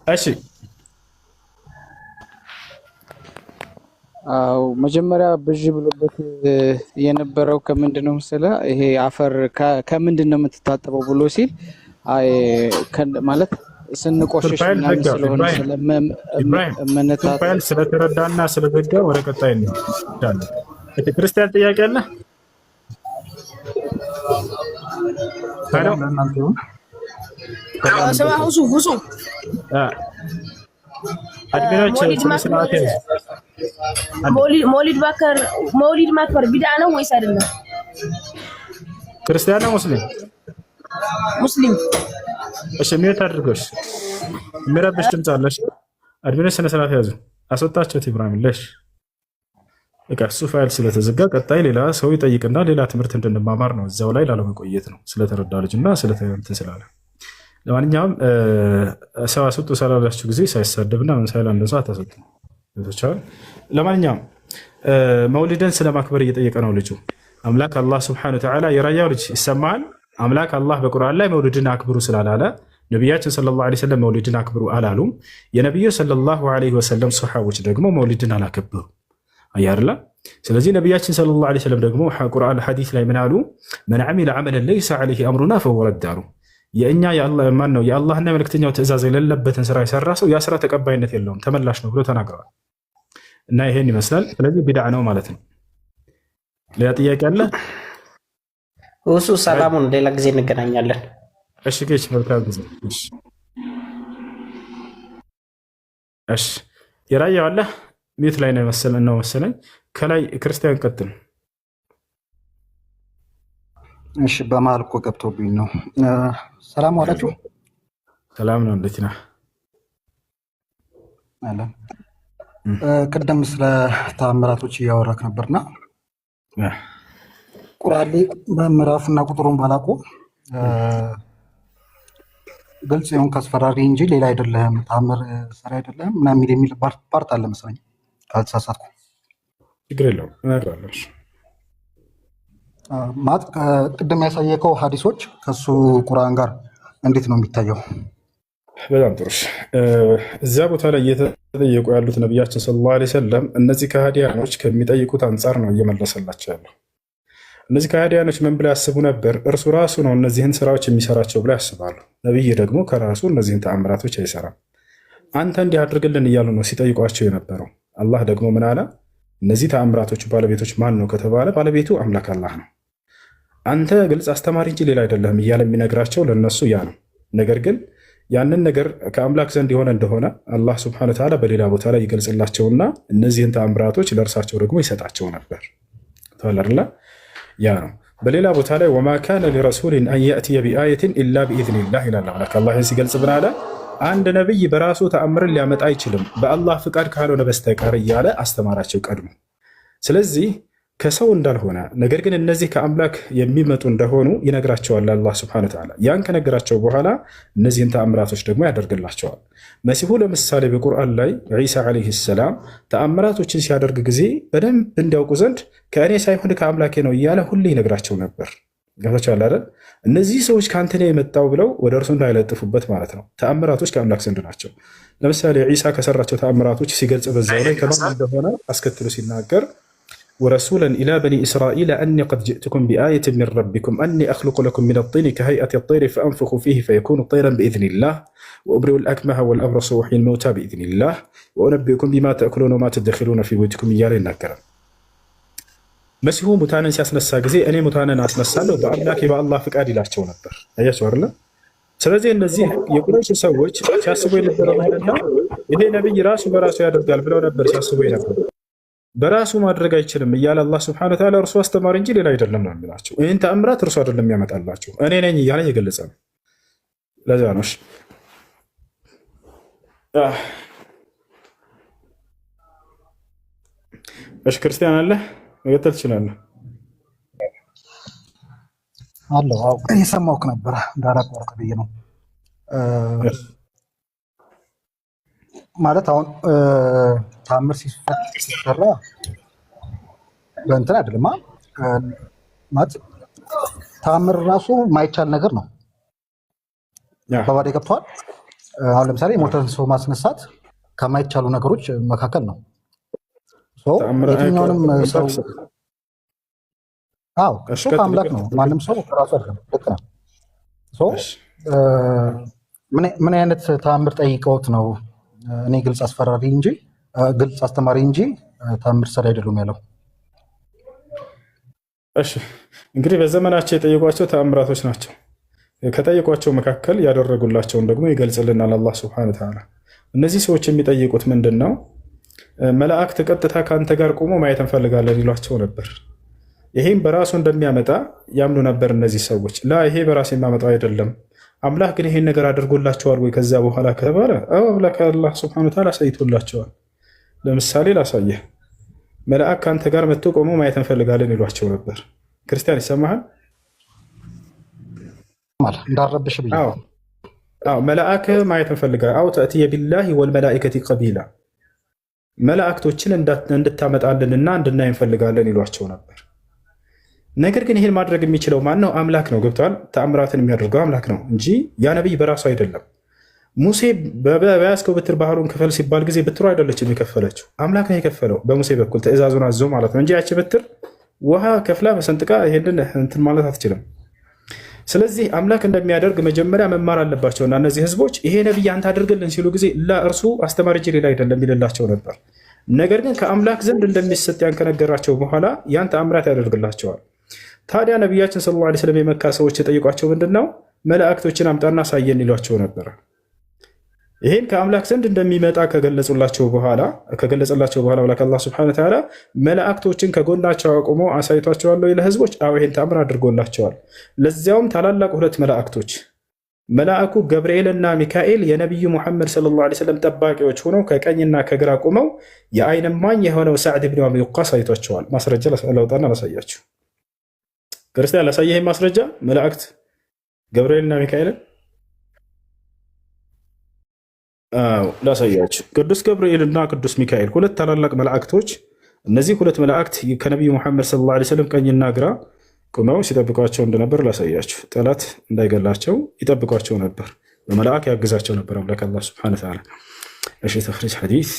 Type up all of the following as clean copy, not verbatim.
እሺ አው መጀመሪያ ብዥ ብሎበት የነበረው ከምንድነው መሰለህ ይሄ አፈር ከምንድነው የምትታጠበው ብሎ ሲል አይ ማለት ስንቆሽሽ ፕሮፋይል ምናምን ዘጋ። ስለሆነ ኢብራሂም ስለመነታት ፕሮፋይል ስለተረዳና ስለዘጋ ወደ ቀጣይ ነው። ክርስቲያን ጥያቄ አለ? ሄሎ ሰላም ለእናንተ ይሁን። سماه وصول አድሚኖች مولد ስነ ما ስርዓት ያዙ። مولد ማክበር ቢድዓ ነው ወይስ አይደለም? ክርስቲያን ነው ሙስሊም? ሙስሊም። እሺ ሚዩት አድርጎሽ የሚረብሽ ድምፅ አለሽ። አድሚኖች ስነ ስርዓት ያዙ። አስወጣቸው ኢብራሂም ለሽ በቃ እሱ ፋይል ስለተዘጋ ቀጣይ ሌላ ሰው ይጠይቅና ሌላ ትምህርት እንድንማማር ነው። እዛው ላይ ላለመቆየት ነው ስለተረዳ ልጅና ስለተንተ ስላለ። ለማንኛውም ሰው አስወጡ ስላላችሁ ጊዜ ሳይሳደብና ምን ሳይል አንድ ሰው አታስወጡ። ለማንኛውም መውሊድን ስለማክበር እየጠየቀ ነው ልጁ። አምላክ አላህ ሱብሓነሁ ወተዓላ የራያው ልጅ ይሰማል። አምላክ አላህ በቁርአን ላይ መውሊድን አክብሩ ስላላለ ነቢያችን ሰለላሁ ዐለይሂ ወሰለም መውሊድን አክብሩ አላሉም። የነቢዩ ሰለላሁ ዐለይሂ ወሰለም ሱሐቦች ደግሞ መውሊድን አላከበሩ አያርላ። ስለዚህ ነቢያችን ሰለላሁ ዐለይሂ ወሰለም ደግሞ ቁርአን ሐዲስ ላይ ምን አሉ? መን ዐሚለ ዐመለን ለይሰ ዐለይሂ አምሩና ፈሁወ ረድ አሉ። የእኛ ማን ነው የአላህና የመልእክተኛው ትእዛዝ የሌለበትን ስራ የሰራ ሰው ያ ስራ ተቀባይነት የለውም ተመላሽ ነው ብሎ ተናግረዋል። እና ይሄን ይመስላል። ስለዚህ ቢድዓ ነው ማለት ነው። ሌላ ጥያቄ አለ? እሱ ሰላሙን ሌላ ጊዜ እንገናኛለን። እሺ ጌች መልካም ጊዜ። እሺ የራያው አለ ሚት ላይ ነው መሰለኝ። ከላይ ክርስቲያን ቀጥል። እሺ በመሀል እኮ ገብቶብኝ ነው። ሰላም ዋላችሁ። ሰላም ነው። እንዴት ነህ? አለ ቅድም ስለ ተአምራቶች እያወራክ ነበርና ቁርአን ላይ በምዕራፍና ቁጥሩን ባላውቀው ግልጽ የሆንክ አስፈራሪ እንጂ ሌላ አይደለም፣ ተአምር ሰሪ አይደለም ምናምን የሚል ፓርት አለ መሰለኝ ካልተሳሳትኩ። ችግር የለውም እነግርሃለሁ። ማለት ቅድም ያሳየከው ሀዲሶች ከሱ ቁርአን ጋር እንዴት ነው የሚታየው? በጣም ጥሩ። እዚያ ቦታ ላይ እየተጠየቁ ያሉት ነቢያችን ሰለላሁ ዐለይሂ ወሰለም እነዚህ ከሃዲያኖች ከሚጠይቁት አንጻር ነው እየመለሰላቸው ያለው። እነዚህ ከሃዲያኖች ምን ብለው ያስቡ ነበር? እርሱ ራሱ ነው እነዚህን ስራዎች የሚሰራቸው ብለው ያስባሉ። ነቢይ ደግሞ ከራሱ እነዚህን ተአምራቶች አይሰራም። አንተ እንዲህ አድርግልን እያሉ ነው ሲጠይቋቸው የነበረው። አላህ ደግሞ ምን አለ? እነዚህ ተአምራቶች ባለቤቶች ማን ነው ከተባለ ባለቤቱ አምላክ አላህ ነው። አንተ ግልጽ አስተማሪ እንጂ ሌላ አይደለህም እያለ የሚነግራቸው ለነሱ ያ ነው። ነገር ግን ያንን ነገር ከአምላክ ዘንድ የሆነ እንደሆነ አላህ ሱብሓነሁ ወተዓላ በሌላ ቦታ ላይ ይገልጽላቸውና እነዚህን ተአምራቶች ለእርሳቸው ደግሞ ይሰጣቸው ነበር። ተወለርላ ያ ነው። በሌላ ቦታ ላይ ወማ ካነ ሊረሱሊን አን የእትየ ቢአየትን ኢላ ቢኢዝኒላህ ይላል አምላክ። አላህ ሲገልጽ ምን አለ? አንድ ነብይ በራሱ ተአምርን ሊያመጣ አይችልም በአላህ ፍቃድ ካልሆነ በስተቀር እያለ አስተማራቸው ቀድሞ። ስለዚህ ከሰው እንዳልሆነ ነገር ግን እነዚህ ከአምላክ የሚመጡ እንደሆኑ ይነግራቸዋል አላህ ሱብሓነሁ ወተዓላ። ያን ከነገራቸው በኋላ እነዚህን ተአምራቶች ደግሞ ያደርግላቸዋል። መሲሁ ለምሳሌ በቁርአን ላይ ዒሳ ዓለይሂ ሰላም ተአምራቶችን ሲያደርግ ጊዜ በደንብ እንዲያውቁ ዘንድ ከእኔ ሳይሆን ከአምላኬ ነው እያለ ሁሌ ይነግራቸው ነበር። ገብታችኋል አይደል? እነዚህ ሰዎች ከአንተ ነው የመጣው ብለው ወደ እርሱ እንዳይለጥፉበት ማለት ነው። ተአምራቶች ከአምላክ ዘንድ ናቸው። ለምሳሌ ዒሳ ከሰራቸው ተአምራቶች ሲገልጽ በዛው ላይ ከማን እንደሆነ አስከትሎ ሲናገር ወረሱለን ኢላ በኒ እስራኢል አኒ ቀድ ጅእትኩም ቢአየትን ሚን ረቢኩም አኒ አኽሉቁ ለኩም ሚነ ጢኒ ከሀይአቲ ጠይሪ ፈአንፉኹ ፊህ ፈየኩኑ ጠይረን ቢኢዝኒላህ ወኡብሪኡ ልአክመሀ ወልአብረሰ ወኡሕይል መውታ ቢኢዝኒላህ ወኡነቢኡኩም ቢማ ተእኩሉነ ወማ ተደኺሉነ ፊ ቡዩቲኩም እያለ ይናገራል። መሲሁ ሙታንን ሲያስነሳ ጊዜ እኔ ሙታንን አስነሳለሁ በአምላኬ በአላህ ፍቃድ ይላቸው ነበር። አያቸው አይደለ? ስለዚህ እነዚህ የቁረይሽ ሰዎች ሲያስቡ የነበረው ምንድነው? ይሄ ነቢይ ራሱ በራሱ ያደርጋል ብለው ነበር ሲያስቡ የነበረው። በራሱ ማድረግ አይችልም እያለ አላህ ሱብሓነሁ ወተዓላ እርሱ አስተማሪ እንጂ ሌላ አይደለም ነው የሚላቸው። ይህን ተአምራት እርሱ አይደለም ያመጣላቸው እኔ ነኝ እያለ የገለጸ ነው። ለዚያ ነው እሺ ክርስቲያን አለ መቀጠል ትችላለህ። አለው አው እየሰማሁህ ነበር እንዳላቋርጥ ብዬ ነው። ማለት አሁን ታምር ሲሰራ በእንትን አይደለም ማለት ታምር ራሱ ማይቻል ነገር ነው። ባባዴ ገብቷል። አሁን ለምሳሌ የሞተን ሰው ማስነሳት ከማይቻሉ ነገሮች መካከል ነው። የትኛውንም ሰው እሱ ከአምላክ ነው። ማንም ሰው ራሱ አይደለም። ልክ ነው። ምን አይነት ተአምር ጠይቀውት ነው እኔ ግልጽ አስተማሪ እንጂ ተአምር ሰሪ አይደሉም ያለው? እሺ እንግዲህ በዘመናቸው የጠየቋቸው ተአምራቶች ናቸው። ከጠየቋቸው መካከል ያደረጉላቸውን ደግሞ ይገልጽልናል አላህ ሱብሓነሁ ወተዓላ። እነዚህ ሰዎች የሚጠይቁት ምንድን ነው? መላእክት ቀጥታ ከአንተ ጋር ቆሞ ማየት እንፈልጋለን ይሏቸው ነበር። ይሄም በራሱ እንደሚያመጣ ያምኑ ነበር እነዚህ ሰዎች። ላ ይሄ በራሱ የሚያመጣው አይደለም፣ አምላክ ግን ይሄን ነገር አድርጎላቸዋል ወይ ከዚያ በኋላ ከተባለ አምላክ አላህ ሱብሓነሁ ወተዓላ አሳይቶላቸዋል። ለምሳሌ ላሳየህ፣ መልአክ ከአንተ ጋር መጥቶ ቆሞ ማየት እንፈልጋለን ይሏቸው ነበር። ክርስቲያን ይሰማሃል? እንዳረብሽ ብዬ መልአክ ማየት እንፈልጋለን አው ተእትየ ቢላሂ ወልመላኢከቲ ቀቢላ፣ መላእክቶችን እንድታመጣልንና እንድናይ እንፈልጋለን ይሏቸው ነበር። ነገር ግን ይህን ማድረግ የሚችለው ማን ነው? አምላክ ነው። ገብቷል? ተአምራትን የሚያደርገው አምላክ ነው እንጂ ያ ነቢይ በራሱ አይደለም። ሙሴ በያዝከው ብትር ባህሩን ክፈል ሲባል ጊዜ ብትሩ አይደለችም የከፈለችው፣ አምላክ ነው የከፈለው በሙሴ በኩል ትእዛዙን አዞ ማለት ነው እንጂ ያቺ ብትር ውሃ ከፍላ በሰንጥቃ ይሄንን እንትን ማለት አትችልም። ስለዚህ አምላክ እንደሚያደርግ መጀመሪያ መማር አለባቸውና እነዚህ ህዝቦች ይሄ ነቢይ አንተ አድርግልን ሲሉ ጊዜ እርሱ አስተማሪ እንጂ ሌላ አይደለም ይልላቸው ነበር። ነገር ግን ከአምላክ ዘንድ እንደሚሰጥ ያን ከነገራቸው በኋላ ያን ተአምራት ያደርግላቸዋል። ታዲያ ነቢያችን ሰለላሁ ዐለይሂ ወሰለም የመካ ሰዎች የጠየቋቸው ምንድን ነው? መላእክቶችን አምጣና ሳየን ይሏቸው ነበር። ይህን ከአምላክ ዘንድ እንደሚመጣ ከገለጸላቸው በኋላ አምላክ አላህ ሱብሓነሁ ወተዓላ መላእክቶችን ከጎናቸው አቁሞ አሳይቷቸዋለሁ ለህዝቦች። ይህን ተአምር አድርጎላቸዋል። ለዚያውም ታላላቅ ሁለት መላእክቶች መልአኩ ገብርኤልና ሚካኤል የነቢዩ ሙሐመድ ሰለላሁ ዐለይሂ ወሰለም ጠባቂዎች ሆነው ከቀኝና ከግራ ቆመው የዓይን እማኝ የሆነው ሰዕድ ብን አቢ ወቃስ አይቷቸዋል። ማስረጃ ለውጣና ላሳያችሁ። ክርስቲያን ላሳየህ ማስረጃ መላእክት ገብርኤልና ሚካኤልን ላሳያችሁ። ቅዱስ ገብርኤልና ቅዱስ ሚካኤል ሁለት ታላላቅ መላእክቶች። እነዚህ ሁለት መላእክት ከነቢዩ ሙሐመድ ሰለላሁ ዐለይሂ ወሰለም ቀኝና ግራ ቁመው ሲጠብቋቸው እንደነበር ላሳያችሁ። ጠላት እንዳይገላቸው ይጠብቋቸው ነበር። በመልአክ ያግዛቸው ነበር አምላክ አላህ ሱብሓነሁ ወተዓላ። እሺ ተኽሪጅ ሐዲስ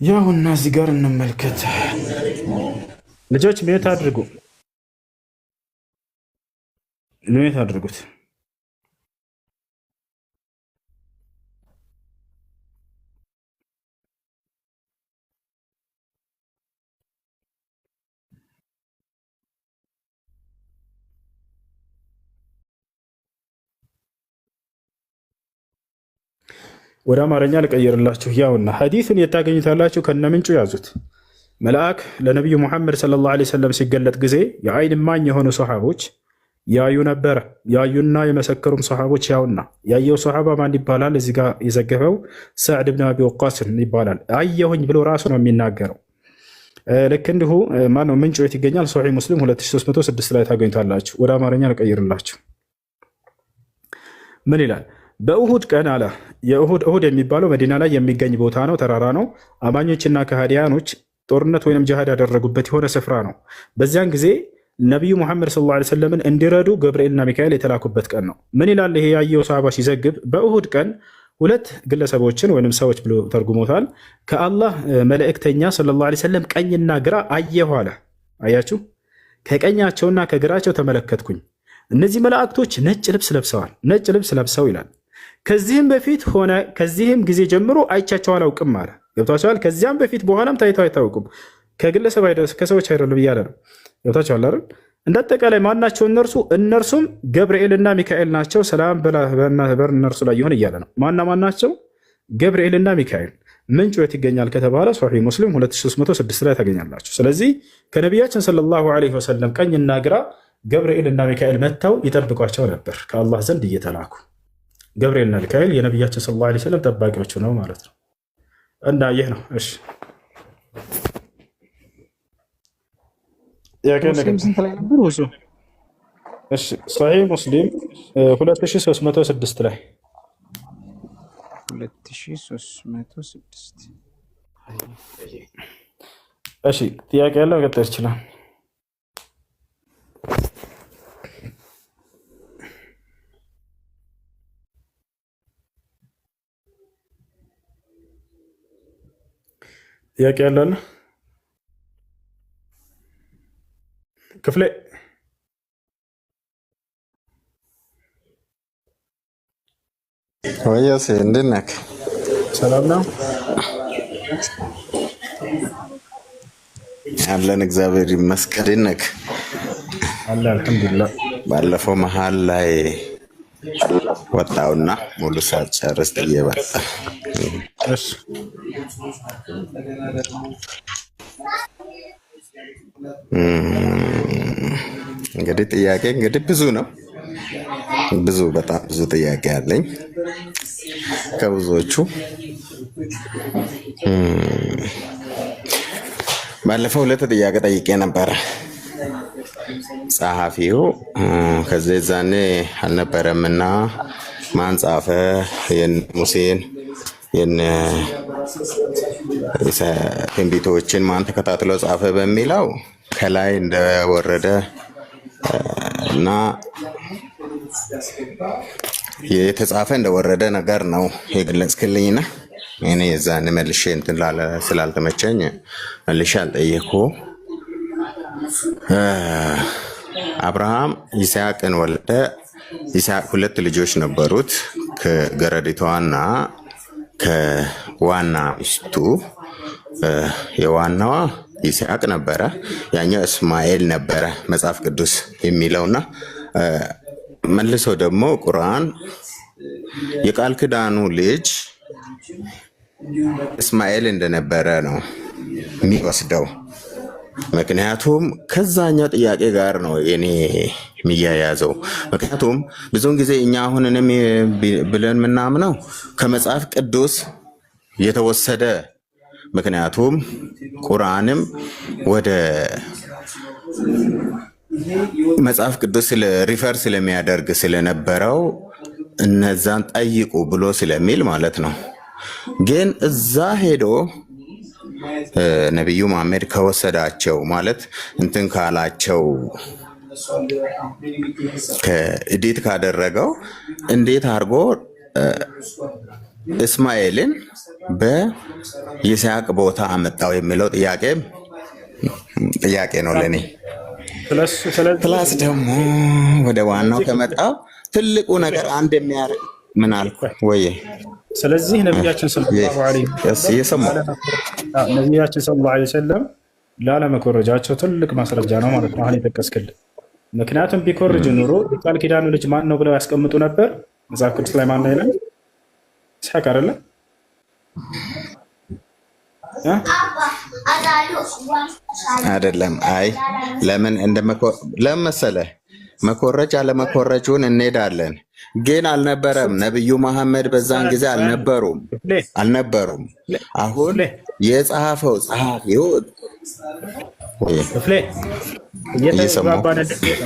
ያውና እዚህ ጋር እንመልከት። ልጆች ሚዩት አድርጉ፣ ሚዩት አድርጉት። ወደ አማርኛ ልቀይርላችሁ። ያውና ሐዲሱን የታገኙታላችሁ ከነምንጩ ያዙት። መልአክ ለነቢዩ ሙሐመድ ሰለላሁ ዐለይሂ ወሰለም ሲገለጥ ጊዜ የዓይን እማኝ የሆኑ ሰሓቦች ያዩ ነበረ። ያዩና የመሰከሩም ሰሓቦች ያውና ያየው ሰሓባ ማን ይባላል? እዚህ ጋር የዘገበው ሰዕድ ብን አቢ ወቃስ ይባላል። አየሁኝ ብሎ ራሱ ነው የሚናገረው። ልክ እንዲሁ ማነው ምንጩ የት ይገኛል? ሶሒህ ሙስሊም 2306 ላይ ታገኙታላችሁ። ወደ አማርኛ ልቀይርላችሁ። ምን ይላል? በእሁድ ቀን አለ። እሁድ የሚባለው መዲና ላይ የሚገኝ ቦታ ነው፣ ተራራ ነው። አማኞችና ከሃዲያኖች ጦርነት ወይም ጅሃድ ያደረጉበት የሆነ ስፍራ ነው። በዚያን ጊዜ ነቢዩ ሙሐመድ ሰለላሁ ዐለይሂ ወሰለምን እንዲረዱ ገብርኤልና ሚካኤል የተላኩበት ቀን ነው። ምን ይላል? ይሄ ያየው ሰሃባ ሲዘግብ በእሁድ ቀን ሁለት ግለሰቦችን ወይም ሰዎች ብሎ ተርጉሞታል። ከአላህ መልእክተኛ ሰለላሁ ዐለይሂ ወሰለም ቀኝና ግራ አየሁ አለ። አያችሁ፣ ከቀኛቸውና ከግራቸው ተመለከትኩኝ። እነዚህ መላእክቶች ነጭ ልብስ ለብሰዋል። ነጭ ልብስ ለብሰው ይላል ከዚህም በፊት ሆነ ከዚህም ጊዜ ጀምሮ አይቻቸው አላውቅም አለ። ገብቷቸዋል። ከዚያም በፊት በኋላም ታይተው አይታወቁም። ከግለሰብ ከሰዎች አይደሉም እያለ ነው። ገብቷቸዋል አይደል? እንዳጠቃላይ ማናቸው እነርሱ? እነርሱም ገብርኤልና ሚካኤል ናቸው። ሰላም በእነርሱ ላይ ይሁን እያለ ነው። ማናቸው? ገብርኤልና ሚካኤል። ምንጩ የት ይገኛል ከተባለ ሶሒህ ሙስሊም 2306 ላይ ታገኛላችሁ። ስለዚህ ከነቢያችን ሰለላሁ ዐለይሂ ወሰለም ቀኝና ግራ ገብርኤልና ሚካኤል መጥተው ይጠብቋቸው ነበር ከአላህ ዘንድ እየተላኩ። ገብርኤልና ሚካኤል የነቢያችን ሰለላሁ ዐለይሂ ወሰለም ጠባቂዎቹ ነው ማለት ነው። እና ይህ ነው። እሺ ስንት ላይ ነበር? ሶሒህ ሙስሊም 2306 ላይ 2306 እሺ ጥያቄ ያለው መቀጠል ይችላል። ጥያቄ ያለው ክፍሌ ወይስ እንዴት ነህ? ሰላም ነው አለን፣ እግዚአብሔር ይመስገን። እንዴት ነህ? አለ አልሐምዱሊላህ። ባለፈው መሀል ላይ ወጣውና ሙሉ ሳልጨርስ ጥዬ ወጣ። እሺ እንግዲህ ጥያቄ ብዙ ነው። በጣም ብዙ ጥያቄ አለኝ። ከብዙዎቹ ባለፈው 2 ጥያቄ ጠይቄ ነበረ። ጸሐፊው ከዚህ ዛኔ አልነበረምና ማን ጻፈ? ሙሴን ትንቢቶችን ማን ተከታትሎ ጻፈ በሚለው ከላይ እንደወረደ እና የተጻፈ እንደወረደ ነገር ነው የገለጽክልኝና እኔ የዛን መልሼ እንትን ስላልተመቸኝ መልሼ አልጠየኩ። አብርሃም ይስሐቅን ወለደ። ይስሐቅ 2 ልጆች ነበሩት፣ ከገረዲቷና ከዋና ሚስቱ። የዋናዋ ይስሐቅ ነበረ፣ ያኛው እስማኤል ነበረ መጽሐፍ ቅዱስ የሚለውና መልሶ ደግሞ ቁርአን የቃል ኪዳኑ ልጅ እስማኤል እንደነበረ ነው የሚወስደው። ምክንያቱም ከዛኛው ጥያቄ ጋር ነው እኔ የሚያያዘው። ምክንያቱም ብዙውን ጊዜ እኛ አሁንንም ብለን ምናምነው ከመጽሐፍ ቅዱስ የተወሰደ፣ ምክንያቱም ቁርአንም ወደ መጽሐፍ ቅዱስ ሪፈር ስለሚያደርግ ስለነበረው እነዛን ጠይቁ ብሎ ስለሚል ማለት ነው። ግን እዛ ሄዶ ነቢዩ መሐመድ ከወሰዳቸው ማለት እንትን ካላቸው ከእዲት ካደረገው እንዴት አድርጎ እስማኤልን በይስሐቅ ቦታ አመጣው የሚለው ጥያቄ ነው ለኔ። ፕላስ ደግሞ ወደ ዋናው ከመጣው ትልቁ ነገር አንድ የሚያርቅ ምን አልኩ ወይ? ስለዚህ ነቢያችን ሰለላሁ ዐለይሂ ወሰለም ላለመኮረጃቸው ትልቅ ማስረጃ ነው ማለት ነው አሁን የጠቀስክልን። ምክንያቱም ቢኮርጅ ኑሮ የቃል ኪዳኑ ልጅ ማን ነው ብለው ያስቀምጡ ነበር። መጽሐፍ ቅዱስ ላይ ማን ነው ይላል? ይስሐቅ አይደለ? አይደለም። አይ ለምን መሰለህ መኮረጅ አለመኮረጁን እንሄዳለን። ግን አልነበረም። ነብዩ መሐመድ በዛን ጊዜ አልነበሩም። አሁን የጻፈው ጸሐፊው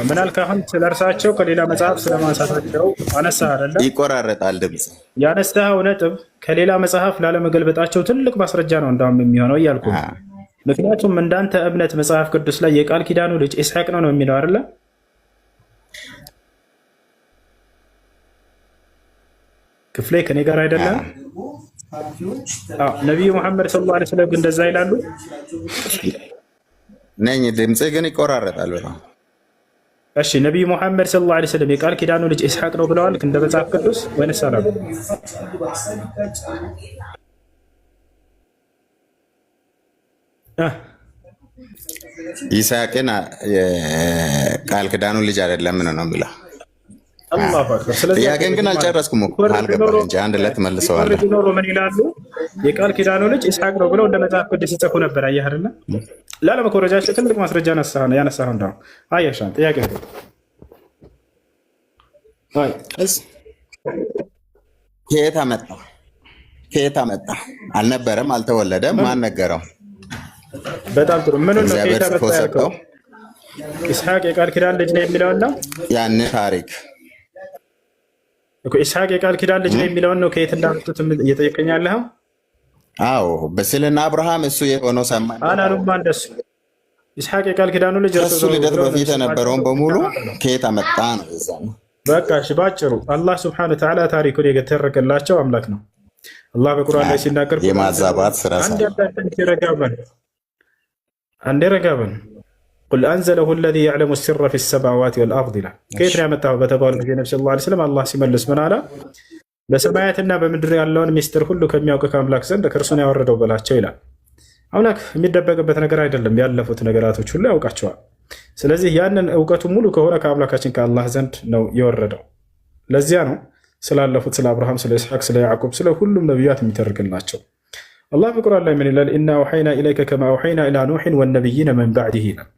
ምን አልክ? አሁን ስለ እርሳቸው ከሌላ መጽሐፍ ስለማንሳታቸው አነሳህ አይደለ? ይቆራረጣል ድምፅ። ያነሳኸው ነጥብ ከሌላ መጽሐፍ ላለመገልበጣቸው ትልቅ ማስረጃ ነው እንዳውም የሚሆነው እያልኩ። ምክንያቱም እንዳንተ እምነት መጽሐፍ ቅዱስ ላይ የቃል ኪዳኑ ልጅ ኢስሐቅ ነው የሚለው አይደለ? ክፍሌ ከኔ ጋር አይደለም? ነቢዩ መሐመድ ሰለላሁ ዐለይሂ ወሰለም እንደዛ ይላሉ ነኝ። ድምጽ ግን ይቆራረጣል በጣም። እሺ ነቢዩ መሐመድ ሰለላሁ ዐለይሂ ወሰለም የቃል ኪዳኑ ልጅ ኢስሐቅ ነው ብለዋል እንደ መጽሐፍ ቅዱስ ወይንስ አላሉ? ይስሐቅን የቃል ኪዳኑ ልጅ አይደለም ነው የሚለው። ጥያቄን ግን አልጨረስኩም እኮ አልገባህ እንጂ አንድ ላይ ትመልሰዋለህ። ምን ይላሉ? የቃል ኪዳኑ ልጅ ኢስሐቅ ነው ብለው እንደ መጽሐፍ ቅዱስ ይጽፉ ነበር። አየህ አይደለ? ላለመኮረጃቸው ትልቅ ማስረጃ ያነሳኸው እንደው አየሻን ጥያቄ ነው። ከየት አመጣ? አልነበረም፣ አልተወለደም። ማን ነገረው? በጣም ጥሩ። ምን ነው ከየት አመጣ ያልከው? ኢስሐቅ የቃል ኪዳን ልጅ ነው የሚለውና ያን ታሪክ እኮ ኢስሐቅ የቃል ኪዳን ልጅ ነው የሚለውን ነው ከየት እንዳመጡት እየጠየቀኝ ያለኸው? አዎ በስልና አብርሃም እሱ የሆነው ሰማይ አላሉማ እንደሱ። ኢስሐቅ የቃል ኪዳኑ ልጅ ከእሱ ልደት በፊት የነበረውን በሙሉ ከየት አመጣ ነው? እዛ ነው በቃ። እሺ ባጭሩ አላህ ስብሐነሁ ወተዓላ ታሪኩን የተረከላቸው አምላክ ነው። አላህ በቁርአን ላይ ሲናገር የማዛባት ስራ አንዴ ረጋበን ቁል አንዘለሁ አለዚ የዕለሙ ሲረ ፊ ሰማዋት ወልአርድ ይላል። ከየት ነው ያመጣው በተባሉ ጊዜ ነብዩ ሰለላሁ ዐለይሂ ወሰለም አላህ ሲመልስ ምን አለ? በሰማያትና በምድር ያለውን ሚስጥር ሁሉ ከሚያውቅ ከአምላክ ዘንድ ከእርሱን ያወረደው በላቸው ይላል። አምላክ የሚደበቅበት ነገር አይደለም። ያለፉት ነገራቶች ሁሉ ያውቃቸዋል። ስለዚህ ያንን እውቀቱ ሙሉ ከሆነ ከአምላካችን ከአላህ ዘንድ ነው የወረደው። ለዚያ ነው ስላለፉት ስለ አብርሃም፣ ስለ ኢስሐቅ፣ ስለ ያዕቁብ፣ ስለ ሁሉም ነቢያት የሚተርክላቸው። አላህ በቁርአን ላይ ምን ይላል? ኢና አውሐይና ኢለይከ ከማ አውሐይና ኢላ ኑሕን ወነቢይነ ምን ባዕድህ ይላል።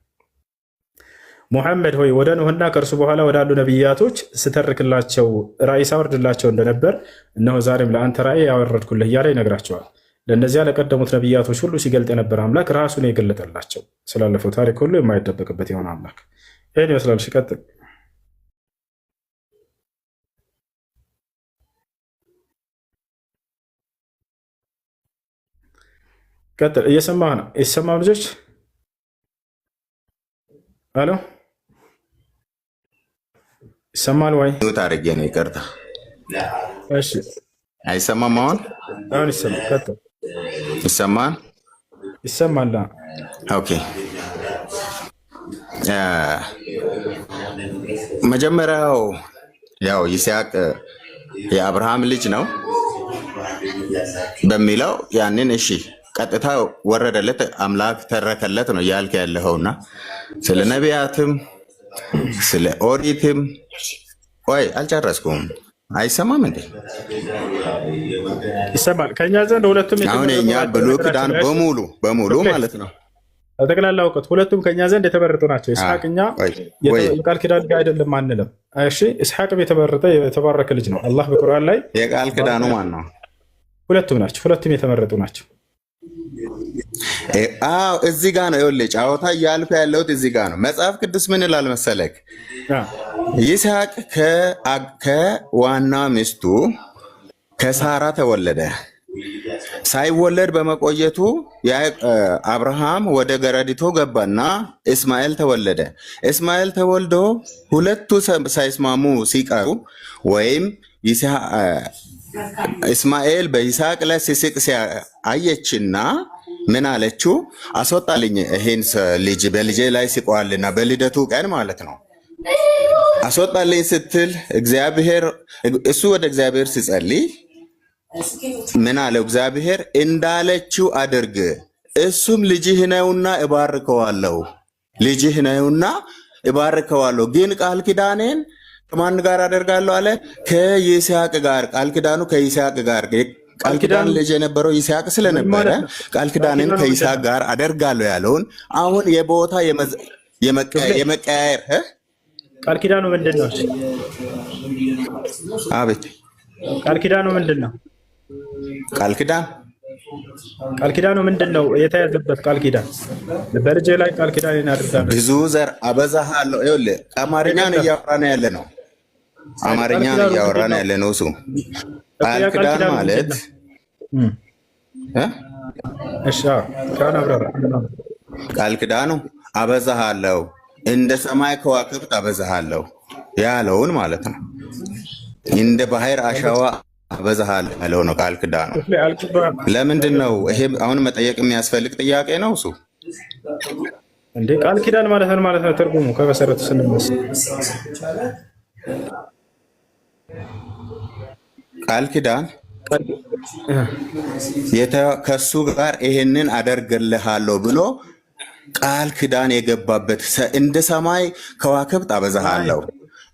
ሙሐመድ ሆይ ወደ ኑህና ከእርሱ በኋላ ወዳሉ ነቢያቶች ስተርክላቸው ራእይ ሳወርድላቸው እንደነበር እነሆ ዛሬም ለአንተ ራእይ ያወረድኩልህ እያለ ይነግራቸዋል። ለእነዚያ ለቀደሙት ነቢያቶች ሁሉ ሲገልጥ የነበረ አምላክ ራሱን የገለጠላቸው ስላለፈው ታሪክ ሁሉ የማይደበቅበት የሆነ አምላክ ይህን ይመስላል። ቀጥል። ቀጥል። እየሰማህ ነው? ይሰማም ልጆች? አሎ ይሰማል ወይ? ታርጌ ነው ይቅርታ። እሺ አይሰማም? አሁን ይሰማል። ቀጥል። ይሰማል? ይሰማል። ኦኬ። መጀመሪያው ያው ይስሐቅ የአብርሃም ልጅ ነው በሚለው ያንን እሺ ቀጥታ ወረደለት አምላክ ተረከለት ነው እያልክ ያለኸውና ስለ ነቢያትም ስለ ኦሪትም ቆይ አልጨረስኩም። አይሰማም እንዴ? ይሰማል። ከኛ ዘንድ ሁለቱም አሁን የኛ ብሉይ ኪዳን በሙሉ ማለት ነው ጠቅላላ እውቀት ሁለቱም ከኛ ዘንድ የተመረጡ ናቸው። ኢስሐቅ እኛ የቃል ኪዳን ጋር አይደለም አንልም። እሺ ኢስሐቅም የተመረጠ የተባረከ ልጅ ነው። አላህ በቁርአን ላይ የቃል ኪዳኑ ማን ነው? ሁለቱም ናቸው። ሁለቱም የተመረጡ ናቸው። አዎ እዚህ ጋር ነው ይኸውልህ ጫወታ እያልኩ ያለሁት እዚህ ጋር ነው። መጽሐፍ ቅዱስ ምን ይላል መሰለክ? ይስሐቅ ከዋና ሚስቱ ከሳራ ተወለደ። ሳይወለድ በመቆየቱ አብርሃም ወደ ገረዲቶ ገባና እስማኤል ተወለደ። እስማኤል ተወልዶ ሁለቱ ሳይስማሙ ሲቀሩ ወይም እስማኤል በይስሐቅ ላይ ሲስቅ አየችና ምን አለችው? አስወጣልኝ ይሄን ልጅ በልጄ ላይ ሲቋልና በልደቱ ቀን ማለት ነው። አስወጣልኝ ስትል እሱ ወደ እግዚአብሔር ሲጸልይ ምን አለው? እግዚአብሔር እንዳለችው አድርግ፣ እሱም ልጅህ ነውና እባርከዋለሁ፣ ልጅህ ነውና እባርከዋለሁ፣ ግን ቃል ኪዳኔን ከማን ጋር አደርጋለሁ አለ? ከይስሐቅ ጋር። ቃል ኪዳኑ ከይስሐቅ ጋር ቃል ኪዳን ልጅ የነበረው ይስሐቅ ስለነበረ ቃል ኪዳንን ከይስሐቅ ጋር አደርጋለሁ ያለውን አሁን የቦታ የመቀያየር ቃል ኪዳኑ ምንድን ነው? አቤት ቃል ኪዳኑ ምንድን ነው? ቃል ኪዳኑ ምንድን ነው? የተያዘበት ቃል ኪዳን በልጄ ላይ ቃል ኪዳን እናደርጋለሁ ብዙ ዘር አበዛሃለሁ። ይኸውልህ አማርኛን እያወራን ያለ ነው። አማርኛን እያወራን ያለ ነው። እሱ ቃል ኪዳን ማለት ቃል ኪዳኑ አበዛሃለሁ እንደ ሰማይ ከዋክብት አበዛሃለሁ ያለውን ማለት ነው። እንደ ባህር አሸዋ አበዛሃለሁ ያለው ነው ቃል ኪዳኑ። ለምንድን ነው ይሄ አሁን መጠየቅ የሚያስፈልግ ጥያቄ ነው? እሱ እንደ ቃል ኪዳን ማለት ነው ማለት ነው ትርጉሙ ከመሰረቱ ስንመስ ቃል ኪዳን ከሱ ጋር ይሄንን አደርግልሃለሁ ብሎ ቃል ኪዳን የገባበት እንደ ሰማይ ከዋክብት አበዛሃለሁ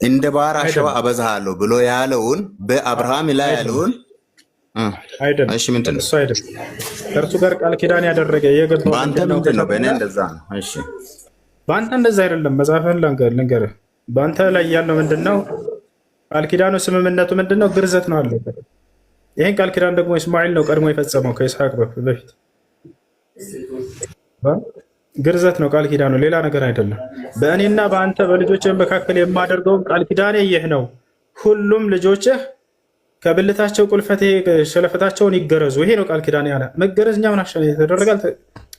እንደ ባህር አሸዋ አበዛሃለሁ ብሎ ያለውን በአብርሃም ላይ ያለውን አይደለም። እሺ ምንድን ነው? እሱ አይደለም ከእርሱ ጋር ቃል ኪዳን ያደረገ የገባው በአንተ ምንድን ነው? በእኔ እንደዛ ነው። እሺ በአንተ እንደዛ አይደለም። መጽሐፍህን ልንገርህ። በአንተ ላይ ያለው ምንድን ነው? ቃል ኪዳኑ ስምምነቱ ምንድን ነው? ግርዘት ነው አለበት። ይህን ቃል ኪዳን ደግሞ እስማኤል ነው ቀድሞ የፈጸመው ከይስሐቅ በፊት። ግርዘት ነው ቃል ኪዳኑ፣ ሌላ ነገር አይደለም። በእኔና በአንተ በልጆችህ መካከል የማደርገውን ቃል ኪዳኔ ይህ ነው፣ ሁሉም ልጆችህ ከብልታቸው ቁልፈት ሸለፈታቸውን ይገረዙ። ይሄ ነው ቃል ኪዳን ያለ መገረዝ። እኛ ምን አሻለ ተደረጋል?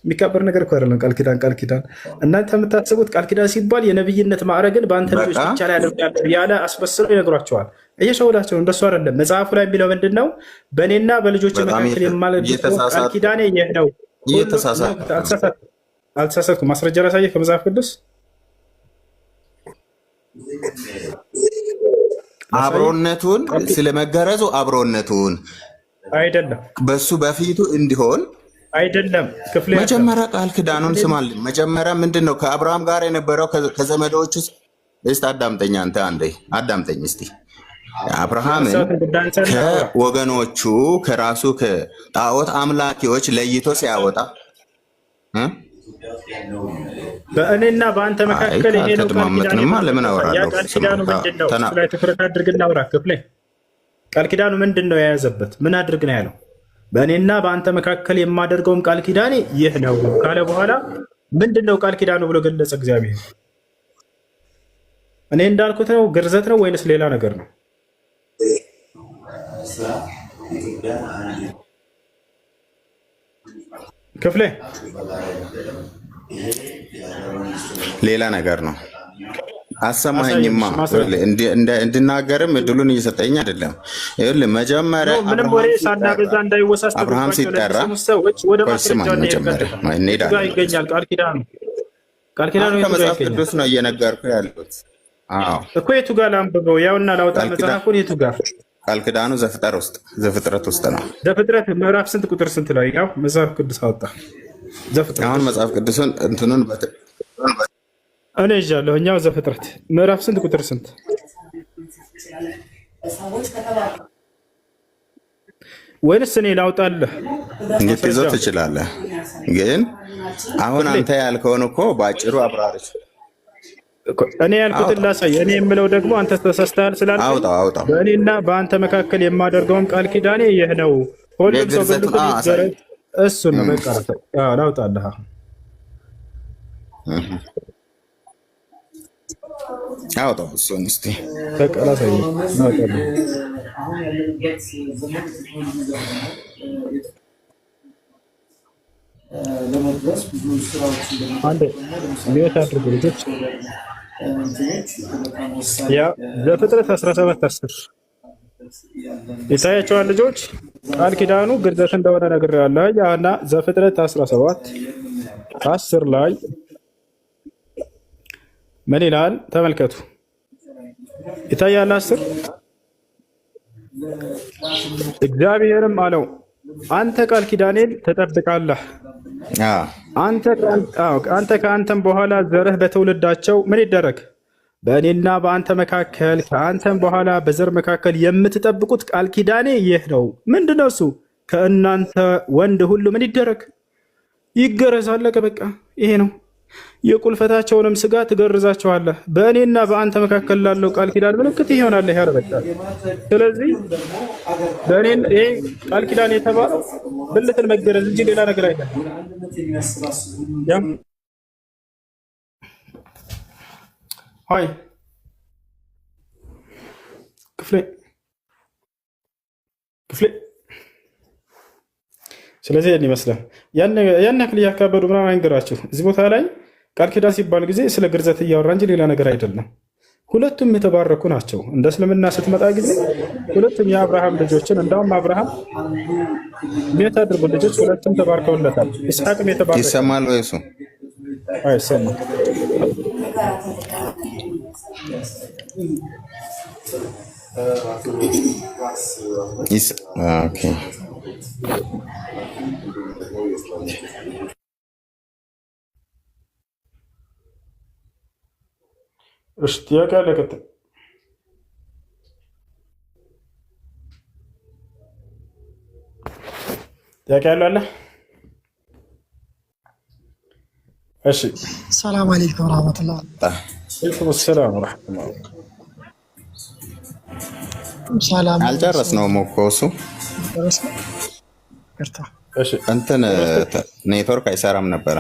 የሚከበር ነገር እኮ አይደለም። ቃል ኪዳን እናንተ የምታስቡት ቃል ኪዳን ሲባል የነብይነት ማዕረግን በአንተ ልጆች ብቻ ላይ ያደርጋል ያለ አስመስለው ይነግሯቸዋል። እየሸወዳቸው እንደሱ አይደለም። መጽሐፉ ላይ የሚለው ምንድን ነው? በእኔና በልጆች መካከል የማደርገው ቃል ኪዳኔ ይህ ነው። አልተሳሳትኩም። ማስረጃ ላሳየህ ከመጽሐፍ ቅዱስ። አብሮነቱን ስለመገረዙ አብሮነቱን አይደለም በሱ በፊቱ እንዲሆን አይደለም። ክፍሌ መጀመሪያ ቃል ኪዳኑን ስማልኝ። መጀመሪያ ምንድን ነው ከአብርሃም ጋር የነበረው ከዘመዶች ውስጥ እስቲ አዳምጠኝ። አንተ አንዴ አዳምጠኝ እስቲ። አብርሃምን ከወገኖቹ ከራሱ ከጣዖት አምላኪዎች ለይቶ ሲያወጣ በእኔና በአንተ መካከል ይሄ ነው ለምን አወራለሁ? ቃል ኪዳኑ ምንድነው? እሱ ላይ ትኩረት አድርግና አውራ። ክፍሌ ቃል ኪዳኑ ምንድነው የያዘበት? ምን አድርግ ነው ያለው? በእኔና በአንተ መካከል የማደርገውም ቃል ኪዳኔ ይህ ነው ካለ በኋላ ምንድነው ቃል ኪዳኑ ብሎ ገለጸ እግዚአብሔር። እኔ እንዳልኩት ነው ግርዘት ነው ወይንስ ሌላ ነገር ነው? ክፍሌ ሌላ ነገር ነው። አሰማኝማ እንድናገርም እድሉን እየሰጠኝ አይደለም። ይኸውልህ መጀመሪያ ምንም ወሬ ሳናበዛ እንዳይወሳሰብ አብርሃም ሲጠራ ሰዎች ወደ ማስረጃው ይገኛል። ቃል ኪዳኑ ከመጽሐፍ ቅዱስ ነው እየነገርኩህ ያለሁት። አዎ እኮ የቱ ጋር ላንብበው? ያውና ላውጣ መጽሐፉን። የቱ ጋር? ቃል ኪዳኑ ዘፍጥረት ውስጥ ነው። ዘፍጥረት ምዕራፍ ስንት ቁጥር ስንት ላይ? ያው መጽሐፍ ቅዱስ አወጣ። ዘፍጥረት አሁን መጽሐፍ ቅዱስን እንትኑን እኔ ይዣለሁ። እኛው ዘፍጥረት ምዕራፍ ስንት ቁጥር ስንት? ወይንስ እኔ ላውጣልህ? እንድትይዘው ትችላለህ። ግን አሁን አንተ ያልከውን እኮ በአጭሩ አብራሪች። እኔ ያልኩትን ላሳይ። እኔ የምለው ደግሞ አንተ ተሳስተሃል ስላልከኝ በእኔና በአንተ መካከል የማደርገውን ቃል ኪዳኔ ይህ ነው። ሁሉም ሰው ብልቱ ይገረዝ። እሱን ነው በቃ ላውጣልህ። አውጣው እሱን እስቲ በቃ ላሳይ። አንዴ ሚወት አድርጉ ልጆች። ያ ዘፍጥረት 17:10 ይታያቸዋል ልጆች። ቃል ኪዳኑ ግርዘት እንደሆነ ነግሬሃለሁ። ያና ዘፍጥረት 17:10 ላይ ምን ይላል ተመልከቱ። ይታያል 10 እግዚአብሔርም አለው አንተ ቃል ኪዳኔን ትጠብቃለህ። አንተ ከአንተም በኋላ ዘርህ በትውልዳቸው ምን ይደረግ? በእኔና በአንተ መካከል ከአንተም በኋላ በዘር መካከል የምትጠብቁት ቃል ኪዳኔ ይህ ነው። ምንድነው እሱ? ከእናንተ ወንድ ሁሉ ምን ይደረግ? ይገረዝ። አለቀ በቃ ይሄ ነው። የቁልፈታቸውንም ስጋ ትገርዛቸዋለህ። በእኔና በአንተ መካከል ላለው ቃል ኪዳን ምልክት ይሆናል። ይሄ በቃ ስለዚህ ይሄ ቃል ኪዳን የተባለው ብልትን መገረዝ እንጂ ሌላ ነገር አይደለም። ሃይ ክፍሌ ስለዚህ ያን ይመስላል። ያን ያክል እያካበዱ ምናምን አይንገራችሁ። እዚህ ቦታ ላይ ቃል ኪዳን ሲባል ጊዜ ስለ ግርዘት እያወራ እንጂ ሌላ ነገር አይደለም። ሁለቱም የተባረኩ ናቸው። እንደ እስልምና ስትመጣ ጊዜ ሁለቱም የአብርሃም ልጆችን እንዳውም አብርሃም የሚያታድርጉ ልጆች ሁለቱም ተባርከውለታል። ኢስሐቅም የተባረከ ይሰማል ወይ እሱ? አይሰማም። ኦኬ እሺ ጥያቄ አለ? ቀጥል። ጥያቄ አለ? እሺ ሰላም አለይኩም ወራህመቱላህ። ወአለይኩም ሰላም ወራህመቱላህ። ሰላም አልጨረስነውም እኮ እሱ እሺ እንትን ኔትወርክ አይሰራም ነበረ።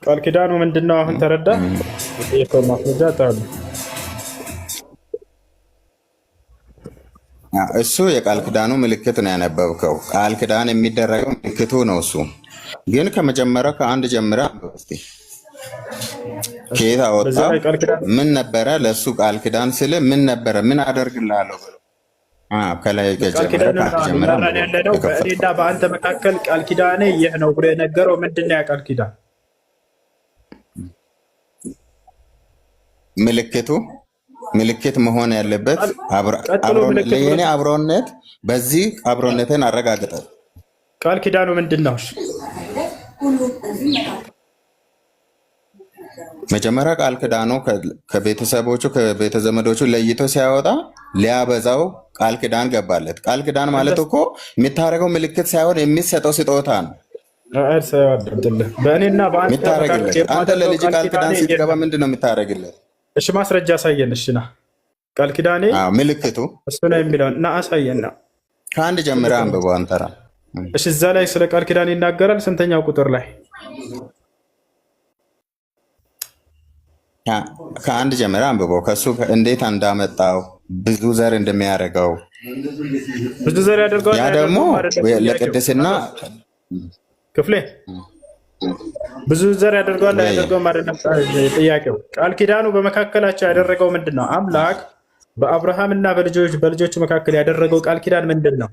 ቃል ኪዳኑ ምንድነው? አሁን ተረዳ? ማስረጃ ታሉ እሱ የቃል ኪዳኑ ምልክት ነው ያነበብከው። ቃል ኪዳን የሚደረገው ምልክቱ ነው። እሱ ግን ከመጀመሪያው ከአንድ ጀምረ እስቲ ከየት አወጣው? ምን ነበረ ለእሱ ቃል ኪዳን ስለ ምን ነበረ? ምን አደርግልሃለሁ ብሎ ከላይ ጀምረ ያለነው በእኔና በአንተ መካከል ቃል ኪዳኔ ይህ ነው ብሎ የነገረው ምንድን ነው? ያ ቃል ኪዳን ምልክቱ ምልክት መሆን ያለበት ለየኔ አብሮነት፣ በዚህ አብሮነትን አረጋግጠ። ቃል ኪዳኑ ምንድን ነው? መጀመሪያ ቃል ኪዳኑ ከቤተሰቦቹ ከቤተዘመዶቹ ለይቶ ሲያወጣ ሊያበዛው ቃል ኪዳን ገባለት። ቃል ኪዳን ማለት እኮ የሚታረገው ምልክት ሳይሆን የሚሰጠው ስጦታ ነው። በእኔና በአንተ አንተ ለልጅ ቃል ኪዳን ሲገባ ምንድን ነው የምታደርግለት? እሺ ማስረጃ አሳየን። እሺ ና ቃል ኪዳኔ ምልክቱ እሱ ነው የሚለውን እና አሳየና ከአንድ ጀምረህ አንብበው አንተራ። እሺ እዛ ላይ ስለ ቃል ኪዳን ይናገራል። ስንተኛው ቁጥር ላይ? ከአንድ ጀምረህ አንብበው። ከሱ እንዴት እንዳመጣው ብዙ ዘር እንደሚያደርገው ብዙ ዘር ያደርገዋል። ያ ደግሞ ለቅድስና ክፍሌ ብዙ ዘር ያደርገዋል አያደርገውም አይደለም ጥያቄው። ቃል ኪዳኑ በመካከላቸው ያደረገው ምንድን ነው? አምላክ በአብርሃምና በልጆቹ መካከል ያደረገው ቃል ኪዳን ምንድን ነው?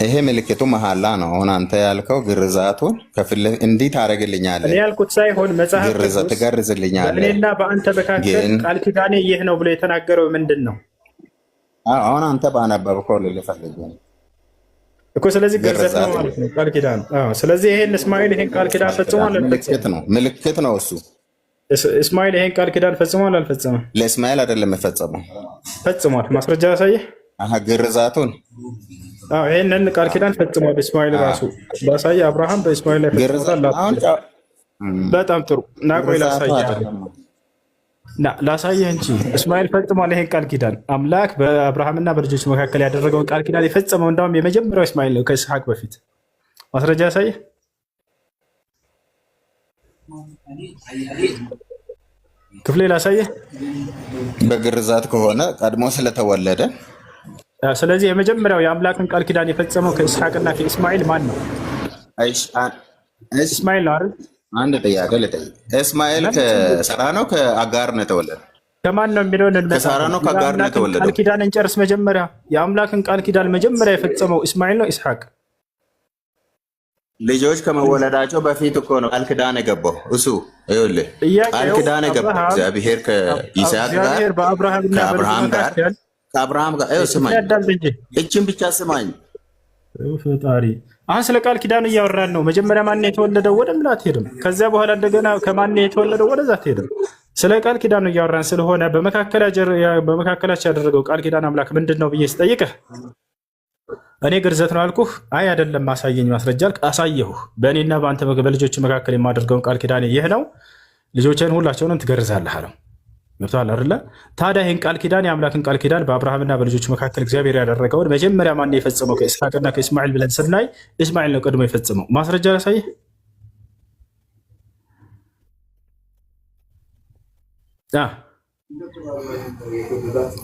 ይሄ ምልክቱ መሐላ ነው። አሁን አንተ ያልከው ግርዛቱን ከፍለ እንዲህ ታደርግልኛለህ። እኔ ያልኩት ሳይሆን መጽሐፍ ትገርዝልኛለህ። በእኔና በአንተ መካከል ቃል ኪዳኔ ይህ ነው ብሎ የተናገረው ምንድን ነው? አሁን አንተ ባነበብከው ልፈልግ እኮ ስለዚህ ግርዘት ነው ማለት ነው ቃል ኪዳን። ስለዚህ ይሄን እስማኤል ይሄን ቃል ኪዳን ፈጽሟል አልፈጸመም? ምልክት ነው እሱ። እስማኤል ይሄን ቃል ኪዳን ፈጽሟል አልፈጸመም? ለእስማኤል አይደለም የፈጸመው፣ ፈጽሟል። ማስረጃ ያሳየህ። ግርዛቱን ይሄንን ቃል ኪዳን ፈጽሟል እስማኤል ራሱ ባሳየ። አብርሃም በእስማኤል ላይ ፈጽሟል። በጣም ጥሩ ና ቆይ ላሳየህ እንጂ እስማኤል ፈጽሟል ይሄን ቃል ኪዳን። አምላክ በአብርሃምና በልጆች መካከል ያደረገውን ቃል ኪዳን የፈጸመው እንዳውም የመጀመሪያው እስማኤል ነው ከኢስሐቅ በፊት። ማስረጃ ያሳየህ። ክፍሌ ላሳየህ። በግርዛት ከሆነ ቀድሞ ስለተወለደ፣ ስለዚህ የመጀመሪያው የአምላክን ቃል ኪዳን የፈጸመው ከኢስሐቅና ከእስማኤል ማን ነው? እስማኤል ነው አይደል? አንድ ጥያቄ ልጠይቅ። እስማኤል ከሳራ ነው ከአጋር ነው የተወለደ? ከማን ነው የሚለውን ከሳራ ነው ከአጋር ነው የተወለደ? ቃል ኪዳን እንጨርስ። መጀመሪያ የአምላክን ቃል ኪዳን መጀመሪያ የፈጸመው እስማኤል ነው ኢስሐቅ? ልጆች ከመወለዳቸው በፊት እኮ ነው ቃል ኪዳን የገባው እሱ። ይኸውልህ ቃል ኪዳን የገባው እግዚአብሔር ከይስሐቅ ጋር ከአብርሃም ጋር ስማኝ፣ እችን ብቻ ስማኝ ፈጣሪ። አሁን ስለ ቃል ኪዳን እያወራን ነው። መጀመሪያ ማን የተወለደው ወደ ምላ አትሄድም። ከዚያ በኋላ እንደገና ከማን የተወለደው ወደዛ አትሄድም። ስለ ቃል ኪዳን እያወራን ስለሆነ በመካከላቸው ያደረገው ቃል ኪዳን አምላክ ምንድን ነው ብዬ ስጠይቅህ እኔ ግርዘት ነው አልኩህ። አይ አይደለም አሳየኝ ማስረጃ አልክ። አሳየሁህ። በእኔና በአንተ በልጆች መካከል የማደርገውን ቃል ኪዳን ይህ ነው፣ ልጆችን ሁላቸውንም ትገርዛለህ አለው። ገብቶሃል አይደለ? ታዲያ ይህን ቃል ኪዳን የአምላክን ቃል ኪዳን በአብርሃምና በልጆች መካከል እግዚአብሔር ያደረገውን መጀመሪያ ማን የፈጸመው ከኢስሐቅና ከእስማኤል ብለን ስናይ እስማኤል ነው ቀድሞ የፈጸመው። ማስረጃ ላሳየህ።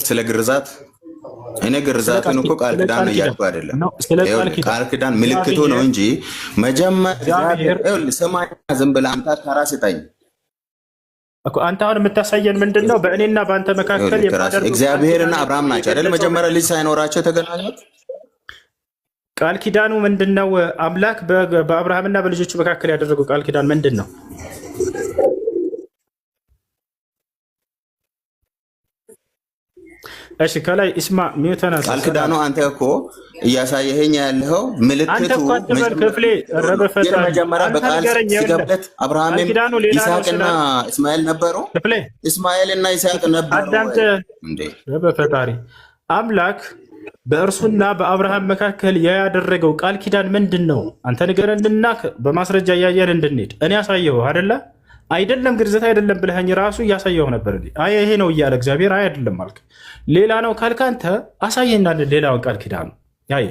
ስለ ግርዛት እኔ ግርዛቱን እኮ ቃል ኪዳን ነው እያልኩ አይደለም። ቃል ኪዳን ምልክቱ ነው እንጂ መጀመሪያ ሰማይ ዝም ብለህ አንተ ተራ ስጠኝ። አንተ አሁን የምታሳየን ምንድን ነው? በእኔና በአንተ መካከል እግዚአብሔርና አብርሃም ናቸው አይደል? መጀመሪያ ልጅ ሳይኖራቸው የተገናኙት። ቃል ኪዳኑ ምንድን ነው? አምላክ በአብርሃምና በልጆቹ መካከል ያደረገው ቃል ኪዳን ምንድን ነው? እሺ ከላይ ኢስማ ሚውተና ቃል ኪዳኑ አንተ እኮ እያሳየኸኝ ያለው ምልክቱ ክፍሌ መጀመሪያ በቃል ሲገበት አብርሃምም ይስሐቅና እስማኤል ነበሩ። እስማኤልና ይስሐቅ ነበሩ እንዴ? በፈጣሪ አምላክ በእርሱና በአብርሃም መካከል ያደረገው ቃል ኪዳን ምንድን ነው? አንተ ንገረንና በማስረጃ እያየን እንድንሄድ። እኔ ያሳየሁ አይደለ? አይደለም ግርዘት አይደለም ብለኸኝ ራሱ እያሳየሁ ነበር። አይ ይሄ ነው እያለ እግዚአብሔር አይ አይደለም አልክ። ሌላ ነው ካልክ አንተ አሳየና ሌላውን ቃል ኪዳኑ ያይ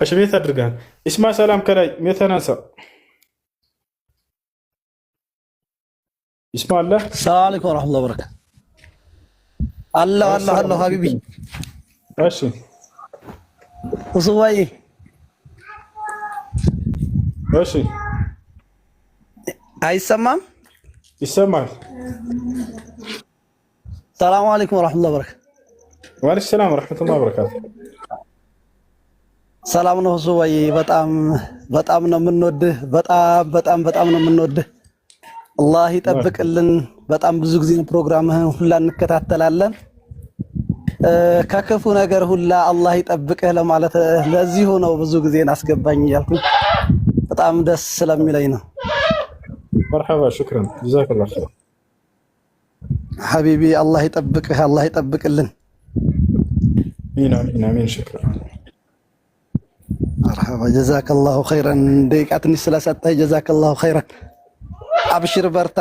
እሺ ቤት አድርጋል። ኢስማ ሰላም ከላይ የተናሳ ኢስማ አለ። ሰላም አለይኩም ወራህመቱላሂ ወበረካቱ። አላህ ሀቢቢ። እሺ ኡሱባይ እሺ አይሰማም? ይሰማል። ሰላም አለይኩም ወራህመቱላሂ ወበረካቱ። ወአለይኩም ሰላም ወራህመቱላሂ ወበረካቱ። ሰላም ነው ኡሱባይ። በጣም ነው የምንወድህ። በጣም ነው የምንወድህ። አላህ ይጠብቅልን። በጣም ብዙ ጊዜ ፕሮግራምህን ሁላ እንከታተላለን። ከክፉ ነገር ሁላ አላህ ይጠብቅህ ለማለት ለዚሁ ነው ብዙ ጊዜ አስገባኝ እያልኩኝ በጣም ደስ ስለሚለኝ ነው። መርሐባ ሽክራን ጀዛከላሁ ኸይር ሐቢቢ። አላህ ይጠብቅህ፣ አላህ ይጠብቅልን። አሚን ሽክራን። መርሐባ ጀዛከላሁ ኸይረን። ደቂቃ ትንሽ ስለሰጠህ ጀዛከላሁ ኸይረን። አብሽር በርታ።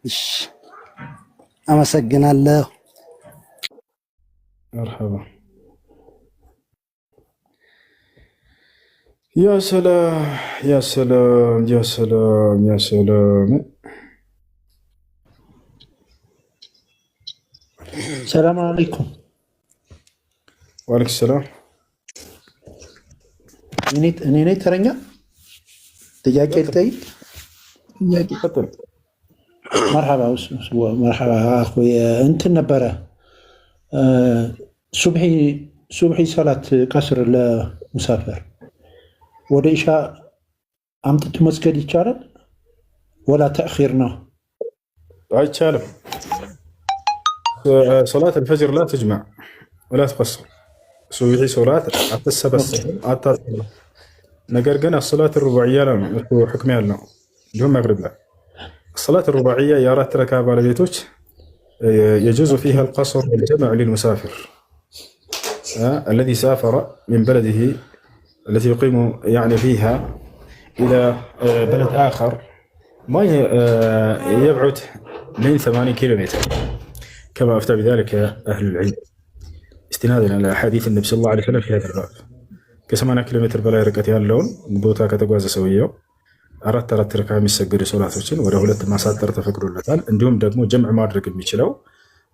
እሺ አመሰግናለሁ። መርሐባ ያ ሰላም። ሰላም አለይኩም። ወአለይኩም ሰላም። እኔ ነኝ ተረኛ። ጥያቄ ልጠይቅ? መርሐባ መርሐባ አኹይ። እንትን ነበረ ሱብሒ ሰላት ቀስር ለሙሳፈር ወደ ኢሻ አምጥቶ መስገድ ይቻላል ወላ ተእኺር ነው? አይቻልም። صلاة الفجر لا تجمع ولا تقصر. ሱብሒ ሶላት አትሰበሰብም አታስብም። ነገር ግን الصلاة الرباعية ነው ሕክም ያለው። እንዲሁም መግሪብ ላይ الصلاة الرباعية የአራት ረካ ባለቤቶች يجوز فيها القصر والجمع للمسافر الذي سافر من بلده التي يقيم يعني فيها إلى بلد آخر ما يبعد من 80 كيلومتر كما أفتى بذلك أهل العلم استنادا على أحاديث النبي صلى الله عليه وسلم في هذا الباب. كسمانا كيلومتر بلا يركت ያለውን ቦታ ከተጓዘ ሰውየው አራት ረካ የሚሰገዱ ሶላቶችን ወደ ሁለት ማሳጠር ተፈቅዶለታል። እንዲሁም ደግሞ ጀምዕ ማድረግ የሚችለው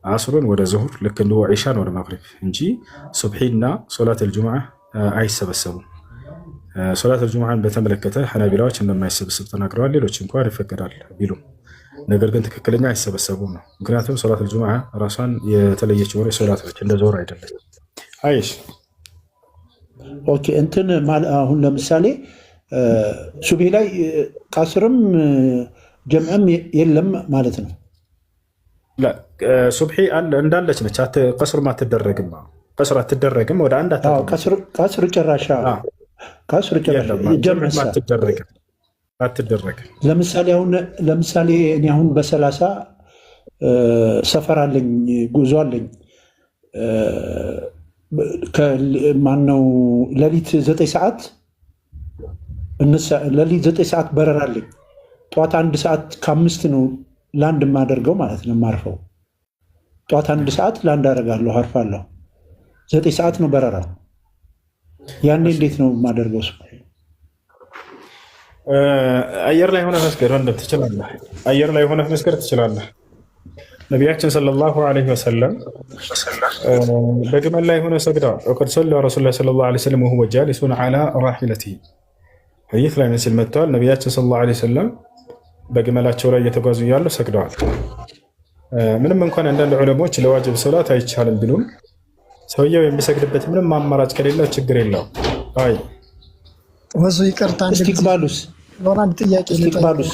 አስሩን ወደ ዙሁር ልክ እንደ ዒሻን ወደ መግሪብ እንጂ ሱብሒና ሶላት አልጁምዓ አይሰበሰቡም። ሶላት አልጁምዓን በተመለከተ ሐናቢላዎች እንደማይሰበሰብ ተናግረዋል። ሌሎች እንኳን ይፈቀዳል ቢሉም ነገር ግን ትክክለኛ አይሰበሰቡም ነው። ምክንያቱም ሶላት አልጁምዓ ራሷን የተለየች ወሬ ሶላት ነች፣ እንደ ዞር አይደለም። አይሽ ኦኬ። እንትን አሁን ለምሳሌ ሱብሒ ላይ ቀስርም ጀምዕም የለም ማለት ነው? ሱብሒ እንዳለች ነች፣ ቀስርም አትደረግም። ቀስር አትደረግም። ወደ አንድ ቀስር ጭራሽ ጀምዕ አትደረግም። ለምሳሌ እኔ አሁን በ30 ሰፈር አለኝ፣ ጉዞ አለኝ። ማነው ሌሊት 9 ሰዓት ሌሊት 9 ሰዓት በረራ አለኝ። ጠዋት 1 ሰዓት ከ5 ነው ላንድ የማደርገው ማለት ነው የማርፈው። ጠዋት 1 ሰዓት ላንድ አደርጋለሁ፣ አርፋለሁ። 9 ሰዓት ነው በረራው። ያኔ እንዴት ነው የማደርገው? አየር ላይ ሆነ መስገድ ወንድም ትችላለህ። አየር ላይ ሆነ መስገድ ትችላለህ። ነቢያችን ሰለላሁ ዐለይሂ ወሰለም በግመል ላይ ሆነ ሰግደዋል። ወቀድ ሰለ ረሱሉላህ ሰለላሁ ዐለይሂ ወሰለም ወሁወ ጃሊሱን ዐላ ራሒለቲሂ ሐዲስ ላይ ምስል መጥተዋል። ነቢያችን ሰለላሁ ዐለይሂ ወሰለም በግመላቸው ላይ እየተጓዙ እያሉ ሰግደዋል። ምንም እንኳን አንዳንድ ዑለሞች ለዋጅብ ሶላት አይቻልም ቢሉም ሰውየው የሚሰግድበት ምንም አማራጭ ከሌለ ችግር የለውም። አይ ወዙ ይቅርታ፣ እስቲቅባሉስ አንድ ጥያቄ እስቲቅባሉስ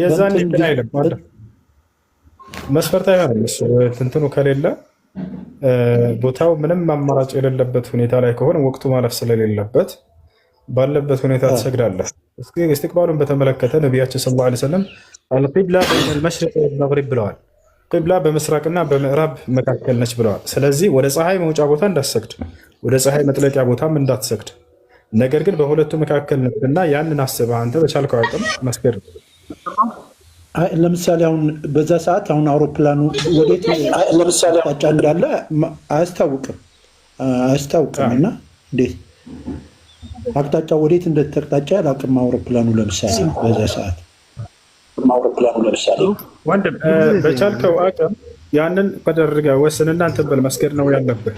የዛን አይልም ማለት መስፈርት አይሆንም። እሱ እንትኑ ከሌለ ቦታው ምንም አማራጭ የሌለበት ሁኔታ ላይ ከሆነ ወቅቱ ማለፍ ስለሌለበት ባለበት ሁኔታ ትሰግዳለህ። እስቲቅባሉን በተመለከተ ነቢያችን ሰለላሁ ዐለይሂ ወሰለም አልቂብላ በይነል መሽሪቅ ወልመግሪብ ብለዋል። ቂብላ በምስራቅና በምዕራብ መካከል ነች ብለዋል። ስለዚህ ወደ ፀሐይ መውጫ ቦታ እንዳትሰግድ፣ ወደ ፀሐይ መጥለቂያ ቦታም እንዳትሰግድ። ነገር ግን በሁለቱ መካከል ነችና ያንን አስበህ አንተ በቻልከው አቅም መስገድ። ለምሳሌ አሁን በዛ ሰዓት አሁን አውሮፕላኑ ወዴት አቅጣጫ እንዳለ አያስታውቅም እና እንዴት አቅጣጫ ወዴት እንደተቅጣጫ ያላቅም አውሮፕላኑ ለምሳሌ በዛ ሰዓት ወንድም በቻልከው አቅም ያንን ቀደርጋ ወስንና እንትን በል መስገድ ነው ያለብህ።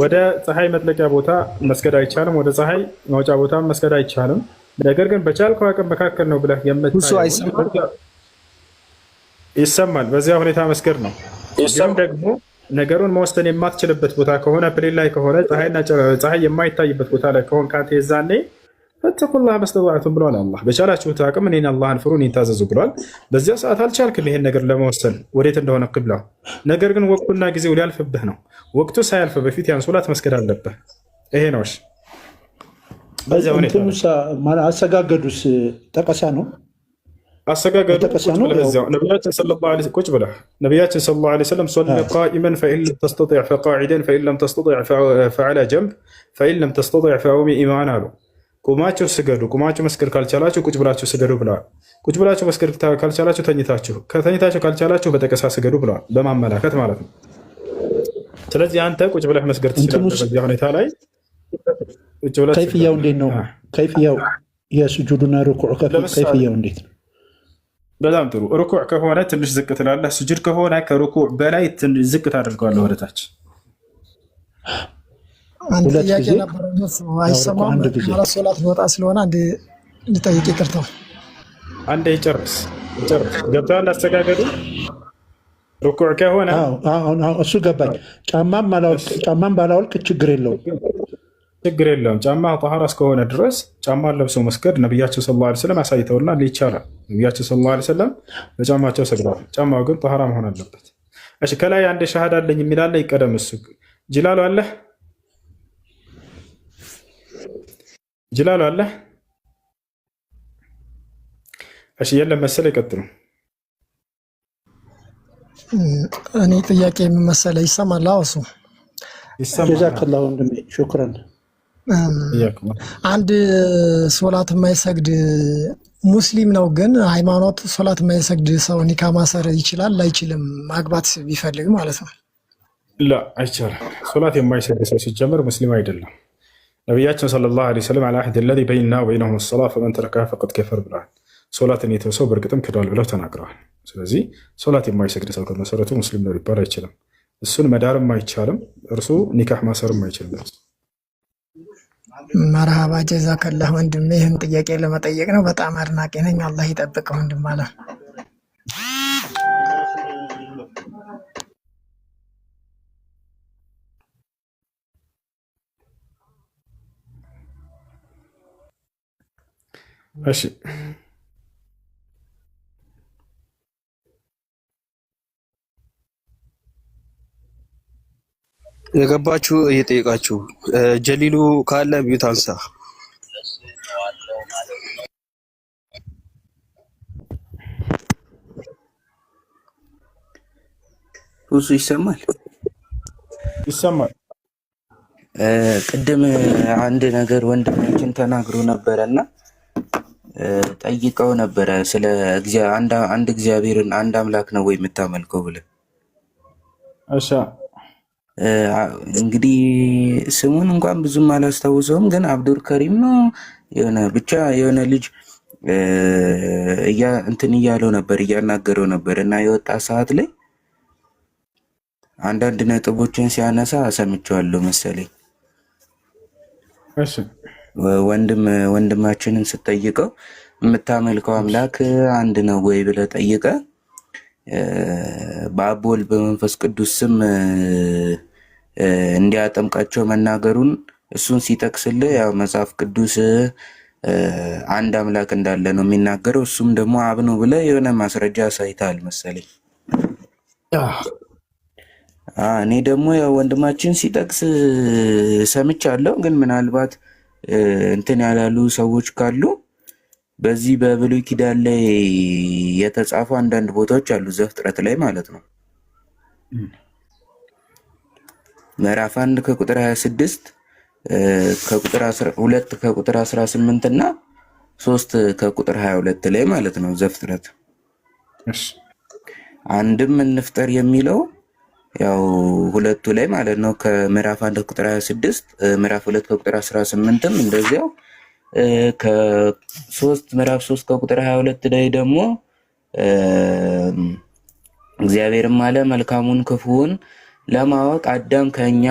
ወደ ፀሐይ መጥለቂያ ቦታ መስገድ አይቻልም፣ ወደ ፀሐይ መውጫ ቦታ መስገድ አይቻልም። ነገር ግን በቻልከው አቅም መካከል ነው ብለህ የምታየው ይሰማል። በዚያ ሁኔታ መስገድ ነው። ይህም ደግሞ ነገሩን መወሰን የማትችልበት ቦታ ከሆነ ፕሌን ላይ ከሆነ ፀሐይ የማይታይበት ቦታ ላይ ከሆን ካንተ የዛኔ ፈተቁላህ መስተጣዕቱም ብሏል አላህ። በቻላችሁት አቅም እኔን አላህን ፍሩ፣ እኔን ታዘዙ ብሏል። በዚያ ሰዓት አልቻልክም ይሄን ነገር ለመወሰን ወዴት እንደሆነ ቅብላው። ነገር ግን ወቅቱና ጊዜው ሊያልፍብህ ነው። ወቅቱ ሳያልፍ በፊት ያን ሶላት መስገድ አለብህ። ይሄ ነው። በዚያ ሁኔታ አሰጋገዱስ ጠቀሳ ነው። አሰጋገዱ ነቢያችን ሰለላሁ ዐለይሂ ወሰለም ሶሊ ቃኢመን ፈኢን ለም ተስተጢዕ ፈቃዒደን ፈኢን ለም ተስተጢዕ ፈዐላ ጀንብ ፈኢን ለም ተስተጢዕ ፈአውሚ ኢማን አሉ። ቁማችሁ ስገዱ፣ ቁማችሁ መስገድ ካልቻላችሁ ቁጭ ብላችሁ ስገዱ ብለዋል። ቁጭ ብላችሁ መስገድ ካልቻላችሁ ተኝታችሁ፣ ከተኝታችሁ ካልቻላችሁ በጠቀሳ ስገዱ ብለዋል። በማመላከት ማለት ነው። ስለዚህ አንተ ቁጭ ብለህ መስገድ ትችላለህ። በዚያ ሁኔታ ላይ ከይፍያው እንዴት ነው? ከይፍያው የሱጁዱና ሩኩዕ ከይፍያው እንዴት ነው? በጣም ጥሩ። ሩኩዕ ከሆነ ትንሽ ዝቅ ትላለህ። ስጁድ ከሆነ ከሩኩዕ በላይ ዝቅ ታደርገዋለህ ወደታች። አንድ ጥያቄ ነበረ፣ አይሰማም። ሶላት ሊወጣ ስለሆነ እንድጠይቅ ይቅርታ። አንዴ ይጨርስ። ገብተዋል አስተጋገዱ። ሩኩዕ ከሆነ እሱ ገባኝ። ጫማም ባላወልቅ ችግር የለውም። ጫማ ጠሃራ እስከሆነ ድረስ ጫማ ለብሰው መስገድ ነቢያችን ሰለላሁ ዐለይሂ ወሰለም አሳይተውናል። ይቻላል። ነቢያችን ሰለላሁ ዐለይሂ ወሰለም በጫማቸው ሰግደዋል። ጫማው ግን ጠሃራ መሆን አለበት። እሺ፣ ከላይ አንድ ሻሃዳ አለኝ የሚላለ ይቀደም። እሱ ጅላሉ አለ እሺ፣ የለም መሰለ። ይቀጥሉ። እኔ ጥያቄ የምመሰለ ይሰማል? እሱ ጀዛከላሁ ወንድሜ፣ ሹክራን። አንድ ሶላት የማይሰግድ ሙስሊም ነው፣ ግን ሃይማኖት ሶላት የማይሰግድ ሰው ኒካ ማሰር ይችላል አይችልም? ማግባት ቢፈልግ ማለት ነው። ላ አይቻልም። ሶላት የማይሰግድ ሰው ሲጀመር ሙስሊም አይደለም። ነቢያችን ሰለላሁ ዐለይሂ ወሰለም ዐላ አህድ አለዚ በይነና ወበይነሁም ሰላህ ፈመን ተረከሃ ፈቀድ ከፈር ብለዋል። ሶላትን የተወ ሰው በእርግጥም ክዷል ብለው ተናግረዋል። ስለዚህ ሶላት የማይሰግድ ሰው ከመሰረቱ ሙስሊም ነው ሊባል አይችልም። እሱን መዳርም አይቻልም፣ እርሱ ኒካህ ማሰርም አይችልም። መርሃባ ጀዛከላህ ወንድሜ። ይህን ጥያቄ ለመጠየቅ ነው። በጣም አድናቂ ነኝ። አላህ ይጠብቅ ወንድም አለ። እሺ የገባችሁ እየጠየቃችሁ ጀሊሉ ካለ ቢዩት አንሳ። ሁሱ ይሰማል? ቅድም አንድ ነገር ወንድማችን ተናግሮ ነበረና ጠይቀው ነበረ ስለ አንድ እግዚአብሔርን አንድ አምላክ ነው ወይ የምታመልከው ብለህ። እሺ እንግዲህ ስሙን እንኳን ብዙም አላስታውሰውም፣ ግን አብዱል ከሪም ነው የሆነ ብቻ የሆነ ልጅ እንትን እያለው ነበር እያናገረው ነበር እና የወጣ ሰዓት ላይ አንዳንድ ነጥቦችን ሲያነሳ ሰምቼዋለሁ መሰለኝ። እሺ ወንድማችንን ስጠይቀው የምታመልከው አምላክ አንድ ነው ወይ ብለህ ጠይቀህ በአብ ወልድ በመንፈስ ቅዱስ ስም እንዲያጠምቃቸው መናገሩን እሱን ሲጠቅስልህ ያው መጽሐፍ ቅዱስ አንድ አምላክ እንዳለ ነው የሚናገረው። እሱም ደግሞ አብ ነው ብለህ የሆነ ማስረጃ አሳይተሃል መሰለኝ። እኔ ደግሞ ያው ወንድማችን ሲጠቅስ ሰምቻለሁ፣ ግን ምናልባት እንትን ያላሉ ሰዎች ካሉ በዚህ በብሉይ ኪዳን ላይ የተጻፉ አንዳንድ ቦታዎች አሉ፣ ዘፍጥረት ላይ ማለት ነው። ምዕራፍ 1 ከቁጥር 26 ከቁጥር 2 ከቁጥር 18 እና 3 ከቁጥር 22 ላይ ማለት ነው ዘፍጥረት። አንድም እንፍጠር የሚለው ያው ሁለቱ ላይ ማለት ነው ከምዕራፍ 1 ቁጥር 26 ምዕራፍ 2 ቁጥር 18ም እንደዚያው ምዕራፍ 3 ቁጥር 22 ላይ ደግሞ እግዚአብሔርም አለ መልካሙን ክፉውን ለማወቅ አዳም ከኛ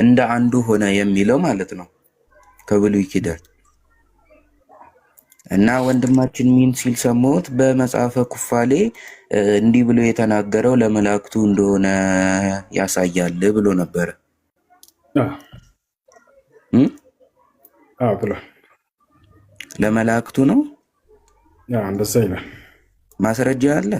እንደ አንዱ ሆነ የሚለው ማለት ነው ከብሉይ ኪዳን እና ወንድማችን ሚን ሲል ሰሞት በመጽሐፈ ኩፋሌ እንዲህ ብሎ የተናገረው ለመላእክቱ እንደሆነ ያሳያል ብሎ ነበር። ብሎ ለመላእክቱ ነው እንደዛ ይላል። ማስረጃ አለ?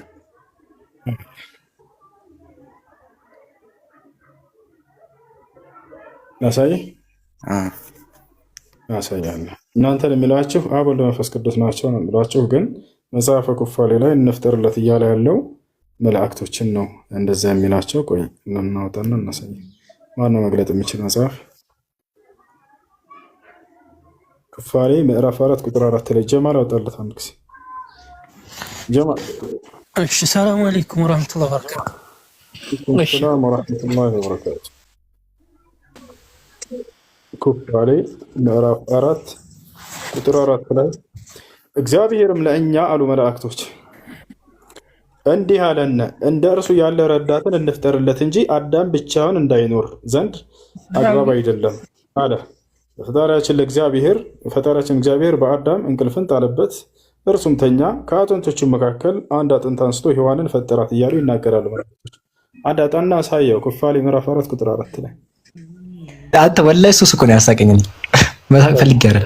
ያሳያለሁ። እናንተን የሚላችሁ አብ ወልድ መንፈስ ቅዱስ ናቸው ነው የሚሏችሁ፣ ግን መጽሐፈ ኩፋሌ ላይ እንፍጠርለት እያለ ያለው መላእክቶችን ነው እንደዛ የሚላቸው። ቆይ እናውጣና እናሳይ። ማነው መግለጥ የሚችል መጽሐፍ? ኩፋሌ ምዕራፍ 4 ቁጥር 4 ላይ ጀማል አወጣለት አንድ ጊዜ። ጀማል እሺ። ሰላም አለይኩም ወራህመቱላሂ ወበረካቱ። ሰላም ወራህመቱላሂ ወበረካቱ። ኩፋሌ ምዕራፍ 4 ቁጥር 4 ላይ እግዚአብሔርም ለእኛ አሉ መላእክቶች እንዲህ አለን፣ እንደ እርሱ ያለ ረዳትን እንፍጠርለት እንጂ አዳም ብቻውን እንዳይኖር ዘንድ አግባብ አይደለም አለ። ፈጣሪያችን እግዚአብሔር በአዳም እንቅልፍን ጣለበት፣ እርሱም ተኛ። ከአጥንቶቹ መካከል አንድ አጥንት አንስቶ ሔዋንን ፈጠራት እያሉ ይናገራሉ መላእክቶች። አንድ አጣና አሳየው። ኩፋሌ ምዕራፍ 4 ቁጥር 4 ላይ አንተ ወላሂ ሱስ እኮ ነው ያሳቀኝ። መሳቅ ፈልጌ አይደል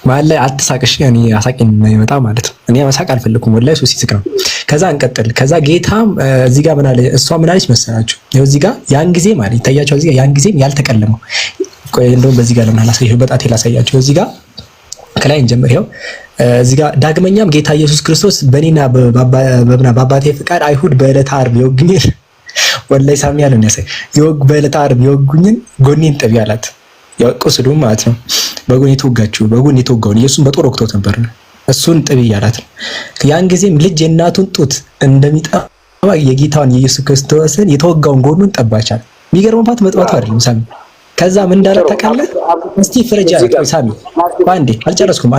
ማለት ላይ አትሳቅሽ። እኔ አሳቀኝ ነው ይመጣ ማለት ነው። እኔ መሳቅ አልፈልኩም ወላሂ ሱስ ይስቅ ነው። ከዛ እንቀጥል። ከዛ ጌታም እዚህ ጋር ምን አለ? እሷ ምን አለች መሰላችሁ? ይኸው እዚህ ጋር ያን ጊዜ ማለት ይታያቸው እዚህ ጋር ያን ጊዜም ያልተቀለመው። ቆይ እንደውም በዚህ ጋር ለምን አላሳየው? በጣቴ ላሳያችሁ። እዚህ ጋር ከላይ እንጀምር። ይኸው እዚህ ጋር ዳግመኛም ጌታ ኢየሱስ ክርስቶስ በእኔና በአባቴ ፍቃድ አይሁድ በዕለተ ዓርብ ይወጉኛል። ወላሂ ሳሚ ያለው ነው ያሳይ በዕለተ ዓርብ ይወጉኝን ጎኔን ጥቢ አላት። ያው ቁስሉ ማለት ነው። በጎኔ ተወጋችሁ፣ በጎኔ ተወጋውን ኢየሱስን በጦር ወቅቶት ነበር። እሱን ጥቢ አላት። ያን ጊዜም ልጅ የእናቱን ጡት እንደሚጠባ የጌታውን የኢየሱስ ክርስቶስን የተወጋውን ጎኑን ጠባቻል። የሚገርመው ፓርት መጥባቱ አይደለም ሳሚ። ከዛ ምን እንዳለ ታውቃለህ? እስቲ ፍረጅ አላት። ቆይ ሳሚ ባንዴ አልጨረስኩም።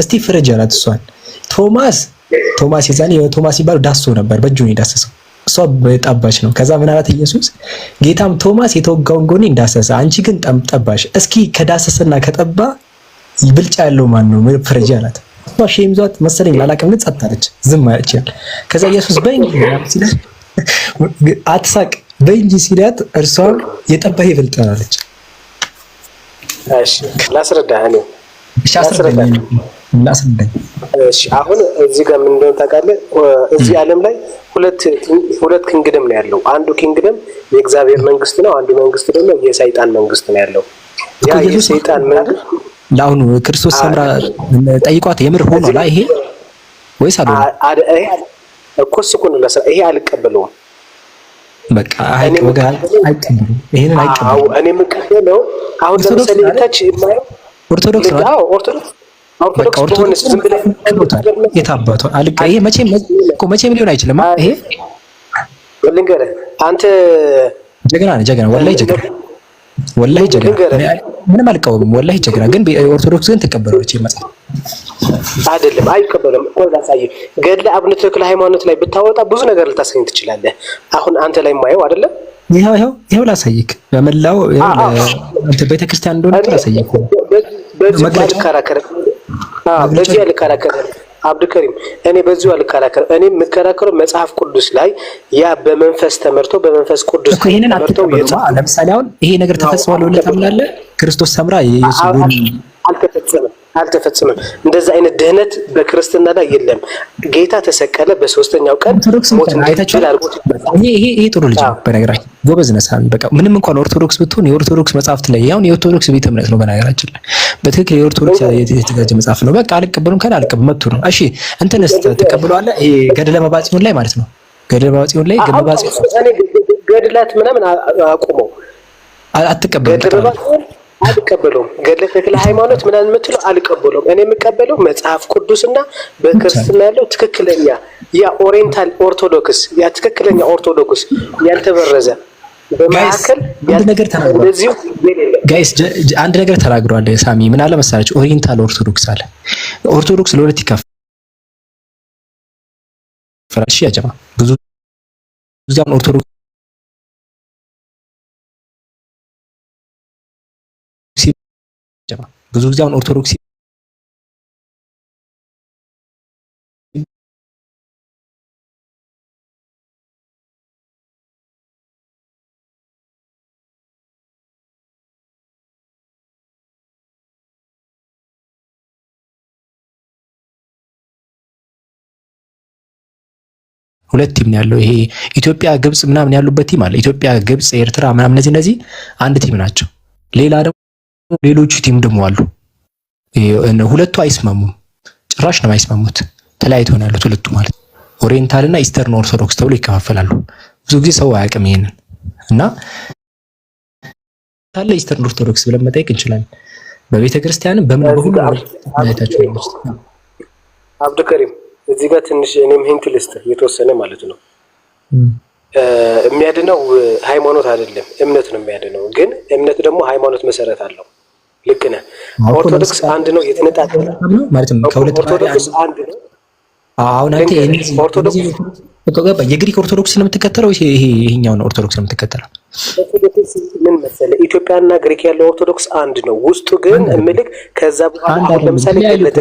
እስቲ ፍረጅ አላት እሷን። ቶማስ የዛኔ ቶማስ ሲባል ዳሶ ነበር፣ በእጁ ነው የዳሰሰው። እሷ ጠባች ነው። ከዛ ምን አላት ኢየሱስ? ጌታም ቶማስ የተወጋውን ጎኔ እንዳሰሰ፣ አንቺ ግን ጠባሽ። እስኪ ከዳሰሰና ከጠባ ብልጫ ያለው ማን ነው? ፍረጅ አላት። እሷ ሼም ዟት መሰለኝ አላውቅም፣ ግን ጸጥ አለች፣ ዝም አለች። ከዛ ኢየሱስ በእንጂ ሲላት አትሳቅ በእንጂ ሲላት እርሷ የጠባህ ይበልጣል አለች። እሺ ላስረዳህ እኔ ላስረዳኝ። እሺ አሁን እዚህ ጋር ምን እንደሆነ ታውቃለህ? እዚህ ዓለም ላይ ሁለት ኪንግደም ነው ያለው። አንዱ ኪንግደም የእግዚአብሔር መንግስት ነው፣ አንዱ መንግስት ደግሞ የሰይጣን መንግስት ነው ያለው። ያ የሰይጣን መንግስት ለአሁኑ ክርስቶስ ሰምራ ጠይቋት የምር ሆኗል ይሄ ወይስ አይደለም? እኮ እሱ ነው ለሰ ይሄ አልቀበለውም። በቃ አይቀበሉም። ይሄንን አይቀበሉም። እኔ የምቀበለው አሁን ለምሳሌ ታች የማየው ኦርቶዶክስ ነው። አዎ ኦርቶዶክስ ሆነስ ዝም ብለህ የታባቱ አልቀ ይሄ መቼም ሊሆን አይችልም። ይሄ ልንገርህ አንተ ጀግና ነህ፣ ጀግና ወላሂ ጀግና ምንም አልቃወምም። ወላሂ ጀግና ግን ኦርቶዶክስ ግን ትቀበላለች መጽሐፍ አይደለም? አይቀበልም እኮ ላሳየህ። ገድለ አቡነ ተክለ ሃይማኖት ላይ ብታወጣ ብዙ ነገር ልታሳየኝ ትችላለህ። አሁን አንተ ላይ ማየው አይደለም? ይሄው ላሳየክ በመላው አንተ ቤተክርስቲያን እንደሆነ ላሳየክ። በዚህ አልከራከር አብዱከሪም፣ እኔ በዚሁ አልከራከር። እኔ የምከራከረው መጽሐፍ ቅዱስ ላይ ያ በመንፈስ ተመርቶ በመንፈስ ቅዱስ ተመርቶ ለምሳሌ አሁን ይሄ ነገር ተፈጽሟል ብለህ ታምናለህ? ክርስቶስ ሰምራ የኢየሱስ አልተፈጸመም። እንደዛ አይነት ድህነት በክርስትና ላይ የለም። ጌታ ተሰቀለ፣ በሶስተኛው ቀን ሞት እንዲችል አድርጎት። ይሄ ጥሩ ልጅ ነው በነገራችን፣ ጎበዝ ነህ ሳሚ። በቃ ምንም እንኳን ኦርቶዶክስ ብትሆን የኦርቶዶክስ መጽሐፍት ላይ ያው የኦርቶዶክስ ቤተ እምነት ነው በነገራችን ላይ በትክክል የኦርቶዶክስ የተዘጋጀ መጽሐፍ ነው። በቃ አልቀበሉም ካለ አልቀበሉም መጥቶ ነው። እሺ እንትንስ ተቀብለዋለህ? ይሄ ገድለ መባጽዮን ላይ ማለት ነው። ገድለ መባጽዮን ላይ ገድላት ምናምን አቁመው አትቀበሉም። አልቀበለውም። ገድለ ተክለ ሃይማኖት ምናምን የምትለው አልቀበለውም። እኔ የምቀበለው መጽሐፍ ቅዱስና በክርስትና ያለው ትክክለኛ ያ ኦሪየንታል ኦርቶዶክስ ያ ትክክለኛ ኦርቶዶክስ ያልተበረዘ በመካከል አንድ ነገር ተናግሯል። ጋይስ አንድ ነገር ተናግሯል ሳሚ። ምን አለ መሰላችሁ? ኦሪየንታል ኦርቶዶክስ አለ። ኦርቶዶክስ ለሁለት ይከፈላል። እሺ ያ ጀማ ብዙ ጊዜውን ኦርቶዶክስ ብዙ ጊዜውን ኦርቶዶክስ ሁለት ቲም ነው ያለው። ይሄ ኢትዮጵያ ግብጽ ምናምን ያሉበት ቲም አለ። ኢትዮጵያ ግብጽ ኤርትራ ምናምን እነዚህ አንድ ቲም ናቸው። ሌላ ደግሞ ሌሎቹ ቲም ደግሞ አሉ። ሁለቱ አይስማሙም፣ ጭራሽ ነው አይስማሙት። ተለያይተው ነው ያሉት ሁለቱ ማለት ኦሪየንታል እና ኢስተርን ኦርቶዶክስ ተብሎ ይከፋፈላሉ። ብዙ ጊዜ ሰው አያውቅም ይሄንን እና ታለ ኢስተርን ኦርቶዶክስ ብለን መጠየቅ እንችላለን። በቤተ ክርስቲያንም በምን በሁሉ አይታችሁ ነው አብዱከሪም እዚህ ጋር ትንሽ እኔም ሂንት ልስጥ የተወሰነ ማለት ነው። የሚያድነው ሃይማኖት አይደለም እምነት ነው የሚያድነው። ግን እምነት ደግሞ ሃይማኖት መሰረት አለው። ልክ ነህ። ኦርቶዶክስ አንድ ነው የተነጣጠለ ማለት ነው። ከሁለት ኦርቶዶክስ አንድ ነው። አሁን አንተ ኦርቶዶክስ የግሪክ ኦርቶዶክስ ነው የምትከተለው? ይሄኛው ነው ኦርቶዶክስ ነው የምትከተለው? ኦርቶዶክስ ምን መሰለህ ኢትዮጵያና ግሪክ ያለው ኦርቶዶክስ አንድ ነው። ውስጡ ግን እምልክ ከዛ በኋላ ለምሳሌ ሃይማኖት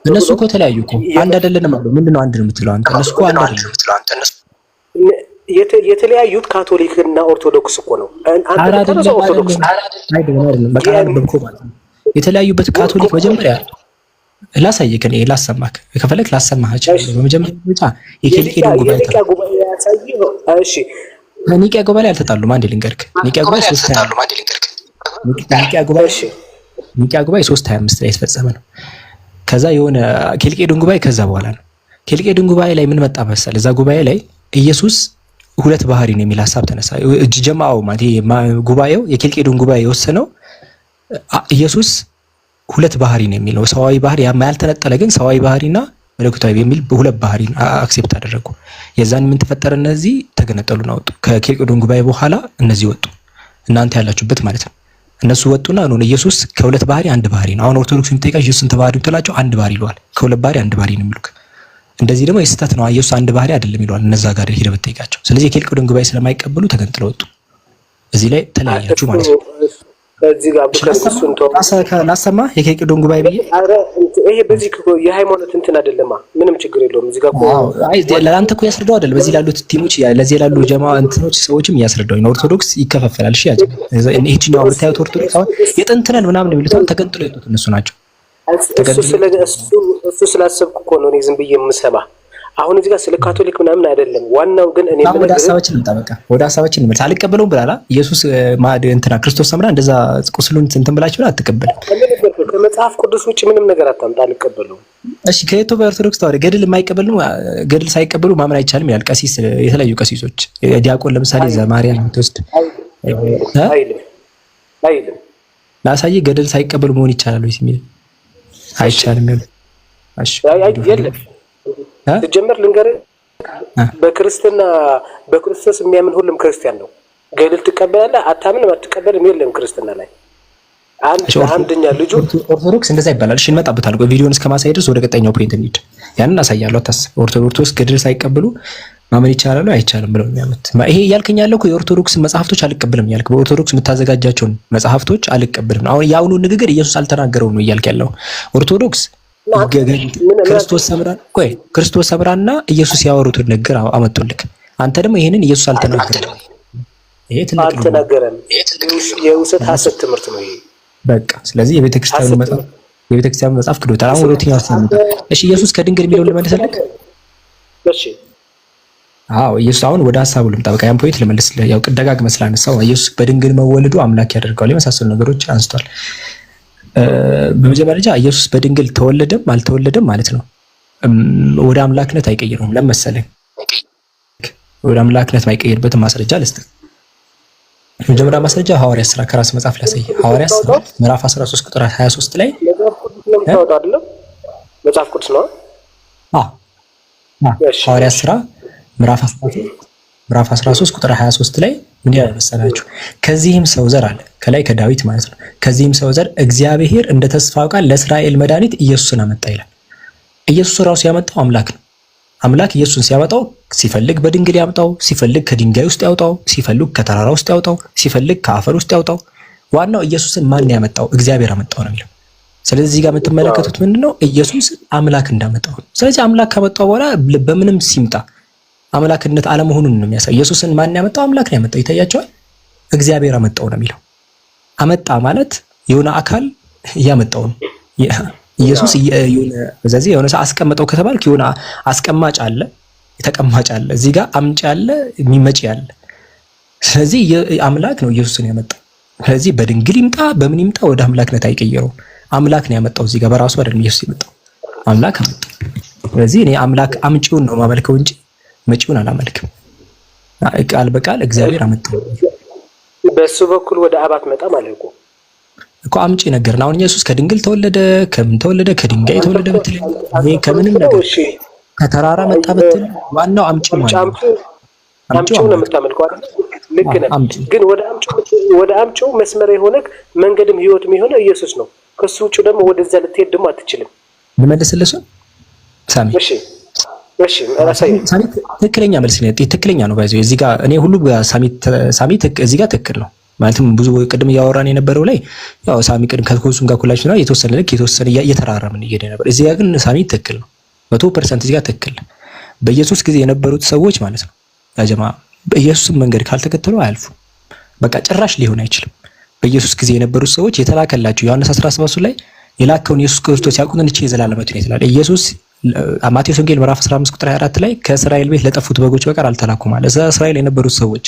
እነሱ እኮ ተለያዩ እኮ አንድ አይደለንም ማለት ምንድነው? አንድ ነው የምትለው አንተ። እነሱ እኮ አንድ አይደለም የምትለው አንተ። እነሱ የተለያዩት ካቶሊክና ኦርቶዶክስ እኮ ነው። አንተ ተረሳ ኦርቶዶክስ አይደለም በቃ አንድ እኮ ማለት ነው። የተለያዩበት ካቶሊክ መጀመሪያ ላሳየህ እኔ ላሰማክ ከፈለክ ላሰማሃቸው። በመጀመሪያ ብቻ የኬልቄዶን ጉባኤ ያሳየህ። እሺ ኒቂያ ጉባኤ አልተጣሉም። አንዴ ልንገርክ። ኒቂያ ጉባኤ 325 ላይ የተፈጸመ ነው። ከዛ የሆነ ኬልቄዶን ጉባኤ ከዛ በኋላ ነው። ኬልቄዶን ጉባኤ ላይ ምን መጣ መሰለህ? እዛ ጉባኤ ላይ ኢየሱስ ሁለት ባህሪ ነው የሚል ሀሳብ ተነሳ። ጀማዓው ማለት ጉባኤው የኬልቄዶን ጉባኤ የወሰነው ኢየሱስ ሁለት ባህሪ ነው የሚለው ሰዋዊ ባህሪ ያልተነጠለ ግን ሰዋዊ ባህሪና መለኮታዊ የሚል ሁለት ባህሪ አክሴፕት አደረጉ። የዛን ምን ተፈጠረ? እነዚህ ተገነጠሉና ወጡ። ከኬልቄዶን ጉባኤ በኋላ እነዚህ ወጡ። እናንተ ያላችሁበት ማለት ነው። እነሱ ወጡና ነው ኢየሱስ ከሁለት ባህሪ አንድ ባህሪ ነው። አሁን ኦርቶዶክስ የሚጠይቃቸው ኢየሱስ ስንት ባህሪ ትላቸው? አንድ ባህሪ ይለዋል። ከሁለት ባህሪ አንድ ባህሪ ነው የሚሉት። እንደዚህ ደግሞ የስተት ነው። ኢየሱስ አንድ ባህሪ አይደለም ይለዋል እነዛ ጋር ሄደ በጠይቃቸው። ስለዚህ የኬልቄዶን ጉባኤ ስለማይቀበሉ ተገንጥለው ወጡ። እዚህ ላይ ተለያያችሁ ማለት ነው። እዚህ ጋር ብቻውን ላሰማ የኬልቄዶን ጉባኤ ብዬ ይሄ በዚህ የሃይማኖት እንትን አይደለማ። ምንም ችግር የለውም። እዚህ ጋር አይ ለአንተ እኮ ያስረዳው አይደል? በዚህ ላሉት ቲሞች ለዚህ ላሉ ጀማ እንትኖች ሰዎችም ያስረዳው ነው። ኦርቶዶክስ ይከፋፈላል። እሺ ያጅ ይሄኛው የምታዩት ኦርቶዶክስ አሁን የጥንትነን ምናምን የሚሉት ተገንጥሎ የወጡት እነሱ ናቸው። እሱ ስላሰብኩ እኮ ነው እኔ ዝም ብዬ የምሰማ። አሁን እዚህ ጋር ስለ ካቶሊክ ምናምን አይደለም። ዋናው ግን እኔ ወደ ሀሳባችን እንጣበቃ ወደ ሀሳባችን እንመለስ። አልቀበለውም ብላላ ኢየሱስ እንትና ክርስቶስ ሰምራ እንደዛ ቁስሉን እንትን ብላችሁ ብላ አትቀበልም። ከመጽሐፍ ቅዱስ ውጭ ምንም ነገር አታምጣ። አልቀበለውም። እሺ ከኢትዮጵያ ኦርቶዶክስ ታወሪ ገድል የማይቀበል ነው። ገድል ሳይቀበሉ ማመን አይቻልም ይላል ቀሲስ። የተለያዩ ቀሲሶች ዲያቆን ለምሳሌ ዘማሪያን ተወስድ አይልም ላሳይ ገድል ሳይቀበሉ መሆን ይቻላል ወይስ የሚል አይቻልም ይላል። እሺ የለም ትጀምር ልንገርህ፣ በክርስትና በክርስቶስ የሚያምን ሁሉም ክርስቲያን ነው። ገድል ትቀበላለህ አታምንም አትቀበልም የለም ክርስትና ላይ አንደኛ ልጁ ኦርቶዶክስ እንደዛ ይባላል። እሺ እንመጣበታለን። ቪዲዮውን እስከማሳይ ድረስ ወደ ቀጣኛው ፖይንት እንሂድ። ያንን አሳያለሁ። አታስብ። ኦርቶዶክስ ገድል ሳይቀበሉ ማመን ይቻላል አይቻልም ብለው የሚያምኑት ይሄ እያልከኝ ያለው እኮ የኦርቶዶክስ መጽሐፍቶች አልቀበልም እያልክ በኦርቶዶክስ የምታዘጋጃቸውን መጽሐፍቶች አልቀበልም። አሁን ያውኑ ንግግር ኢየሱስ አልተናገረው ነው እያልክ ያለው ኦርቶዶክስ ክርስቶስ ሰምራና ኢየሱስ ያወሩትን ንግግር አመጡልክ። አንተ ደግሞ ይሄንን ኢየሱስ አልተናገረም። ይሄ አልተናገረም። የውሰት ሐሰት ትምህርት ነው ይሄ በቃ። ስለዚህ የቤተክርስቲያኑ መጽሐፍ ክዶታል። አሁን ሁለተኛው ሐሳብ ነው። እሺ ኢየሱስ ከድንግል የሚለውን ልመልስልክ። እሺ አዎ ኢየሱስ አሁን ወደ ሐሳቡ ልምጣ። በቃ ያን ፖይንት ልመልስልህ። ያው ደጋግመህ ስላነሳው ኢየሱስ በድንግል መወለዱ አምላክ ያደርገዋል የመሳሰሉ ነገሮች አንስቷል። በመጀመሪያ ደረጃ ኢየሱስ በድንግል ተወለደም አልተወለደም ማለት ነው ወደ አምላክነት አይቀይረውም። ለምን መሰለህ? ወደ አምላክነት ማይቀይርበትን ማስረጃ ልስጥህ። መጀመሪያ ማስረጃ ሐዋርያት ሥራ ከራስ መጽሐፍ ላይ ሐዋርያት ሥራ ምዕራፍ 13 ቁጥር 23 ላይ መጽሐፍ ቅዱስ ነው። ሐዋርያት ሥራ ምዕራፍ 13 ቁጥር 23 ላይ ምን ይላል መሰላችሁ? ከዚህም ሰው ዘር አለ ከላይ ከዳዊት ማለት ነው። ከዚህም ሰው ዘር እግዚአብሔር እንደ ተስፋው ቃል ለእስራኤል መድኃኒት ኢየሱስን አመጣ ይላል። ኢየሱስ ራሱ ያመጣው አምላክ ነው። አምላክ ኢየሱስን ሲያመጣው ሲፈልግ በድንግል ያመጣው፣ ሲፈልግ ከድንጋይ ውስጥ ያውጣው፣ ሲፈልግ ከተራራ ውስጥ ያውጣው፣ ሲፈልግ ከአፈር ውስጥ ያውጣው። ዋናው ኢየሱስን ማን ያመጣው? እግዚአብሔር አመጣው ነው የሚለው። ስለዚህ እዚህ ጋር የምትመለከቱት ምንድነው? ኢየሱስ አምላክ እንዳመጣው። ስለዚህ አምላክ ካመጣው በኋላ በምንም ሲምጣ አምላክነት አለመሆኑን ነው የሚያሳይ። ኢየሱስን ማን ያመጣው? አምላክ ነው ያመጣው። ይታያቸዋል። እግዚአብሔር አመጣው ነው የሚለው። አመጣ ማለት የሆነ አካል ያመጣው ነው። ኢየሱስ የሆነ ሰው አስቀመጠው ከተባልክ የሆነ አስቀማጭ አለ፣ የተቀማጭ አለ፣ እዚህ ጋር አምጪ አለ፣ የሚመጪ አለ። ስለዚህ አምላክ ነው ኢየሱስን ያመጣው። ስለዚህ በድንግል ይምጣ በምን ይምጣ ወደ አምላክነት አይቀየረው። አምላክ ነው ያመጣው። እዚህ ጋር በራሱ አይደለም ኢየሱስ የመጣው፣ አምላክ አመጣው። ስለዚህ እኔ አምላክ አምጪውን ነው ማመልከው እንጂ መጪውን አላመልክም። ቃል በቃል እግዚአብሔር አመጣው። በሱ በኩል ወደ አባት መጣ ማለት እኮ አምጪ ነገር ነው። አሁን ኢየሱስ ከድንግል ተወለደ፣ ከምን ተወለደ? ከድንጋይ ተወለደ ብትል ይሄ ከምንም ነገር ከተራራ መጣ ብትል ዋናው አምጪ ማለት ነው። አምጪው ነው የምታመልከው አይደል? ልክ ነህ። ግን ወደ አምጪው መስመር የሆነ መንገድም ህይወትም የሆነ ኢየሱስ ነው። ከሱ ውጭ ደግሞ ወደዛ ልትሄድ ደግሞ አትችልም። ልመልስልህ ሳሚ። እሺ ሳሚ ትክክለኛ መልስ ነው። ትክክለኛ ነው። ባይዘው እዚህ ጋር እኔ ሁሉ ሳሚ እዚህ ጋር ትክክል ነው። ማለትም ብዙ ቅድም እያወራን የነበረው ላይ ያው ሳሚ ቅድም ከኮሱም ጋር ኩላችን ነው የተወሰነ ልክ የተወሰነ እየተራራምን እየሄደ ነበር። እዚህ ጋር ግን ሳሚ ትክክል ነው 100% እዚህ ጋር ትክክል ነው። በኢየሱስ ጊዜ የነበሩት ሰዎች ማለት ነው ያጀማ በኢየሱስም መንገድ ካልተከተሉ አያልፉ። በቃ ጭራሽ ሊሆን አይችልም። በኢየሱስ ጊዜ የነበሩት ሰዎች የተላከላቸው ዮሐንስ 17 ላይ የላከውን ኢየሱስ ክርስቶስ ያውቁትን እቺ የዘላለማችን ይላል ኢየሱስ። ማቴዎስ ወንጌል ምዕራፍ 15 ቁጥር 24 ላይ ከእስራኤል ቤት ለጠፉት በጎች በቀር አልተላኩም አለ። እስራኤል የነበሩት ሰዎች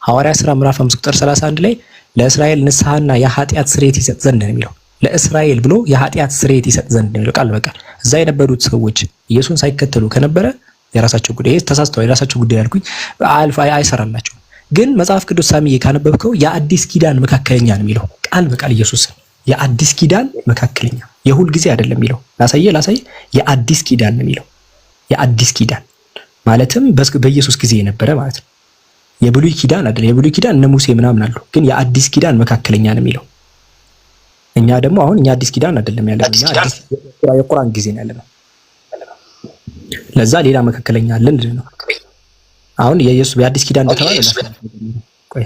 ሐዋርያት ሥራ ምዕራፍ 5 ቁጥር 31 ላይ ለእስራኤል ንስሐና የኃጢአት ስርየት ይሰጥ ዘንድ ነው የሚለው። ለእስራኤል ብሎ የኃጢአት ስርየት ይሰጥ ዘንድ ነው የሚለው ቃል በቃል። እዛ የነበሩት ሰዎች ኢየሱስን ሳይከተሉ ከነበረ የራሳቸው ጉዳይ፣ ተሳስተው የራሳቸው ጉዳይ ያልኩኝ አይሰራላቸው። ግን መጽሐፍ ቅዱስ ሳሚዬ ካነበብከው የአዲስ ኪዳን መካከለኛ ነው የሚለው ቃል በቃል ኢየሱስ የአዲስ ኪዳን መካከለኛ የሁል ጊዜ አይደለም የሚለው። ላሳየ የአዲስ ኪዳን ነው የሚለው። የአዲስ ኪዳን ማለትም በኢየሱስ ጊዜ የነበረ ማለት ነው። የብሉይ ኪዳን አይደለም። የብሉይ ኪዳን እነ ሙሴ ምናምን አሉ። ግን የአዲስ ኪዳን መካከለኛ ነው የሚለው። እኛ ደግሞ አሁን እኛ አዲስ ኪዳን አይደለም ያለነው፣ እኛ አዲስ የቁርአን ጊዜ ነው ያለነው። ለዛ ሌላ መካከለኛ አለን ነው። አሁን የኢየሱስ የአዲስ ኪዳን እንደተባለ ቆይ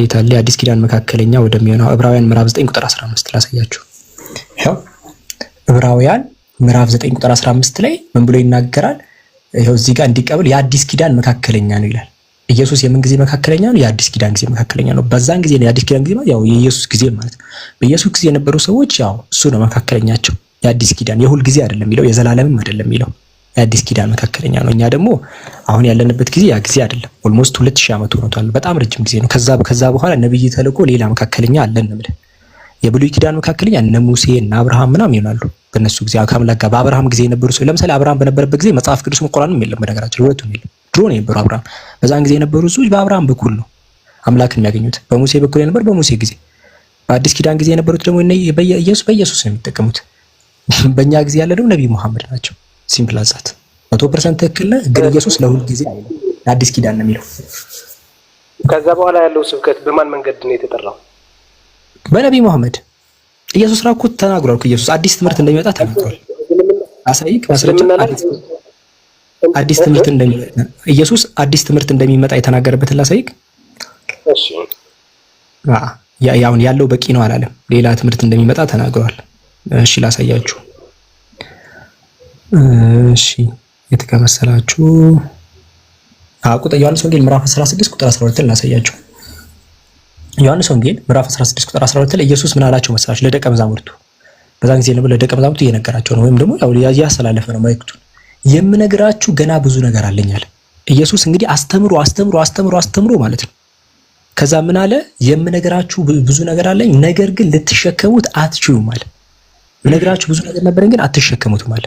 ይታለ አዲስ ኪዳን መካከለኛ ወደሚሆነው ዕብራውያን ምዕራፍ 9 ቁጥር 15 ላሳያችሁ። ይሄው ዕብራውያን ምዕራፍ 9 ቁጥር 15 ላይ ምን ብሎ ይናገራል? ይሄው እዚህ ጋር እንዲቀበል የአዲስ ኪዳን መካከለኛ ነው ይላል። ኢየሱስ የምን ጊዜ መካከለኛ ነው? የአዲስ ኪዳን ጊዜ መካከለኛ ነው። በዛን ጊዜ የአዲስ ኪዳን ጊዜ ማለት ያው የኢየሱስ ጊዜ ማለት ነው። በኢየሱስ ጊዜ የነበሩ ሰዎች ያው እሱ ነው መካከለኛቸው። የአዲስ ኪዳን የሁል ጊዜ አይደለም የሚለው፣ የዘላለምም አይደለም የሚለው፣ የአዲስ ኪዳን መካከለኛ ነው። እኛ ደግሞ አሁን ያለንበት ጊዜ ያ ጊዜ አይደለም። ኦልሞስት 2000 ዓመት ሆኖታል። በጣም ረጅም ጊዜ ነው። ከዛ በኋላ ነብይ ተልኮ ሌላ መካከለኛ አለን ነው። የብሉይ ኪዳን መካከለኛ እነ ሙሴ እና አብርሃም ምናምን ይሆናሉ። በእነሱ ጊዜ ከአምላክ ጋር በአብርሃም ጊዜ የነበሩ ሰው ለምሳሌ አብርሃም በነበረበት ጊዜ መጽሐፍ ቅዱስም ቁርአንም የለም። በነገራችን ሁለቱም የለም። ድሮ ነው የነበረው አብርሃም። በዛን ጊዜ የነበሩ ሰዎች በአብርሃም በኩል ነው አምላክን የሚያገኙት። በሙሴ በኩል የነበሩ በሙሴ ጊዜ። በአዲስ ኪዳን ጊዜ የነበሩት ደግሞ በኢየሱስ ነው የሚጠቀሙት። በእኛ ጊዜ ያለ ደግሞ ነብይ መሐመድ ናቸው። ሲምፕል አዛት 100% ትክክል ነህ። ግን ኢየሱስ ለሁል ጊዜ አዲስ ኪዳን ነው የሚለው። ከዛ በኋላ ያለው ስብከት በማን መንገድ ነው የተጠራው? በነብይ መሐመድ። ኢየሱስ ራሱ ተናግሯል። ኢየሱስ አዲስ ትምህርት እንደሚመጣ ተናግሯል። አሳይክ ማስረጃ አዲስ ትምህርት እንደሚመጣ ኢየሱስ አዲስ ትምህርት እንደሚመጣ የተናገረበት ላሳይክ። እሺ ያውን ያለው በቂ ነው አላለም። ሌላ ትምህርት እንደሚመጣ ተናግሯል። እሺ ላሳያችሁ። እሺ የተከመሰላችሁ ቁጥር ዮሐንስ ወንጌል ምዕራፍ 16 ቁጥር 12 ላሳያችሁ። ዮሐንስ ወንጌል ምዕራፍ 16 ቁጥር 12 ላይ ኢየሱስ ምን አላቸው መሰላችሁ? ለደቀ መዛሙርቱ በዛን ጊዜ ነው ለደቀ መዛሙርቱ እየነገራቸው ነው፣ ወይም ደግሞ ያው ያስተላለፈ ነው መልእክቱን። የምነግራችሁ ገና ብዙ ነገር አለኝ አለ ኢየሱስ። እንግዲህ አስተምሮ ማለት ነው። ከዛ ምን አለ? የምነግራችሁ ብዙ ነገር አለኝ፣ ነገር ግን ልትሸከሙት አትችሉም አለ። የምነግራችሁ ብዙ ነገር ነበረኝ፣ ግን አትሸከሙትም አለ።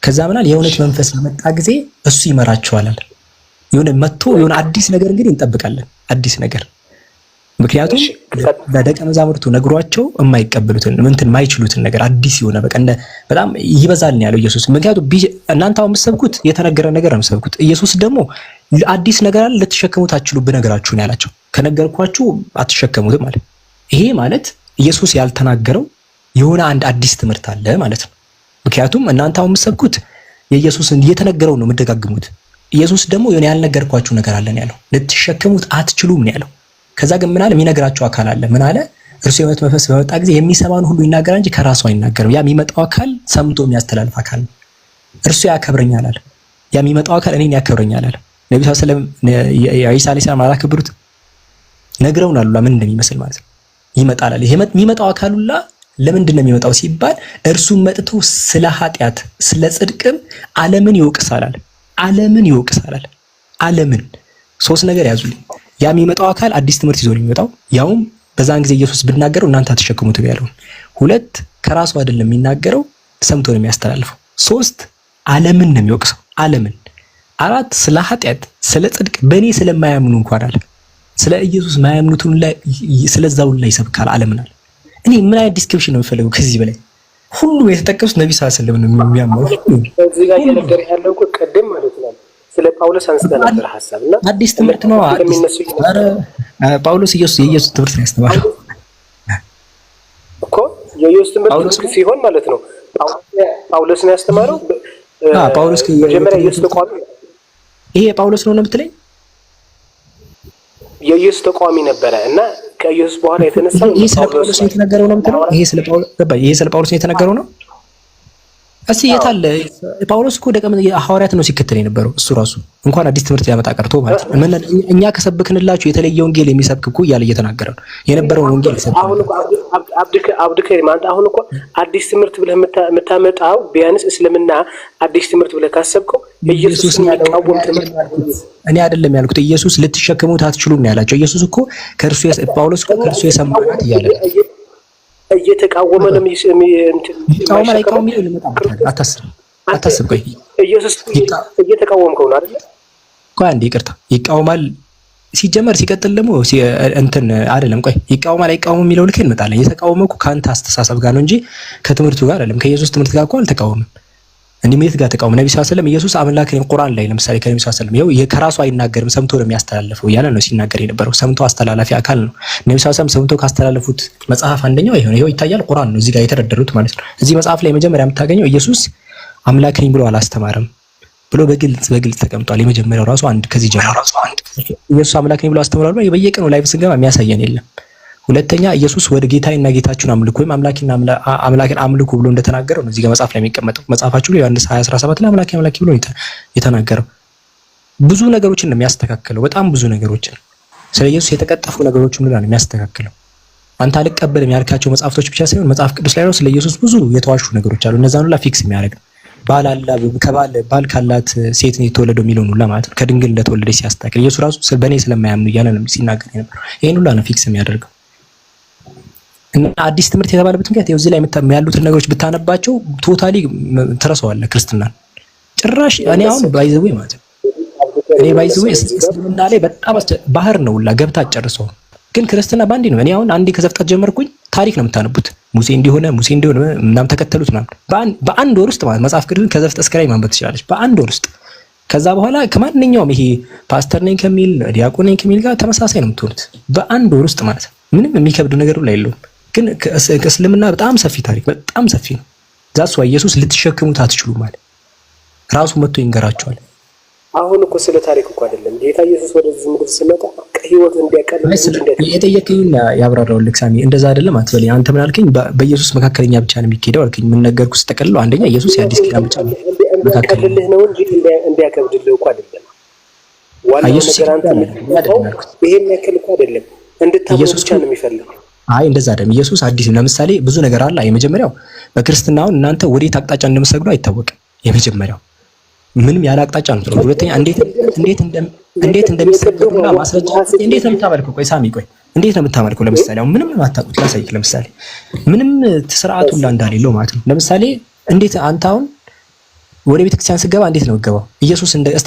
ከዛ ምን አለ? የእውነት መንፈስ በመጣ ጊዜ እሱ ይመራችኋል አለ። የሆነ መጥቶ የሆነ አዲስ ነገር እንግዲህ እንጠብቃለን። አዲስ ነገር ምክንያቱም ለደቀ መዛሙርቱ ነግሯቸው የማይቀበሉትን እንትን የማይችሉትን ነገር አዲስ የሆነ በቃ በጣም ይበዛል ያለው ኢየሱስ። ምክንያቱም እናንተ አሁን የምትሰብኩት የተነገረ ነገር ነው የምትሰብኩት። ኢየሱስ ደግሞ አዲስ ነገር አለ ልትሸከሙት አትችሉም ብነግራችሁ ነው ያላቸው። ከነገርኳችሁ አትሸከሙትም ማለት ይሄ ማለት ኢየሱስ ያልተናገረው የሆነ አንድ አዲስ ትምህርት አለ ማለት ነው። ምክንያቱም እናንተ አሁን የምትሰብኩት የኢየሱስን እየተነገረው ነው የምትደጋግሙት። ኢየሱስ ደግሞ የሆነ ያልነገርኳችሁ ነገር አለ ነው ያለው። ልትሸከሙት አትችሉም ነው ያለው። ከዛ ግን ምን አለ? የሚነግራቸው አካል አለ። ምን አለ? እርሱ የሕይወት መንፈስ በመጣ ጊዜ የሚሰማን ሁሉ ይናገራል እንጂ ከራሱ አይናገርም። ያ የሚመጣው አካል ሰምቶ የሚያስተላልፍ አካል ነው። እርሱ ያከብረኛል አለ። ያ የሚመጣው አካል እኔን ያከብረኛል አለ። ነብዩ ሰለላሁ ዐለይሂ ወሰለም ኢሳ አለይሂ ሰላም አላከብሩት ነግረውናል። ምን እንደሚመስል ማለት ነው። ይመጣል አለ። ይሄ የሚመጣው አካሉላ ለምንድን ነው የሚመጣው ሲባል እርሱ መጥቶ ስለ ኃጢአት ስለ ጽድቅም ዓለምን ይወቅሳል አለ። ዓለምን ይወቅሳል አለ። ዓለምን ሶስት ነገር ያዙልኝ። ያ የሚመጣው አካል አዲስ ትምህርት ይዞ ነው የሚመጣው። ያውም በዛን ጊዜ ኢየሱስ ብናገረው እናንተ አትሸከሙትም ያለው። ሁለት ከራሱ አይደለም የሚናገረው ሰምቶ ነው የሚያስተላልፈው። ሶስት ዓለምን ነው የሚወቅሰው ዓለምን። አራት ስለ ኃጢአት ስለ ጽድቅ በእኔ ስለማያምኑ እንኳን አለ ስለ ኢየሱስ ማያምኑትን ላይ ስለዛው ላይ ይሰብካል ዓለምን አለ። እኔ ምን አይነት ዲስክሪፕሽን ነው የምፈልገው ከዚህ በላይ? ሁሉም የተጠቀሱት ነብዩ ሰለላሁ ዐለይሂ ወሰለም ነው የሚያምኑ። እዚህ ጋር እየነገርህ ያለው እኮ ቅድም ማለት ነው ስለ ጳውሎስ አንስተህ ነበር ሐሳብና አዲስ ትምህርት ነው። ኧረ ጳውሎስ የኢየሱስ ትምህርት ነው ያስተማረው እኮ የኢየሱስ ትምህርት ሲሆን ማለት ነው ጳውሎስ ነው ያስተማረው። ጳውሎስ መጀመሪያ ኢየሱስ ተቋሚ ይሄ ጳውሎስ ነው የምትለኝ? የኢየሱስ ተቋሚ ነበረ እና ከኢየሱስ በኋላ የተነሳው ይሄ ስለ ጳውሎስ ነው የተነገረው ነው የምትለው? ይሄ ስለ ጳውሎስ ነው የተነገረው ነው? እስቲ የታለ ጳውሎስ እኮ ደቀ ሐዋርያት ነው ሲከተል የነበረው እሱ ራሱ እንኳን አዲስ ትምህርት ያመጣ ቀርቶ ማለት ነው። እኛ ከሰብክንላችሁ የተለየ ወንጌል የሚሰብክ እኮ እያለ እየተናገረ ነው የነበረውን ወንጌል ይሰብክ። አሁን እኮ አብዱከሪም አንተ አሁን እኮ አዲስ ትምህርት ብለህ የምታመጣው ቢያንስ እስልምና አዲስ ትምህርት ብለህ ካሰብከው ኢየሱስ የሚቃወም ትምህርት እኔ አይደለም ያልኩት። ኢየሱስ ልትሸከሙት አትችሉም ነው ያላቸው። ኢየሱስ እኮ ከእርሱ ጳውሎስ እኮ ከእርሱ የሰማናት እያለ እየተቃወመ ነው ይቃወማል። አይቃወም ይለው ልመጣ አታስብ። ቆይ ኢየሱስ እየተቃወምከው ነው አይደል? ቆይ አንዴ ይቅርታ። ይቃወማል ሲጀመር ሲቀጥል ደግሞ እንትን አይደለም። ቆይ ይቃወማል አይቃወምም የሚለው ልክ እንመጣለን። የተቃወመው እኮ ከአንተ አስተሳሰብ ጋር ነው እንጂ ከትምህርቱ ጋር አይደለም። ከኢየሱስ ትምህርት ጋር እኮ አልተቃወምም። እንዲህ ሜት ጋር ተቃወመ። ነብዩ ሰለላሁ ዐለይሂ ወሰለም ኢየሱስ አምላክ ነው ቁርአን ላይ ለምሳሌ ከነብዩ ሰለላሁ ዐለይሂ ወሰለም ይኸው ከራሱ አይናገርም ሰምቶ ነው የሚያስተላልፈው እያለ ነው ሲናገር የነበረው። ሰምቶ አስተላላፊ አካል ነው። ነብዩ ሰለላሁ ዐለይሂ ወሰለም ሰምቶ ካስተላለፉት መጽሐፍ አንደኛው ይሄው ይታያል፣ ቁርአን ነው እዚህ ጋር የተደረደሩት ማለት ነው። እዚህ መጽሐፍ ላይ መጀመሪያ የምታገኘው ኢየሱስ አምላክ ነኝ ብሎ አላስተማረም ብሎ በግልጽ ተቀምጧል። የመጀመሪያው ራሱ አንድ ከዚህ ጀምሮ ኢየሱስ አምላክ ነኝ ብሎ አስተምሯል። በየቀኑ ላይቭ ስንገባ የሚያሳየን የለም። ሁለተኛ ኢየሱስ ወደ ጌታዬና ጌታችሁን አምልኩ ወይም አምላክን አምልኩ ብሎ እንደተናገረው ነው እዚህ ጋር መጽሐፍ ላይ የሚቀመጠው። መጽሐፋችሁ ላይ ዮሐንስ 20:17 ላይ አምላኬ ብሎ የተናገረው ብዙ ነገሮችን ነው የሚያስተካክለው። በጣም ብዙ ነገሮችን ስለ ኢየሱስ የተቀጠፉ ነገሮችን ሁሉ ነው የሚያስተካክለው። አንተ አልቀበልም ያልካቸው መጽሐፍቶች ብቻ ሳይሆን መጽሐፍ ቅዱስ ላይ ነው ስለ ኢየሱስ ብዙ የተዋሹ ነገሮች አሉ። እነዛን ሁሉ ፊክስ የሚያደርግ ባል ካላት ሴት ነው የተወለደው የሚለውን ሁሉ ማለት ነው ከድንግል እንደተወለደች ሲያስተካክል ኢየሱስ ራሱ በእኔ ስለማያምኑ እያለ ነው ሲናገር የነበረው። ይሄን ሁሉ ነው ፊክስ የሚያደርገው። እና አዲስ ትምህርት የተባለበት ምክንያት እዚህ ላይ ያሉትን ነገሮች ብታነባቸው ቶታሊ ትረሳዋለህ ክርስትናን ጭራሽ። እኔ አሁን ባይዘዌ ማለት ነው እስልምና ላይ በጣም ባህር ነው ሁላ ገብታ አጨርሰው፣ ግን ክርስትና ባንዲ ነው። እኔ አሁን አንዴ ከዘፍጥረት ጀመርኩኝ ታሪክ ነው የምታነቡት። ሙሴ እንዲሆነ ምናምን ተከተሉት ምናምን በአንድ ወር ውስጥ ማለት መጽሐፍ ቅዱስን ከዘፍጥረት እስከ ላይ ማንበብ ትችላለች በአንድ ወር ውስጥ። ከዛ በኋላ ከማንኛውም ይሄ ፓስተር ነኝ ከሚል ዲያቆን ነኝ ከሚል ጋር ተመሳሳይ ነው የምትሆኑት በአንድ ወር ውስጥ ማለት ምንም የሚከብድ ነገር ላይ የለውም። ግን ከእስልምና በጣም ሰፊ ታሪክ በጣም ሰፊ ነው። ዛስ ኢየሱስ ልትሸከሙት አትችሉም ማለት ራሱ መጥቶ ይንገራቸዋል። አሁን እኮ ስለ ታሪክ እኮ አይደለም ጌታ ኢየሱስ ወደዚህ ምድር ሲመጣ ህይወት እንዲያቀል የጠየቀኝ ያብራራውልህ ሳሚ። እንደዛ አይደለም አትበለኝ። አንተ ምን አልከኝ? በኢየሱስ መካከለኛ ብቻ ነው የሚኬደው አልከኝ። ምን ነገርኩህ ስጠቀልለው? አንደኛ ኢየሱስ የአዲስ ኪዳን ብቻ ነው መካከለልህ ነው እንጂ እንዲያከብድልህ እኮ አይደለም። ዋናው ነገር አንተ ይሄን ያክል እኮ አይደለም እንድታምኑ ብቻ ነው የሚፈልገው። አይ እንደዛ አይደለም። ኢየሱስ አዲስ ነው። ለምሳሌ ብዙ ነገር አለ። የመጀመሪያው በክርስትናው እናንተ ወዴት አቅጣጫ እንደምትሰግዱ አይታወቅም። የመጀመሪያው ምንም ያለ አቅጣጫ ነው። ሁለተኛ እንዴት እንደሚሰግዱና ማስረጃ እንዴት ነው የምታመልከው? ቆይ ሳሚ ቆይ እንዴት ነው የምታመልከው? ለምሳሌ አሁን ምንም አታውቁት ላሳይክ። ለምሳሌ ምንም ስርዓቱ ሁላ እንዳሌለው ማለት ነው። ለምሳሌ እንዴት አንተ አሁን ወደ ቤተክርስቲያን ስገባ እንዴት ነው ገባው?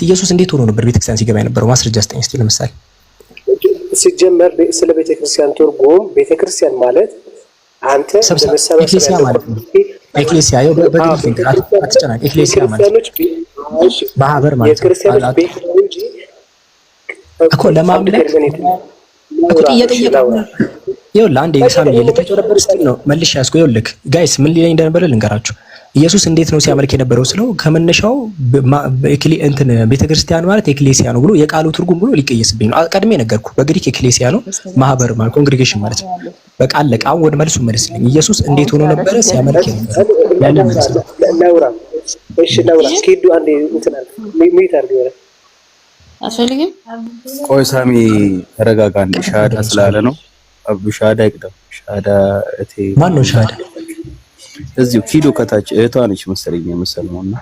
ኢየሱስ እንዴት ሆኖ ነበር ቤተክርስቲያን ሲገባ የነበረው? ማስረጃ ስጠኝ እስቲ። ለምሳሌ ሲጀመር ስለ ቤተክርስቲያን ትርጉም ቤተክርስቲያን ማለት አንተ ኤክሌሲያ ማለት ነው። ኤክሌሲያ ያው በግሪክ እንግዲህ አትጨናነቅ። ኤክሌሲያ ማለት ማህበር ማለት የክርስቲያኖች ቤት ነው እንጂ እኮ ለማምለክ እኮ እየጠየቀው ይኸውልህ፣ አንዴ ሳሚ ልትጨረበር እስኪ ነው መልሼ ያስኩ። ይኸውልህ ጋይስ ምን ሊለኝ እንደነበረ ልንገራችሁ። ኢየሱስ እንዴት ነው ሲያመልክ የነበረው ስለው ከመነሻው እንትን ቤተክርስቲያን ማለት ኤክሌሲያ ነው ብሎ የቃሉ ትርጉም ብሎ ሊቀየስብኝ ነው። ቀድሜ ነገርኩ። በግሪክ ኤክሌሲያ ነው ማህበር ማለት ኮንግሪጌሽን ማለት ነው። በቃ አለቀ። አሁን ወደ መልሱ መልስልኝ። ኢየሱስ እንዴት ሆኖ ነበረ ሲያመልክ የነበረው? ያለ መልስ ነው። ላውራ እሺ፣ ላውራ እስኪ አንዴ እንትን ሚት አድርገው አስፈልግም። ቆይ ሳሚ ተረጋጋ። ሻሃዳ ስላለ ነው። አቡ ሻሃዳ ይቅደም። ሻሃዳ እቴ ማን ነው ሻሃዳ? እዚሁ ኪዱ ከታች እህቷ ነች መሰለኝ የመሰለውና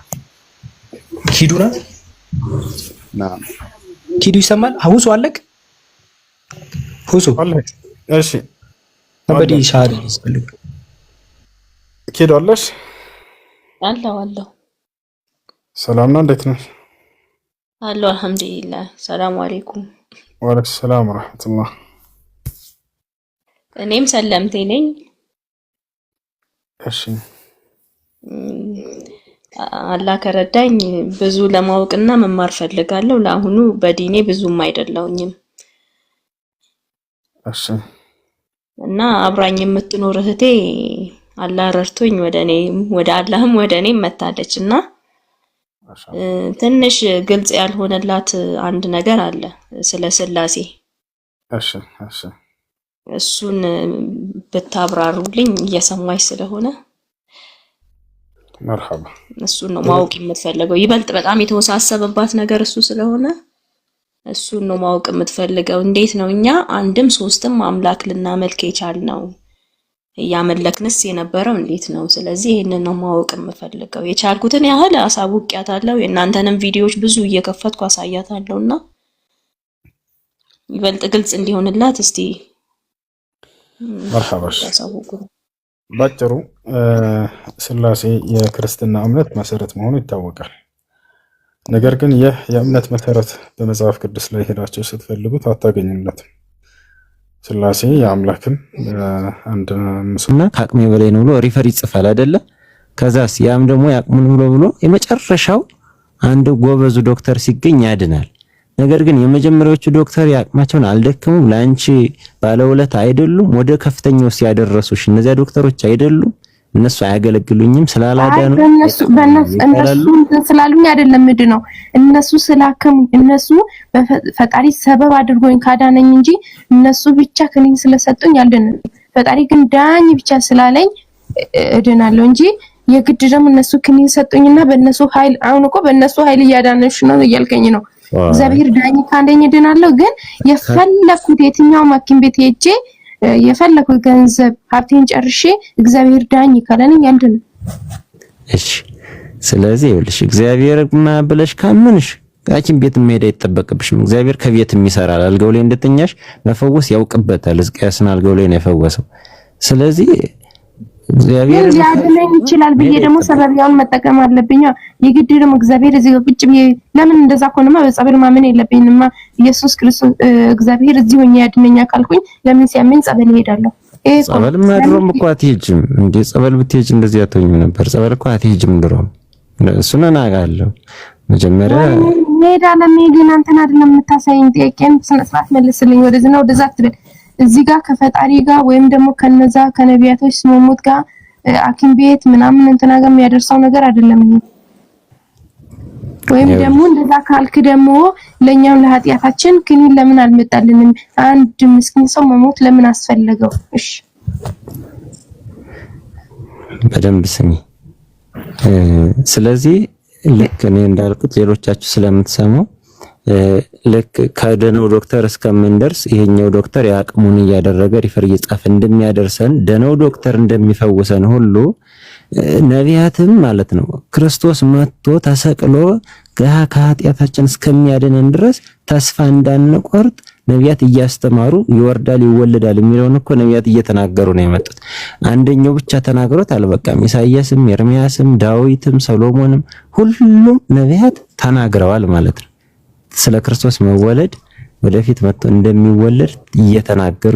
ኪዱ ናት። ኪዱ ይሰማል። ሁሱ አለቅ ሁሱ አለቅ። እሺ አበዲ ሻሃዳ ይስፈልግ። ኪዱ አለሽ? አለሁ። ሰላም ነው። እንዴት ነሽ? አለሁ አልሐምዱሊላህ። ሰላም አለይኩም። ወአለይኩም ሰላም ወራህመቱላህ። እኔም ሰለምቴ ነኝ። እሺ አላህ ከረዳኝ ብዙ ለማወቅና መማር ፈልጋለሁ። ለአሁኑ በዲኔ ብዙም አይደለሁኝም። እሺ እና አብራኝ የምትኖር እህቴ አላህ ረድቶኝ ወደ አላህም ወደ እኔም መታለች እና ትንሽ ግልጽ ያልሆነላት አንድ ነገር አለ ስለ ስላሴ። እሺ እሱን ብታብራሩልኝ እየሰማች ስለሆነ መርሐባ። እሱን ነው ማወቅ የምትፈልገው። ይበልጥ በጣም የተወሳሰበባት ነገር እሱ ስለሆነ እሱን ነው ማወቅ የምትፈልገው። እንዴት ነው እኛ አንድም ሶስትም አምላክ ልናመልክ የቻልነው? እያመለክንስ የነበረው እንዴት ነው? ስለዚህ ይሄንን ነው ማወቅ የምፈልገው። የቻልኩትን ያህል አሳውቂያታለሁ። የእናንተንም ቪዲዮዎች ብዙ እየከፈትኩ አሳያታለሁና ይበልጥ ግልጽ እንዲሆንላት እስቲ መርሐባሽ። ባጭሩ ስላሴ የክርስትና እምነት መሰረት መሆኑ ይታወቃል። ነገር ግን ይህ የእምነት መሰረት በመጽሐፍ ቅዱስ ላይ ሄዳችሁ ስትፈልጉት አታገኙለትም። ስላሴ የአምላክን አንድ ምስልና ከአቅሜ በላይ ነው ብሎ ሪፈር ይጽፋል አይደለ? ከዛስ ያም ደግሞ ያቅሙን ብሎ የመጨረሻው አንድ ጎበዙ ዶክተር ሲገኝ ያድናል። ነገር ግን የመጀመሪያዎቹ ዶክተር ያቅማቸውን አልደከሙም። ላንቺ ባለውለታ አይደሉም። ወደ ከፍተኛው ሲያደረሱሽ እነዚያ ዶክተሮች አይደሉም። እነሱ አያገለግሉኝም ስላላዳኑ በእነሱ ስላሉኝ አይደለም ነው እነሱ ስላከሙ እነሱ ፈጣሪ ሰበብ አድርጎኝ ካዳነኝ እንጂ እነሱ ብቻ ክኒን ስለሰጡኝ አልደንም። ፈጣሪ ግን ዳኝ ብቻ ስላለኝ እድናለሁ እንጂ የግድ ደግሞ እነሱ ክኒን ሰጡኝና በእነሱ ኃይል አሁን እኮ በእነሱ ኃይል እያዳነሽ ነው እያልከኝ ነው። እግዚአብሔር ዳኝ ካለኝ እድናለሁ። ግን የፈለኩት የትኛው ሐኪም ቤት ሄጄ የፈለኩት ገንዘብ ሀብቴን ጨርሼ እግዚአብሔር ዳኝ ካለኝ አልድንም። እሺ ስለዚህ ይኸውልሽ እግዚአብሔርማ ብለሽ ካመንሽ ሐኪም ቤት መሄድ አይጠበቅብሽም። እግዚአብሔር ከቤትም ይሰራል። አልጋው ላይ እንደተኛሽ መፈወስ ያውቅበታል። ሕዝቅያስን አልጋው ላይ ነው የፈወሰው። ስለዚህ እግዚአብሔር ሊያድነኝ ይችላል ብዬ ደግሞ ሰበቢያውን መጠቀም አለብኝ። የግድ ደግሞ እግዚአብሔር እዚህ ቁጭ ብዬ ለምን እንደዛ ከሆነማ በጸበል ማመን የለብኝማ። ኢየሱስ ክርስቶስ እግዚአብሔር እዚህ ሆኜ ያድነኛ ካልኩኝ ለምን ሲያመኝ ጸበል እሄዳለሁ? ጸበል ማድሮም እኮ አትሄጂም እንዴ? ጸበል ብትሄጂ እንደዚህ አትሆኝም ነበር። ጸበል እኮ አትሄጂም ድሮም። እሱን እናውቃለሁ። መጀመሪያ ሜዳ ለመሄድ እናንተን አይደለም የምታሳየኝ። ጥያቄን ስነ ስርዓት መልስልኝ። ወደዚህ ነው ወደዛ አትበል። እዚህ ጋር ከፈጣሪ ጋር ወይም ደግሞ ከነዛ ከነቢያቶች ስመሙት ጋር ሐኪም ቤት ምናምን እንትና ጋር የሚያደርሰው ነገር አይደለም ይሄ። ወይም ደግሞ እንደዛ ካልክ ደግሞ ለኛም ለኃጢያታችን ክኒን ለምን አልመጣልንም? አንድ ምስኪን ሰው መሞት ለምን አስፈለገው? እሺ በደንብ ስሚ። ስለዚህ ልክ እኔ እንዳልኩት ሌሎቻችሁ ስለምትሰሙ ልክ ከደነው ዶክተር እስከምንደርስ ይሄኛው ዶክተር ያቅሙን እያደረገ ሪፈር እየጻፈ እንደሚያደርሰን ደነው ዶክተር እንደሚፈውሰን ሁሉ ነቢያትም ማለት ነው ክርስቶስ መጥቶ ተሰቅሎ ከኃጢአታችን እስከሚያድነን ድረስ ተስፋ እንዳንቆርጥ ነቢያት እያስተማሩ ይወርዳል ይወለዳል የሚለውን እኮ ነቢያት እየተናገሩ ነው የመጡት። አንደኛው ብቻ ተናግሮት አልበቃም። ኢሳይያስም፣ ኤርሚያስም፣ ዳዊትም፣ ሰሎሞንም ሁሉም ነቢያት ተናግረዋል ማለት ነው። ስለ ክርስቶስ መወለድ ወደፊት መጥቶ እንደሚወለድ እየተናገሩ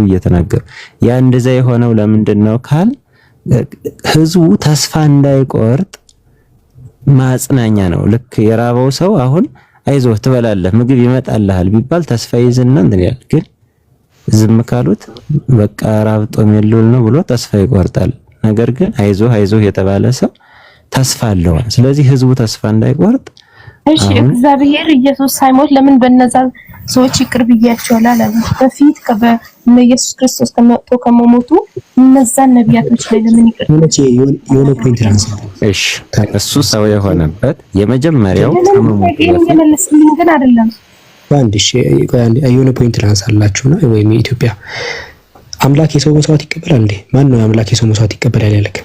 ያ እንደዛ የሆነው ለምንድን ነው ካል ህዝቡ ተስፋ እንዳይቆርጥ ማጽናኛ ነው። ልክ የራበው ሰው አሁን አይዞህ ትበላለህ ምግብ ይመጣልሃል ቢባል ተስፋ ይዝና እንትን ያል ግን ዝም ካሉት በቃ ራብጦም የለውል ነው ብሎ ተስፋ ይቆርጣል። ነገር ግን አይዞህ የተባለ ሰው ተስፋ አለው። ስለዚህ ህዝቡ ተስፋ እንዳይቆርጥ እሺ እግዚአብሔር ኢየሱስ ሳይሞት ለምን በነዛ ሰዎች ይቅር ብያቸዋል አላለ? በፊት በኢየሱስ ክርስቶስ ከመሞቱ እነዛን ነቢያቶች ላይ ለምን ይቅር? የሆነ ፖይንት ላንሳ። እሺ እሱ ሰው የሆነበት የመጀመሪያው ከመሞቱ የመለስልኝ ግን አይደለም። የሆነ ፖይንት ላንሳላችሁና ወይም ኢትዮጵያ አምላክ የሰው መስዋዕት ይቀበላል እንዴ? ማን ነው አምላክ የሰው መስዋዕት ይቀበላል ያለክ?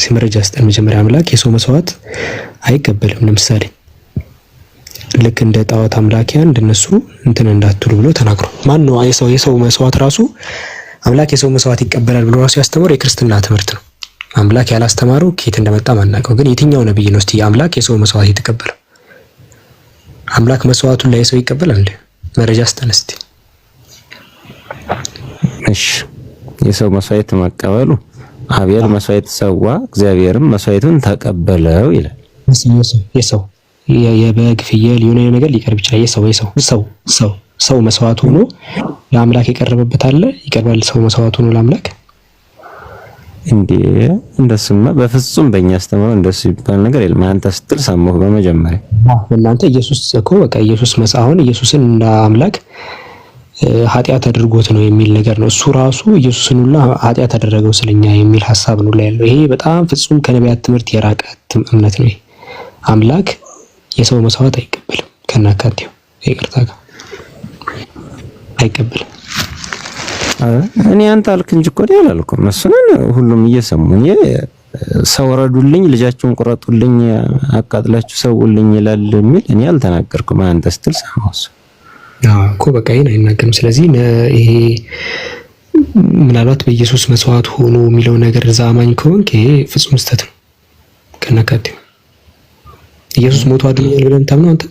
ሲመረጃ አስጠን መጀመሪያ አምላክ የሰው መስዋዕት አይቀበልም። ለምሳሌ ልክ እንደ ጣዖት አምላኪያን እንደነሱ እንትን እንዳትሉ ብሎ ተናግሮ ማን ነው የሰው መስዋዕት ራሱ አምላክ የሰው መስዋዕት ይቀበላል ብሎ ራሱ ያስተምረው የክርስትና ትምህርት ነው። አምላክ ያላስተማረው ከየት እንደመጣ ማናውቀው። ግን የትኛው ነብይ ነው እስቲ አምላክ የሰው መስዋዕት የተቀበለው? አምላክ መስዋዕቱን ላይ ሰው ይቀበላል እንዴ? መረጃ አስጠን እስቲ። እሺ የሰው መስዋዕት መቀበሉ አብያል መስዋዕት ሰዋ እግዚአብሔርም መስዋዕቱን ተቀበለው ይላል። የሰው የበግ ፍየል የሆነ ነገር ሊቀርብ ይችላል። ሰው መስዋዕት ሆኖ ለአምላክ የቀረበበት አለ ይቀርባል። ሰው መስዋዕት ሆኖ ለአምላክ እንዴ? እንደሱማ በፍጹም በእኛ አስተምሮ እንደሱ ይባል ነገር የለም። አንተ ስትል ሰማሁ በመጀመሪያ እናንተ ኢየሱስ እኮ በቃ ኢየሱስ መስአሁን ኢየሱስን እንደ አምላክ ኃጢአት አድርጎት ነው የሚል ነገር ነው። እሱ ራሱ ኢየሱስን ሁሉ ኃጢአት አደረገው ስለኛ የሚል ሐሳብ ነው ላይ ያለው። ይሄ በጣም ፍጹም ከነቢያት ትምህርት የራቀ እምነት ነው። አምላክ የሰው መስዋዕት አይቀበልም። ከናካቴው ይቅርታ ጋር አይቀበልም። እኔ አንተ አልክ እንጂ እኮ አላልኩም። እሱን ሁሉም እየሰሙኝ ሰው ረዱልኝ፣ ልጃችሁን ቁረጡልኝ፣ አቃጥላችሁ ሰውልኝ ይላል የሚል እኔ አልተናገርኩም። አንተ ስትል ሰማሁ እኮ በቃ ይሄን አይናገርም። ስለዚህ ይሄ ምናልባት በኢየሱስ መስዋዕት ሆኖ የሚለው ነገር ዛማኝ ከሆንክ ይሄ ፍጹም ስህተት ነው። ከናካቴው ኢየሱስ ሞቶ አድኖኛል ብለን ታምነው አንተ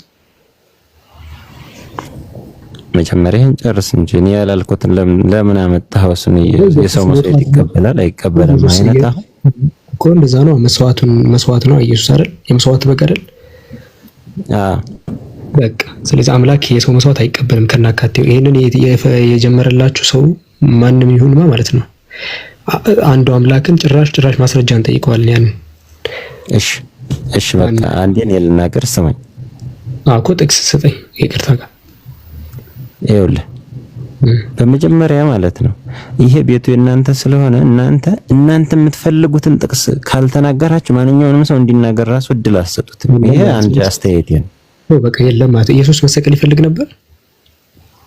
መጀመሪያን ጨርስ እንጂ እኔ ያላልኩትን ለምን አመጣኸው? እሱን የሰው መስዋዕት ይቀበላል አይቀበልም አይነት እኮ እንደዛ ነው። መስዋዕት ነው ኢየሱስ አይደል? የመስዋዕት በግ አይደል? በቃ ስለዚህ አምላክ የሰው መስዋዕት አይቀበልም ከናካቴው። ይሄንን የጀመረላችሁ ሰው ማንም ይሁንማ ማለት ነው አንዱ አምላክን ጭራሽ ማስረጃ እንጠይቀዋለን። ያን እሺ በቃ አንዴ እኔ ልናገር ስማኝ። እኮ ጥቅስ ስጠኝ ይቅርታ ጋር ይኸውልህ በመጀመሪያ ማለት ነው ይሄ ቤቱ የእናንተ ስለሆነ እናንተ የምትፈልጉትን ጥቅስ ካልተናገራችሁ ማንኛውንም ሰው እንዲናገር ራሱ እድል አትሰጡትም። ይሄ አንድ አስተያየት ነው። በቃ የለም ማለት ኢየሱስ መሰቀል ይፈልግ ነበር።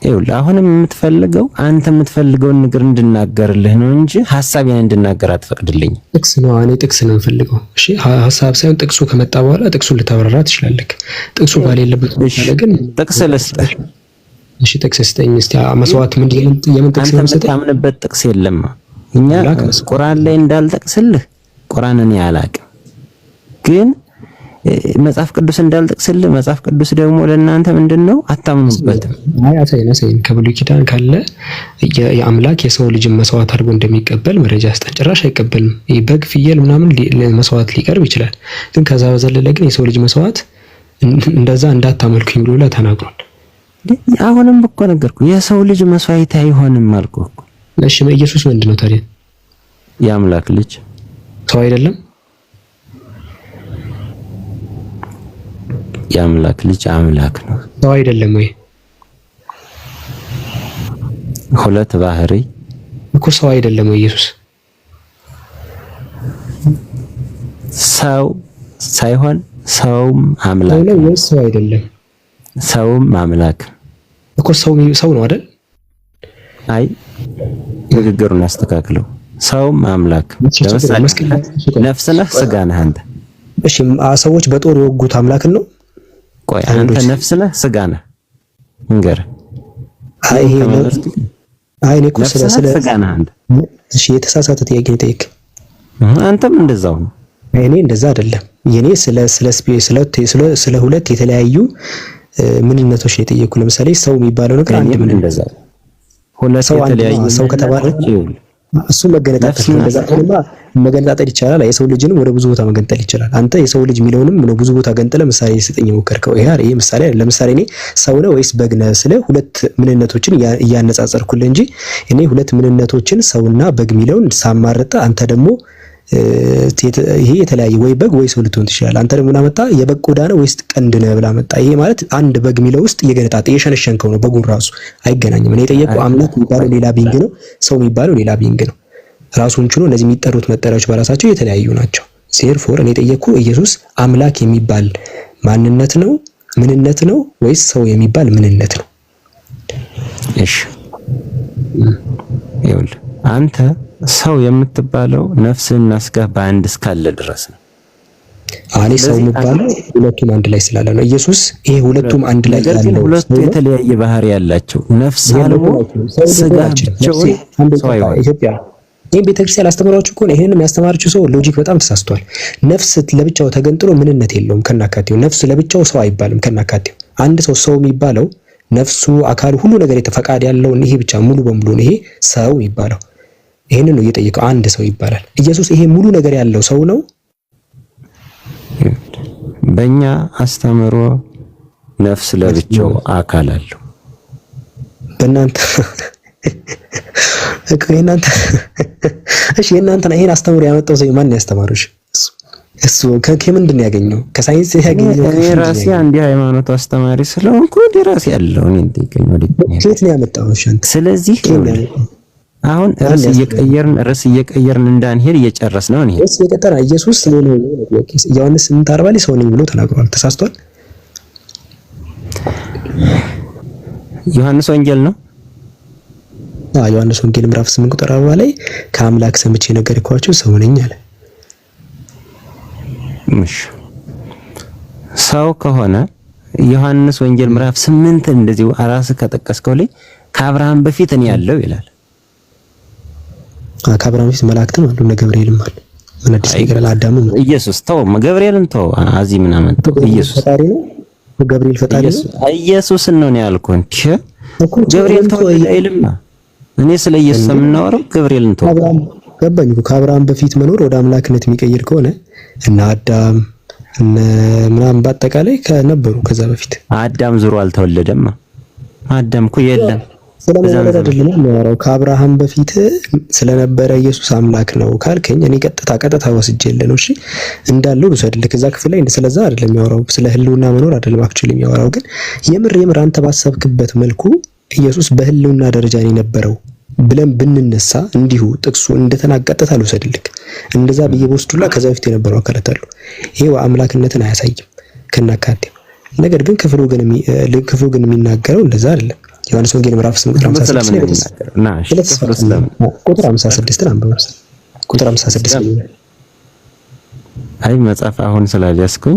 ይኸውልህ አሁንም የምትፈልገው አንተ የምትፈልገውን ነገር እንድናገርልህ ነው እንጂ ሐሳቤን እንድናገር አትፈቅድልኝ። ጥቅስ ነው እኔ ጥቅስ ነው የምፈልገው። እሺ ሐሳብ ሳይሆን ጥቅሱ ከመጣ በኋላ ጥቅሱን ልታብራራ ትችላለህ። ጥቅሱ ባሌለበት ማለት ግን ጥቅስ ልስጥህ። እሺ ጥቅስ ስጠኝ እስቲ። መስዋዕት ምንድነው? የምን ጥቅስ ነው? አንተ የምታምንበት ጥቅስ የለም። እኛ ቁርአን ላይ እንዳልጠቅስልህ ቁርአን እኔ አላቅም፣ ግን መጽሐፍ ቅዱስ እንዳልጠቅስልህ መጽሐፍ ቅዱስ ደግሞ ለእናንተ ምንድነው አታምኑበትም። አያሳይን ከብሉይ ኪዳን ካለ የአምላክ የሰው ልጅ መስዋዕት አድርጎ እንደሚቀበል መረጃ አስጠን። ጭራሽ አይቀበልም። በግ ፍየል ምናምን መስዋዕት ሊቀርብ ይችላል፣ ግን ከዛ በዘለለ ግን የሰው ልጅ መስዋዕት እንደዛ እንዳታመልኩኝ ብሎ ተናግሯል። አሁንም እኮ ነገርኩ የሰው ልጅ መስዋዕት አይሆንም አልኩህ እኮ። እሺ ኢየሱስ ምንድነው ታዲያ? የአምላክ ልጅ ሰው አይደለም? የአምላክ ልጅ አምላክ ነው። ሰው አይደለም ወይ? ሁለት ባህሪ እኮ ሰው አይደለም ወይ ኢየሱስ? ሰው ሳይሆን ሰውም አምላክ ነው ወይ? ሰው አይደለም ሰውም አምላክ እኮ ሰው ነው አይደል? አይ ንግግሩን አስተካክለው። ሰውም አምላክ ለምሳሌ ነፍስ ነህ ስጋ ነህ አንተ። እሺ ሰዎች በጦር የወጉት አምላክን ነው? ቆይ አንተ ነፍስ ነህ ስጋ ነህ እንገር። አይ እኔ እኮ ስለ ስጋ ነህ አንተ። እሺ የተሳሳተ ጥያቄ ጠይቅ። አንተም እንደዛው ነው። እኔ እንደዛ አይደለም። የኔ ስለ ሁለት የተለያዩ ምንነቶች ነው የጠየኩ። ለምሳሌ ሰው የሚባለው ነገር አንድ ምን እንደዛ ሁለት የተለያየ ሰው ከተባለ እሱ መገነጣጠል ነው። እንደዛ ከሆነማ መገነጣጠል ይቻላል። የሰው ልጅንም ወደ ብዙ ቦታ መገንጠል ይችላል። አንተ የሰው ልጅ የሚለውንም ነው ብዙ ቦታ ገንጥለ ምሳሌ ስጠኝ ሞከርከው። ይሄ ምሳሌ አይደለም። ለምሳሌ እኔ ሰው ነው ወይስ በግ ነህ ስለ ሁለት ምንነቶችን እያነጻጸርኩልህ እንጂ እኔ ሁለት ምንነቶችን ሰውና በግ የሚለውን ሳማርጣ አንተ ደግሞ ይሄ የተለያየ ወይ በግ ወይ ሰው ልትሆን ትችላለህ። አንተ ደግሞ እናመጣ የበግ ቆዳ ነው ወይስ ቀንድ ነው ብላ መጣ። ይሄ ማለት አንድ በግ የሚለው ውስጥ የገነጣጠ የሸነሸንከው ነው። በጉን ራሱ አይገናኝም። እኔ የጠየቀው አምላክ የሚባለው ሌላ ቢንግ ነው፣ ሰው የሚባለው ሌላ ቢንግ ነው። ራሱን ችሎ እነዚህ የሚጠሩት መጠሪያዎች በራሳቸው የተለያዩ ናቸው። ዜርፎር እኔ የጠየቅኩ ኢየሱስ አምላክ የሚባል ማንነት ነው ምንነት ነው ወይስ ሰው የሚባል ምንነት ነው? እሺ ይኸውልህ አንተ ሰው የምትባለው ነፍስና ስጋ በአንድ እስካለ ድረስ ነው። አኔ ሰው የሚባለው ሁለቱም አንድ ላይ ስላለ ነው። ኢየሱስ ይሄ ሁለቱም አንድ ላይ ያለው ሁለቱ የተለያየ ባህሪ ያላቸው ነፍስ አልቦ ስጋ ብቻውን ሰው አይሆንም። ኢትዮጵያ ይሄን ቤተክርስቲያን አስተምራችሁ እኮ ነው። ይሄንንም ያስተማረችው ሰው ሎጂክ በጣም ተሳስቷል። ነፍስ ለብቻው ተገንጥሎ ምንነት የለውም ከናካቴው። ነፍስ ለብቻው ሰው አይባልም ከናካቴው። አንድ ሰው የሚባለው ነፍሱ፣ አካሉ፣ ሁሉ ነገር የተፈቃድ ያለው ይሄ ብቻ ሙሉ በሙሉ ነው ይሄ ሰው የሚባለው። ይሄንን ነው እየጠየቀው። አንድ ሰው ይባላል። ኢየሱስ ይሄ ሙሉ ነገር ያለው ሰው ነው። በእኛ አስተምሮ ነፍስ ለብቻው አካል አለው። በእናንተ እኮ እሺ የእናንተና ይሄን አስተምሮ ያመጣው ሰው ማን ያስተማሩሽ? እሱ ከምንድን ያገኘው? ከሳይንስ ያገኘው? እኔ ራሴ አንድ ሃይማኖት አስተማሪ ስለሆንኩ ራሴ ያለው እኔ እንዴት ነው ያመጣው? ስለዚህ አሁን ርዕስ እየቀየርን እንዳንሄድ እየጨረስን ነው። ርዕስ እየቀጠረ ኢየሱስ ሰው ነው ዮሐንስ 8:40 ላይ ሰው ነኝ ብሎ ተናግሯል። ተሳስቷል? ዮሐንስ ወንጌል ነው። ዮሐንስ ወንጌል ምዕራፍ 8 ቁጥር 40 ላይ ከአምላክ ሰምቼ ነገርኳችሁ ሰው ነኝ አለ። ሰው ከሆነ ዮሐንስ ወንጌል ምዕራፍ 8 እንደዚሁ አራስ ከጠቀስከው ላይ ከአብርሃም በፊት እኔ ያለው ይላል። ከአብርሃም በፊት መላእክትም አሉ፣ እነ ገብርኤልም አሉ። ምን አዲስ ነገር አላዳሙ? ኢየሱስ ተው፣ ገብርኤልን ተው፣ አዚህ ምን አመጣው? ኢየሱስ ፈጣሪ ነው። ገብርኤል ፈጣሪ ነው። ኢየሱስን ነው ያልኩህ እንጂ ገብርኤል ተው አይልም። እኔ ስለ ኢየሱስ የምናወራው ገብርኤልን ተው። ገባኝ እኮ ከአብርሃም በፊት መኖር ወደ አምላክነት የሚቀይር ከሆነ እና አዳም ምናምን በአጠቃላይ ከነበሩ ከዛ በፊት አዳም ዙሮ አልተወለደም። አዳም እኮ የለም። ስለመወለድ አይደለም የሚያወራው። ከአብርሃም በፊት ስለነበረ ኢየሱስ አምላክ ነው ካልከኝ እኔ ቀጥታ ወስጄልህ ነው። እሺ እንዳለው ልውሰድልህ። ከዛ ክፍል ላይ ስለዛ አይደለም የሚያወራው፣ ስለ ህልውና መኖር አይደለም አክቹሊ የሚያወራው። ግን የምር አንተ ባሰብክበት መልኩ ኢየሱስ በህልውና ደረጃ ነው የነበረው ብለን ብንነሳ እንዲሁ ጥቅሱ እንደተናቀጠታ ልውሰድልህ። እንደዛ በየቦስቱላ ከዛ በፊት የነበረው አካላት አሉ። ይሄው አምላክነትን አያሳይም ከናካቴው። ነገር ግን ክፍሉ ግን የሚናገረው እንደዛ አይደለም። ዮሐንስ ወንጌል ምዕራፍ 8 ቁጥር 56 አንብበው። ቁጥር 56 አይ መጽሐፍ አሁን ስላልያዝኩኝ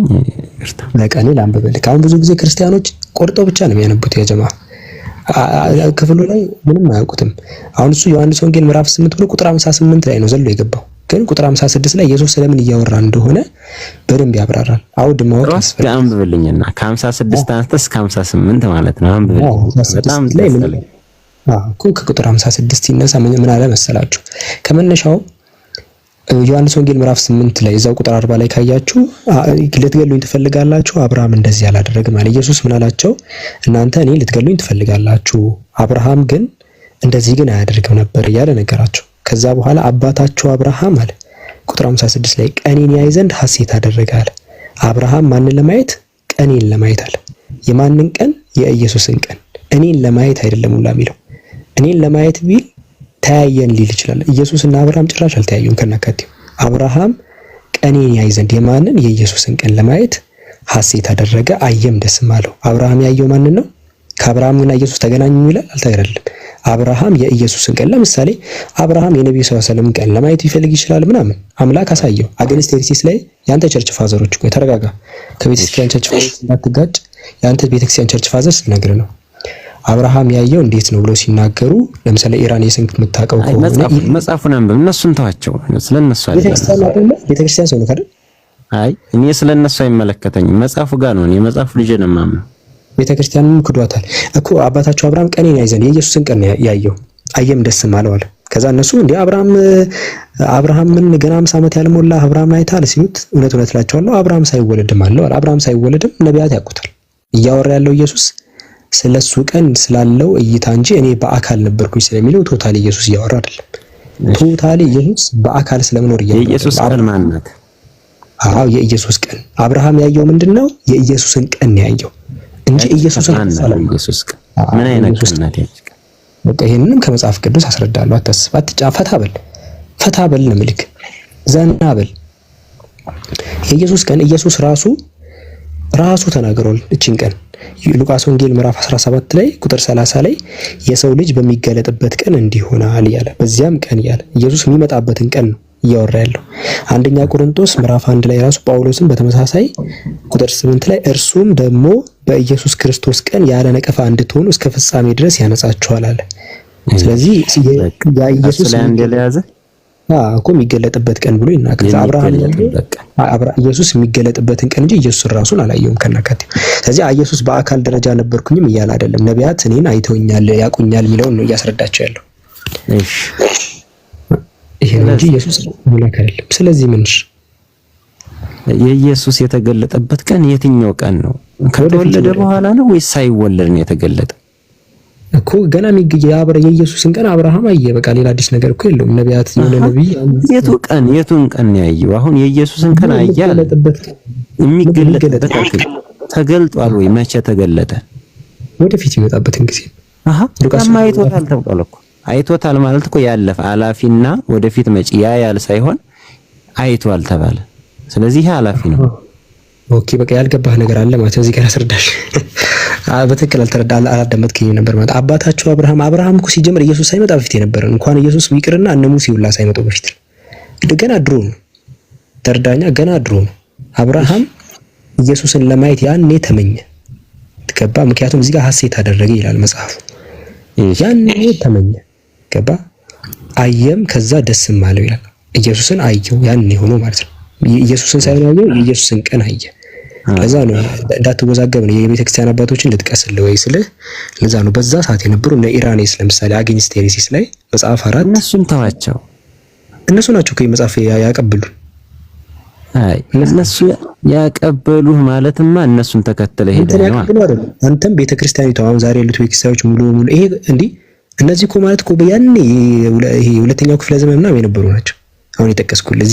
ይርታ ለቀኔ ላንብብልህ። አሁን ብዙ ጊዜ ክርስቲያኖች ቆርጠው ብቻ ነው የሚያነቡት። ያጀማ ክፍሉ ላይ ምንም አያውቁትም። አሁን እሱ ዮሐንስ ወንጌል ምዕራፍ 8 ብሎ ቁጥር 58 ላይ ነው ዘሎ የገባው። ግን ቁጥር 56 ላይ ኢየሱስ ስለምን እያወራ እንደሆነ በደንብ ያብራራል። አውድ ማወቅ ያስፈልጋል። አንብብልኝና ከ56 አንተ እስከ 58 ማለት ነው። አንብብልኝ በጣም ላይ እኮ ከቁጥር 56 ሲነሳ ምን አለ መሰላችሁ? ከመነሻው ዮሐንስ ወንጌል ምዕራፍ 8 ላይ እዛው ቁጥር 40 ላይ ካያችሁ ልትገሉኝ ትፈልጋላችሁ፣ አብርሃም እንደዚህ አላደረገም አለ። ኢየሱስ ምን አላቸው? እናንተ እኔ ልትገሉኝ ትፈልጋላችሁ፣ አብርሃም ግን እንደዚህ ግን አያደርግም ነበር እያለ ነገራቸው። ከዛ በኋላ አባታቸው አብርሃም አለ ቁጥር 56 ላይ ቀኔን ያይ ዘንድ ሐሴት አደረገ አለ። አብርሃም ማንን ለማየት? ቀኔን ለማየት አለ። የማንን ቀን? የኢየሱስን ቀን። እኔን ለማየት አይደለም ሁላ የሚለው። እኔን ለማየት ቢል ተያየን ሊል ይችላል። ኢየሱስና አብርሃም ጭራሽ አልተያዩም ከናካቴው። አብርሃም ቀኔን ያይ ዘንድ የማንን? የኢየሱስን ቀን ለማየት ሐሴት አደረገ፣ አየም ደስም አለው። አብርሃም ያየው ማንን ነው? ከአብርሃምና ኢየሱስ ተገናኙ ይላል? አልተገናኘም። አብርሃም የኢየሱስን ቀን ለምሳሌ አብርሃም የነብዩ ሰለላሁ ዐለይሂ ወሰለም ቀን ለማየት ይፈልግ ይችላል ምናምን አምላክ አሳየው። አገንስት ቴክሲስ ላይ ያንተ ቸርች ፋዘሮች እኮ ተረጋጋ፣ ከቤተክርስቲያን ቸርች ፋዘርስ እንዳትጋጭ። ያንተ ቤተክርስቲያን ቸርች ፋዘርስ ነገር ነው። አብርሃም ያየው እንዴት ነው ብሎ ሲናገሩ ለምሳሌ ኢራን የስንት የምታውቀው ከሆነ መጽሐፉን አንብብ። እነሱን ተዋቸው፣ ስለነሱ አይደለም። ቤተክርስቲያን ሰው ነው አይደል? አይ እኔ ስለነሱ አይመለከተኝም። መጽሐፉ ጋር ነው። እኔ መጽሐፉ ልጅ ነው ማምነው። ቤተክርስቲያንም ክዷታል እኮ። አባታቸው አብርሃም ቀኔን ያይዘን የኢየሱስን ቀን ያየው አየም ደስም አለው አለ። ከዛ እነሱ እንዴ አብርሃምን ገና 50 ዓመት ያልሞላ አብርሃም አይታል ሲሉት እውነት እላቸዋለሁ አብርሃም ሳይወለድም አለው። አብርሃም ሳይወለድም ነቢያት ያውቁታል። እያወራ ያለው ኢየሱስ ስለሱ ቀን ስላለው እይታ እንጂ እኔ በአካል ነበርኩኝ ስለሚለው ቶታሊ ኢየሱስ እያወራ አይደለም። ቶታሊ ኢየሱስ በአካል ስለመኖር እያወራ የኢየሱስ ቀን ማን ናት? አዎ የኢየሱስ ቀን አብርሃም ያየው ምንድነው? የኢየሱስን ቀን ያየው እንጂ ኢየሱስን ሰላም ኢየሱስ ቀን ምን አይነት ቀን ናት? በቃ ይሄንንም ከመጽሐፍ ቅዱስ አስረዳለሁ። አታስብ፣ አትጫፋ፣ ፈታ በል ነው ምልክ ዘና በል። የኢየሱስ ቀን ኢየሱስ ራሱ ተናግሯል። እቺን ቀን ሉቃስ ወንጌል ምዕራፍ 17 ላይ ቁጥር 30 ላይ የሰው ልጅ በሚገለጥበት ቀን እንዲሆናል ያለ፣ በዚያም ቀን ያለ ኢየሱስ የሚመጣበትን ቀን ነው እያወራ ያለው። አንደኛ ቆሮንቶስ ምዕራፍ 1 ላይ ራሱ ጳውሎስም በተመሳሳይ ቁጥር 8 ላይ እርሱም ደግሞ በኢየሱስ ክርስቶስ ቀን ያለ ነቀፋ እንድትሆኑ እስከ ፍጻሜ ድረስ ያነጻችኋል አለ። ስለዚህ ያ ኢየሱስ ላይ እንደያዘ እኮ የሚገለጥበት ቀን ብሎ ይናገራል። አብርሃም ኢየሱስ የሚገለጥበትን ቀን እንጂ ኢየሱስ ራሱን አላየውም ከናካቴ። ስለዚህ ኢየሱስ በአካል ደረጃ ነበርኩኝም እያለ አይደለም። ነቢያት እኔን አይተውኛል ያቁኛል የሚለውን ነው እያስረዳቸው ያለው። እሺ ይሄ እንጂ ኢየሱስ ሙላክ አይደለም። ስለዚህ ምንሽ የኢየሱስ የተገለጠበት ቀን የትኛው ቀን ነው? ከተወለደ በኋላ ነው ወይስ ሳይወለድ ነው የተገለጠ? እኮ ገና የኢየሱስን ቀን አብርሃም አየ። በቃ ሌላ አዲስ ነገር እኮ የለውም። ነቢያት የሆነ ነብይ የቱን ቀን ያየው? አሁን የኢየሱስን ቀን አያል የሚገለጥበት ተገልጧል ወይ? መቼ ተገለጠ? ወደፊት ይመጣበትን ጊዜ አይቶታል ተብሏል እኮ። አይቶታል ማለት እኮ ያለፈ አላፊና ወደፊት መጪ ያያል ሳይሆን አይቷል ተባለ። ስለዚህ ይሄ አላፊ ነው። ኦኬ በቃ ያልገባህ ነገር አለ ማለት እዚህ ጋር አስረዳሽ። በትክክል አላዳመጥከኝም ነበር ማለት። አባታቸው አብርሃም እኮ ሲጀምር ኢየሱስ ሳይመጣ በፊት የነበረ እንኳን ኢየሱስ ይቅርና እነ ሙሴ ሁላ ሳይመጡ በፊት ገና ድሮ ነው። ተርዳኛ ገና ድሮ ነው። አብርሃም ኢየሱስን ለማየት ያኔ ተመኘ ገባ። ምክንያቱም እዚህ ጋር ሐሴት አደረገ ይላል መጽሐፉ። ያኔ ተመኘ ገባ። አየም ከዛ ደስም አለው ይላል። ኢየሱስን አየው ያኔ ሆኖ ማለት ነው። ኢየሱስን ሳይሆን ያየው የኢየሱስን ቀን አየ። ለዛ ነው እንዳትወዛገብ ነው የቤተ ክርስቲያን አባቶችን ልጥቀስልህ ወይ ስልህ ለዛ ነው በዛ ሰዓት የነበሩ እነ ኢራኔስ ለምሳሌ አግኒስት ሄሬሲስ ላይ መጽሐፍ 4 እነሱን ተዋቸው። እነሱ ናቸው ከይ መጽሐፍ ያቀብሉ። አይ እነሱ ያቀበሉህ ማለትማ እነሱን ተከተለ ሄደ ነው። አንተም ቤተ ክርስቲያኒቷ አሁን ዛሬ ያሉት ቤተክርስቲያኖች ሙሉ ይሄ እንዴ እነዚህ እኮ ማለት እኮ ያኔ ይሄ ሁለተኛው ክፍለ ዘመን ምናምን የነበሩ ናቸው። አሁን የጠቀስኩልህ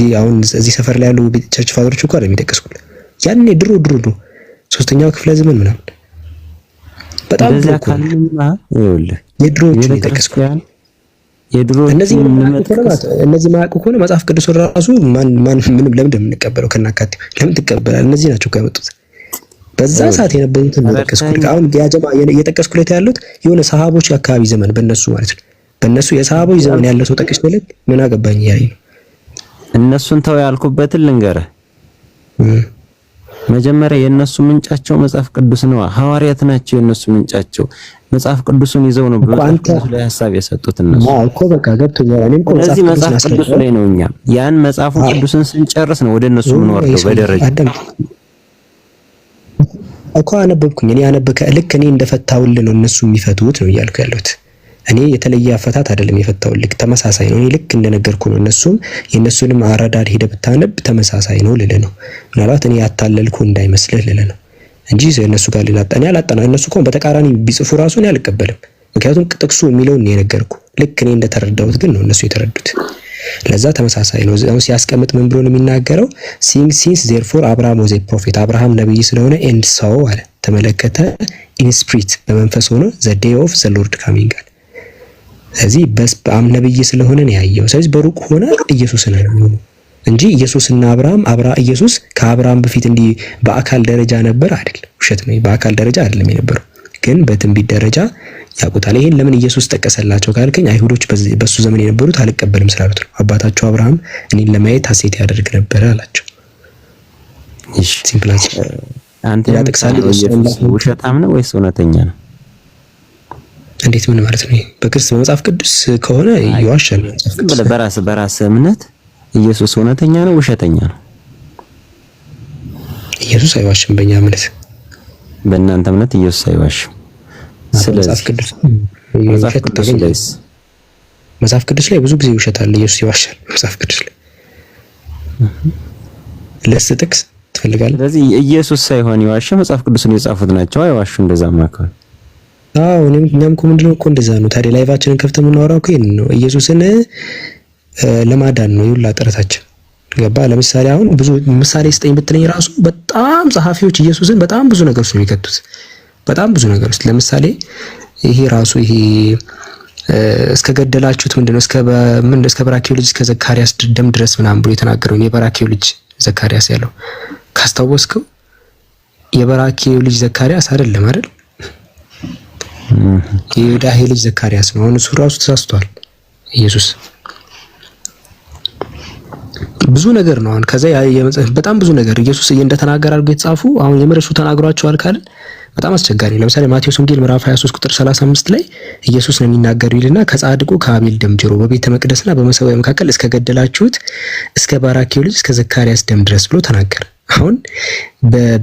እዚህ ሰፈር ላይ ያሉ ቸርች ፋዘሮች እኮ አይደለም የጠቀስኩልህ። ያኔ ድሮ ሶስተኛው ክፍለ ዘመን ምናምን በጣም ድሮ እኮ ይኸውልህ የድሮቹ የጠቀስኩልህ እነዚህ ማያውቁ ከሆነ መጽሐፍ ቅዱስ ራሱ ምንም ለምን እንደምንቀበለው ከናካቴው ለምን ትቀበላለህ? እነዚህ ናቸው ያመጡት። በዛ ሰዓት የነበሩትን ነው የጠቀስኩልህ። አሁን ያጀማ እየጠቀስኩልህ ያሉት የሆነ ሰሃቦች አካባቢ ዘመን በእነሱ ማለት ነው። በእነሱ የሰሃቦች ዘመን ያለ ሰው ጠቅሼልህ ምን አገባኝ ያለኝ ነው። እነሱን ተው ያልኩበትን ልንገርህ። መጀመሪያ የነሱ ምንጫቸው መጽሐፍ ቅዱስ ነው። ሐዋርያት ናቸው የነሱ ምንጫቸው። መጽሐፍ ቅዱስን ይዘው ነው በመጽሐፍ ቅዱስ ላይ ሐሳብ የሰጡት እነሱ። እኮ በቃ ገብቶኛል። እኔም እኮ መጽሐፍ ቅዱስ ላይ ነው እኛ ያን መጽሐፍ ቅዱስን ስንጨርስ ነው ወደ እነሱ ምን ወርደው በደረጃ እኮ አነበብኩኝ። እኔ ልክ እኔ እንደፈታውልህ ነው እነሱ የሚፈቱት ነው እያልኩ ያለሁት። እኔ የተለየ አፈታት አይደለም የፈታውልህ፣ ተመሳሳይ ነው። እኔ ልክ እንደነገርኩ ነው። እነሱም የነሱንም አረዳድ ሄደህ ብታነብ ተመሳሳይ ነው ልልህ ነው። ምናልባት እኔ ያታለልኩ እንዳይመስልህ ልልህ ነው እንጂ እነሱ ጋር አላጠና። እነሱ እኮ በተቃራኒ ቢጽፉ ራሱ እኔ አልቀበልም። ምክንያቱም ጥቅሱ የሚለውን ነው የነገርኩ። ልክ እኔ እንደተረዳሁት ግን ነው እነሱ የተረዱት። ለዛ ተመሳሳይ ነው። አሁን ሲያስቀምጥ ምን ብሎ ነው የሚናገረው? ሲንስ ዜርፎር አብርሃም ወዘ ፕሮፌት አብርሃም ነብይ ስለሆነ ኤንድ ሰው አለ ተመለከተ ኢን ስፒሪት በመንፈስ ሆነ ዘ ዴይ ኦፍ ዘ ሎርድ ካሚንግ አለ። ስለዚህ በስም ነብይ ስለሆነ ነው ያየው። ስለዚህ በሩቅ ሆነ ኢየሱስን ነው እንጂ ኢየሱስና ኢየሱስ ከአብርሃም በፊት እንዲህ በአካል ደረጃ ነበር አይደል? ውሸት ነው። በአካል ደረጃ አይደለም የነበረው፣ ግን በትንቢት ደረጃ ያውቁታል። ይሄን ለምን ኢየሱስ ጠቀሰላቸው ካልከኝ አይሁዶች በሱ ዘመን የነበሩት አልቀበልም ስላሉት ነው። አባታቸው አብርሃም እኔን ለማየት ሐሴት ያደርግ ነበር አላቸው። እሺ ሲምፕል አንተ ያጠቅሳለህ። ኢየሱስ ውሸታም ነው ወይስ እውነተኛ ነው? እንዴት ምን ማለት ነው? በክርስቶስ በመጽሐፍ ቅዱስ ከሆነ ይዋሻል። በራስ እምነት ኢየሱስ እውነተኛ ነው ውሸተኛ ነው? ኢየሱስ አይዋሽም በእኛ እምነት። በእናንተ እምነት ኢየሱስ አይዋሽም። ስለዚህ መጽሐፍ ቅዱስ ላይ ብዙ ጊዜ ይውሸታል፣ ኢየሱስ ይዋሻል። መጽሐፍ ቅዱስ ላይ ለጥቅስ ትፈልጋለህ? ስለዚህ ኢየሱስ ሳይሆን ይዋሽ መጽሐፍ ቅዱስን የጻፉት ናቸው አይዋሹ። እንደዛማ ከሆነ አዎ እኛም እኮ ምንድነው እኮ እንደዛ ነው። ታዲያ ላይቫችንን ከፍተን የምናወራው እኮ ይሄን ነው። ኢየሱስን ለማዳን ነው ይውላ ጥረታችን። ገባ? ለምሳሌ አሁን ብዙ ምሳሌ ስጠኝ ብትለኝ ራሱ በጣም ጸሐፊዎች ኢየሱስን በጣም ብዙ ነገር ውስጥ ነው የሚከቱት። በጣም ብዙ ነገር ውስጥ ለምሳሌ ይሄ ራሱ ይሄ እስከ ገደላችሁት ምንድነው እስከ በራኪው ልጅ እስከ ዘካርያስ ደም ድረስ ምናምን ብሎ የተናገረው የበራኪው ልጅ ዘካርያስ ያለው ካስታወስከው የበራኪው ልጅ ዘካርያስ አይደለም አይደል? የዮዳሄ ልጅ ዘካርያስ ነው። እሱ ራሱ ተሳስቷል ኢየሱስ ብዙ ነገር ነው። አሁን ከዛ በጣም ብዙ ነገር ኢየሱስ እንደተናገረ አድርጎ የተጻፉ አሁን የምርሱ ተናግሯቸዋል ካልን በጣም አስቸጋሪ ነው። ለምሳሌ ማቴዎስ ወንጌል ምዕራፍ 23 ቁጥር 35 ላይ ኢየሱስ ነው የሚናገረው ይልና ከጻድቁ ከአቤል ደም ጀምሮ በቤተ መቅደስና በመሰዊያ መካከል እስከ ገደላችሁት እስከ ባራኪው ልጅ እስከ ዘካርያስ ደም ድረስ ብሎ ተናገረ። አሁን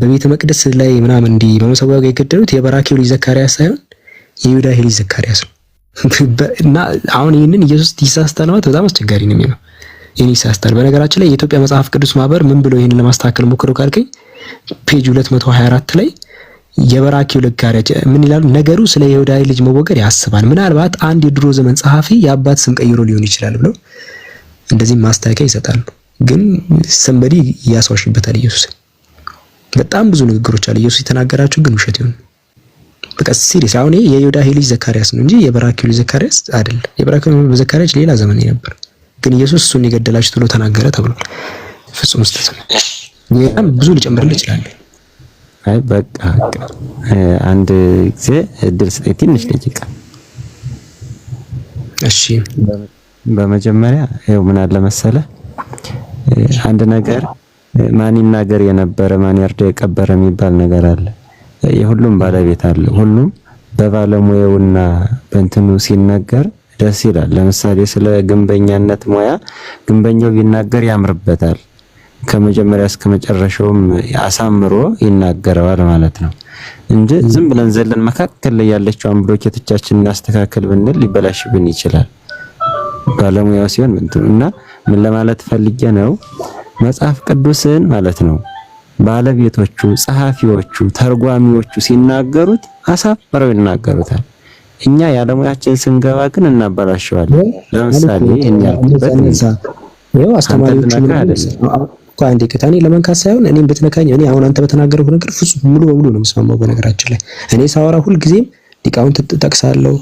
በቤተ መቅደስ ላይ ምናምን እንዲህ በመሰዊያው ጋር የገደሉት የባራኪው ልጅ ዘካርያስ ሳይሆን የዮዳሄ ልጅ ዘካርያስ ነው። እና አሁን ይሄንን ኢየሱስ ይሳስተናል። በጣም አስቸጋሪ ነው የሚሆነው። ይሄን ይሳስታል። በነገራችን ላይ የኢትዮጵያ መጽሐፍ ቅዱስ ማህበር ምን ብሎ ይሄንን ለማስተካከል ሞክሮ ካልከኝ ፔጅ 224 ላይ የበራኪው ዘካርያስ ምን ይላሉ? ነገሩ ስለ የዮዳሄ ልጅ መወገድ ያስባል። ምናልባት አንድ የድሮ ዘመን ጸሐፊ የአባት ስም ቀይሮ ሊሆን ይችላል ብለው እንደዚህ ማስተካከያ ይሰጣሉ። ግን ሰንበዲ ያስዋሽበታል ኢየሱስ። በጣም ብዙ ንግግሮች አሉ ኢየሱስ የተናገራቸው ግን ውሸት ይሁን በቃ ሲሪየስ። አሁን የዮዳሄ ልጅ ዘካርያስ ነው እንጂ የበራኪው ልጅ ዘካርያስ አይደለም። የበራኪው ዘካርያስ ሌላ ዘመን ነበር። ግን ኢየሱስ እሱን የገደላችሁ ብሎ ተናገረ ተብሏል። ፍጹም ስህተት ነው። በጣም ብዙ ሊጨምርልህ ይችላል። አይ በቃ አንድ ጊዜ እድል ስጠኝ ትንሽ ደቂቃ። እሺ በመጀመሪያ ይኸው ምን አለ መሰለህ አንድ ነገር ማን ይናገር የነበረ ማን ያርዳ የቀበረ የሚባል ነገር አለ። የሁሉም ባለቤት አለ። ሁሉም በባለሙያውና በእንትኑ ሲናገር ደስ ይላል። ለምሳሌ ስለ ግንበኛነት ሙያ ግንበኛው ቢናገር ያምርበታል። ከመጀመሪያ እስከ መጨረሻውም አሳምሮ ይናገረዋል ማለት ነው እንጂ ዝም ብለን ዘለን መካከል ላይ ያለችውን ብሎኬቶቻችንን እናስተካክል ብንል ሊበላሽብን ይችላል። ባለሙያው ሲሆን እና ምን ለማለት ፈልጌ ነው መጽሐፍ ቅዱስን ማለት ነው ባለቤቶቹ፣ ጸሐፊዎቹ፣ ተርጓሚዎቹ ሲናገሩት አሳፍረው ይናገሩታል። እኛ ያለሙያችን ስንገባ ግን እናበላሽዋለን። ለምሳሌ እኛ ያው አስተማሪዎቹ አንዴ ከተኔ ለመንካት ሳይሆን እኔም በተነካኝ እኔ አሁን አንተ በተናገረው ነገር ፍጹም ሙሉ በሙሉ ነው የምስማማው። በነገራችን ላይ እኔ ሳወራ ሁሉ ጊዜም ሊቃውንት ተጠቅሳለሁ።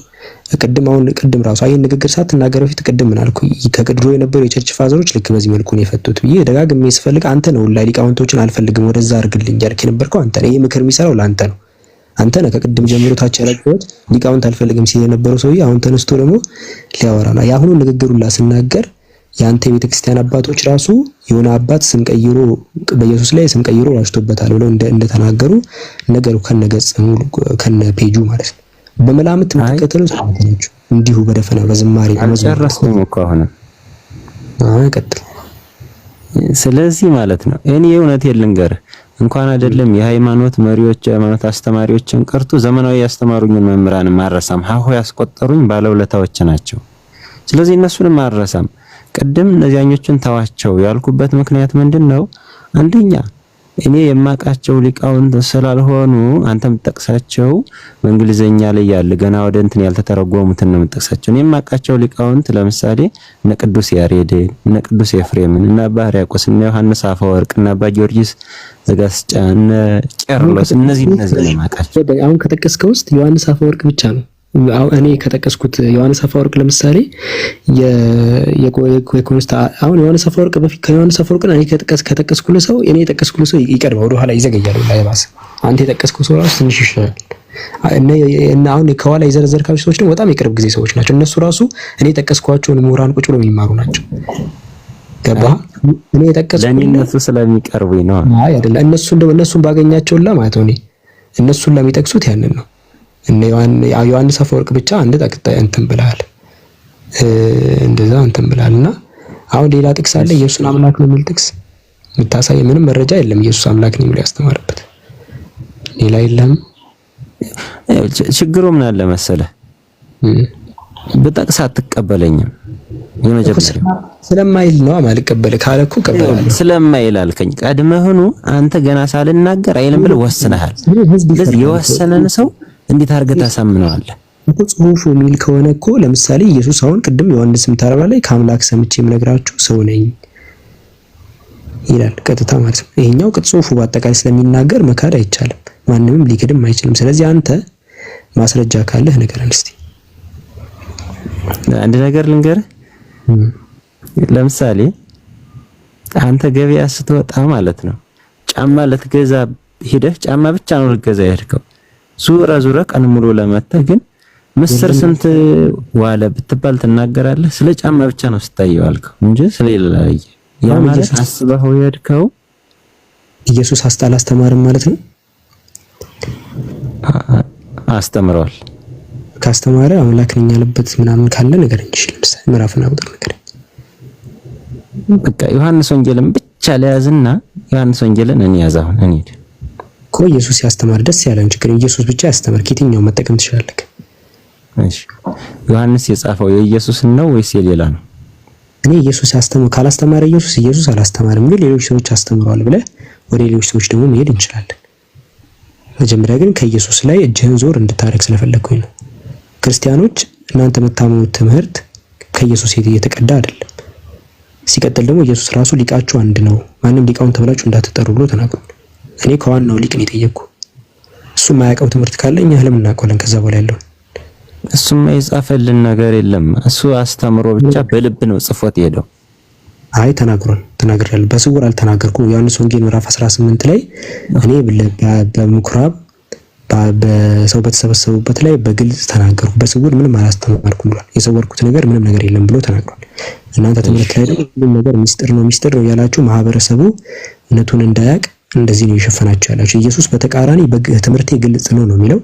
ቅድም ራሱ አይን ንግግር ሳትናገር በፊት ቅድም ምን አልኩ? ከቅድሮ የነበሩ የቸርች ፋዘሮች ልክ በዚህ መልኩ ነው የፈቱት ብዬ ደጋግሜ ስፈልግ አንተ ነው ላይ ሊቃውንቶችን አልፈልግም ወደዛ አድርግልኝ ያልክ የነበርከው አንተ ነህ። ይሄ ምክር የሚሰራው ለአንተ ነው። አንተ ነህ ከቅድም ጀምሮ ታች ያለበት ሊቃውንት አልፈልግም ሲል የነበረው ሰውዬ አሁን ተነስቶ ደግሞ ሊያወራና ያሁኑ ንግግሩን ላስናገር ያንተ የቤተክርስቲያን አባቶች ራሱ የሆነ አባት ስም ቀይሮ በኢየሱስ ላይ ስም ቀይሮ ዋሽቶበታል ብለው እንደተናገሩ ነገሩ ከነገጽ ሙሉ ከነ ፔጁ ማለት ነው። በመላምት የምትከተሉ ሰዎች እንዲሁ በደፈና በዝማሬ አልጨረስኩም እኮ አሁን ቀጥል። ስለዚህ ማለት ነው እኔ እውነቴን ልንገርህ እንኳን አይደለም የሃይማኖት መሪዎች የሃይማኖት አስተማሪዎችን ቀርቶ ዘመናዊ ያስተማሩኝን መምህራን ማረሳም ሀሁ ያስቆጠሩኝ ባለውለታዎች ናቸው። ስለዚህ እነሱንም ማረሳም ቅድም እነዚያኞችን ተዋቸው ያልኩበት ምክንያት ምንድነው? አንደኛ እኔ የማቃቸው ሊቃውንት ስላልሆኑ አንተ የምትጠቅሳቸው በእንግሊዘኛ ላይ ያለ ገና ወደ እንትን ያልተተረጎሙትን ነው የምትጠቅሳቸው። እኔ የማቃቸው ሊቃውንት ለምሳሌ እነ ቅዱስ ያሬድ፣ እነ ቅዱስ ኤፍሬምን፣ እነ አባ ሕርያቆስ፣ እነ ዮሐንስ አፈወርቅ፣ እነ አባ ጊዮርጊስ ዘጋስጫ፣ እነ ቄርሎስ እነዚህ ነው የማቃቸው። አሁን ከጠቀስከው ውስጥ ዮሐንስ አፈወርቅ ብቻ ነው እኔ ከጠቀስኩት። ዮሐንስ አፈወርቅ ለምሳሌ የኮንስታ አሁን ዮሐንስ አፈወርቅ በፊት ከዮሐንስ አፈወርቅ እኔ ከጠቀስኩት ሰው እኔ የጠቀስኩት ሰው ይቀርባል፣ ወደ ኋላ ይዘገያል። ላይባስ አንተ የጠቀስኩት ሰው ራሱ ትንሽ ይሻላል። እና አሁን ከኋላ የዘረዘርካቸው ሰዎች ደግሞ በጣም የቅርብ ጊዜ ሰዎች ናቸው። እነሱ ራሱ እኔ የጠቀስኳቸውን ምሁራን ቁጭ ብለው የሚማሩ ናቸው። ገባ? እኔ የጠቀስኩት ለኔ እነሱ ስለሚቀርቡኝ ነው። አይ አይደለም፣ እነሱን ባገኛቸውላ ማለት ነው። እኔ እነሱን ለሚጠቅሱት ያንን ነው። እነ ዮሐንስ አፈወርቅ ብቻ አንድ ተከታይ እንትን ብለሃል፣ እንደዛ እንትን ብለሃልና አሁን ሌላ ጥቅስ አለ ኢየሱስ አምላክ ነው የሚል ጥቅስ የምታሳይ ምንም መረጃ የለም። ኢየሱስ አምላክ ነው የሚል ያስተማረበት ሌላ የለም። ችግሩ ምን አለ መሰለህ በጠቅስ አትቀበለኝም። የመጀመሪያው ስለማይል ነው ማልቀበል ካለኩ ቀበላለሁ። ስለማይል አልከኝ። ቀድመህኑ አንተ ገና ሳልናገር አይልም ብለህ ወስነሃል። ስለዚህ የወሰነን ሰው እንዴት አድርገህ ታሳምነዋለህ? ጽሁፉ የሚል ከሆነ እኮ ለምሳሌ ኢየሱስ አሁን ቅድም ዮሐንስ ምታረባ ላይ ከአምላክ ሰምቼ የምነግራችሁ ሰው ነኝ ይላል ቀጥታ ማለት ነው። ይሄኛው ጽሁፉ በአጠቃላይ ስለሚናገር መካድ አይቻልም፣ ማንንም ሊክድም አይችልም። ስለዚህ አንተ ማስረጃ ካለህ ንገረን እስቲ። አንድ ነገር ልንገርህ። ለምሳሌ አንተ ገበያ ስትወጣ ማለት ነው ጫማ ልትገዛ ሄደህ ጫማ ብቻ ነው ልትገዛ የሄድከው። ዙረ ቀን ሙሉ ለመተህ ግን ምስር ስንት ዋለ ብትባል ትናገራለህ። ስለ ጫማ ብቻ ነው ስታየው አልከው እንጂ ስለሌላ ያ ማለት አስበኸው የሄድከው ኢየሱስ አላስተማርም ማለት ነው። አስተምሯል። ካስተማረ አምላክ ነኝ ያለበት ምናምን ካለ ነገር እንጂ ለምሳሌ ምዕራፍና ቁጥር ነገር በቃ ዮሐንስ ወንጌልን ብቻ ለያዝና ዮሐንስ ወንጌልን እንያዝ። አሁን እንሂድ እኮ ኢየሱስ ያስተማር ደስ ያለን ችግር ኢየሱስ ብቻ ያስተማር ከየትኛው መጠቀም ትችላለህ? እሺ ዮሐንስ የጻፈው የኢየሱስን ነው ወይስ የሌላ ነው? እኔ ኢየሱስ ያስተማር ካላስተማረ ኢየሱስ አላስተማርም ግን ሌሎች ሰዎች አስተምረዋል ብለህ ወደ ሌሎች ሰዎች ደግሞ መሄድ እንችላለን። መጀመሪያ ግን ከኢየሱስ ላይ እጅህን ዞር እንድታረግ ስለፈለኩኝ ነው። ክርስቲያኖች እናንተ የምታምኑት ትምህርት ከኢየሱስ የተቀዳ አይደለም። ሲቀጥል ደግሞ ኢየሱስ ራሱ ሊቃችሁ አንድ ነው፣ ማንም ሊቃውን ተብላችሁ እንዳትጠሩ ብሎ ተናግሯል። እኔ ከዋናው ሊቅ ነው የጠየቅኩ። እሱ የማያውቀው ትምህርት ካለ እኛ ለምን እናውቀዋለን? ከዛ በኋላ ያለው እሱም የጻፈልን ነገር የለም። እሱ አስተምሮ ብቻ በልብ ነው ጽፎት ሄደው። አይ ተናግሯል። በስውር አልተናገርኩም። ዮሐንስ ወንጌል ምዕራፍ 18 ላይ እኔ በምኩራብ በሰው በተሰበሰቡበት ላይ በግልጽ ተናገርኩ፣ በስውር ምንም አላስተማርኩም ብሏል። የሰወርኩት ነገር ምንም ነገር የለም ብሎ ተናግሯል። እናንተ ትምህርት ላይ ደግሞ ሁሉም ነገር ሚስጥር ነው ያላችሁ ማህበረሰቡ እውነቱን እንዳያቅ እንደዚህ ነው የሸፈናችሁ ያላችሁ። ኢየሱስ በተቃራኒ ትምህርቴ ግልጽ ነው የሚለው፣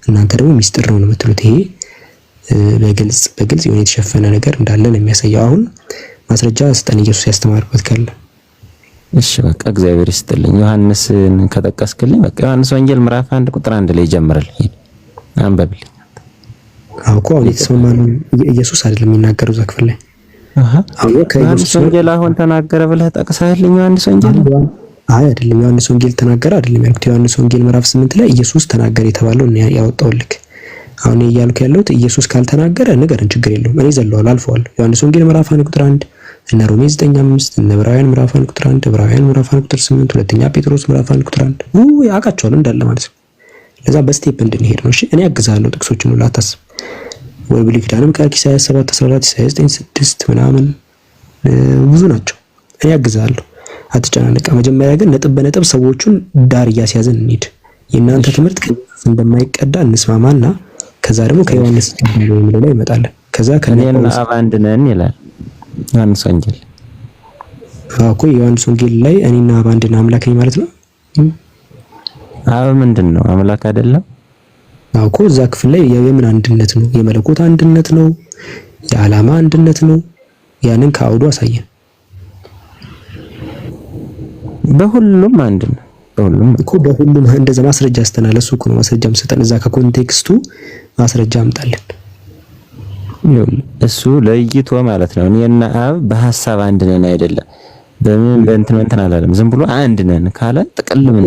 እናንተ ደግሞ ሚስጥር ነው የምትሉት። ይሄ በግልጽ የሆነ የተሸፈነ ነገር እንዳለ ነው የሚያሳየው። አሁን ማስረጃ ስጠን ኢየሱስ ያስተማርበት ካለ። እሺ በቃ እግዚአብሔር ይስጥልኝ። ዮሐንስን ከጠቀስክልኝ በቃ ዮሐንስ ወንጌል ምዕራፍ 1 ቁጥር 1 ላይ ጀምረልኝ አንበብልኝ። አውቆ አሁን የተሰማነው ኢየሱስ አይደለም የሚናገረው እዛ ክፍል ላይ። ዮሐንስ ወንጌል አሁን ተናገረ ብለህ ጠቅሰህልኝ ዮሐንስ ወንጌል አይ አይደለም ዮሐንስ ወንጌል ተናገረ አይደለም ያልኩት። ዮሐንስ ወንጌል ምዕራፍ 8 ላይ ኢየሱስ ተናገረ የተባለው ነው ያወጣውልክ። አሁን እያልኩ ያለሁት ኢየሱስ ካልተናገረ ንገረን፣ ችግር የለውም እኔ ዘለዋለሁ አልፈዋለሁ። ዮሐንስ ወንጌል ምዕራፍ 1 ቁጥር 1 እነ ሮሜ 9:5 እነ ዕብራውያን ምዕራፍ 1 ቁጥር 1 ዕብራውያን ምዕራፍ 1 ቁጥር 8 ሁለተኛ ጴጥሮስ ምዕራፍ 1 ቁጥር 1 ያውቃቸዋል እንዳለ ማለት ነው። ለዛ በስቴፕ እንድንሄድ ነው። እሺ እኔ አግዛለሁ ጥቅሶችን ሁሉ አታስብ። ወይ ብሉይ ኪዳንም ከኢሳይያስ 7:14 ኢሳይያስ 9:6 ምናምን ብዙ ናቸው። እኔ አግዛለሁ አትጨናነቅ። መጀመሪያ ግን ነጥብ በነጥብ ሰዎቹን ዳር እያስያዘን እንሂድ። የእናንተ ትምህርት እንደማይቀዳ እንስማማና ከዛ ደግሞ ከዮሐንስ የሚለው ላይ ይመጣል። ከዛ ከኔና አብ አንድ ነን ይላል ዮሐንስ ወንጌል። እኮ ዮሐንስ ወንጌል ላይ እኔና አብ አንድ ነን አምላክ ነኝ ማለት ነው። አብ ምንድን ነው? አምላክ አይደለም? እኮ እዛ ክፍል ላይ የምን አንድነት ነው? የመለኮት አንድነት ነው? የዓላማ አንድነት ነው? ያንን ከአውዱ አሳየን። በሁሉም አንድ ነው። በሁሉም እንደዛ ማስረጃ አስተናለ። እሱ እኮ ነው ማስረጃም ሰጠን። እዛ ከኮንቴክስቱ ማስረጃ አምጣለን። እሱ ለይቶ ማለት ነው። እኔና አብ በሐሳብ አንድ ነን አይደለም፣ በምን በእንትን አላለም። ዝም ብሎ አንድ ነን ካለ ጥቅል ምን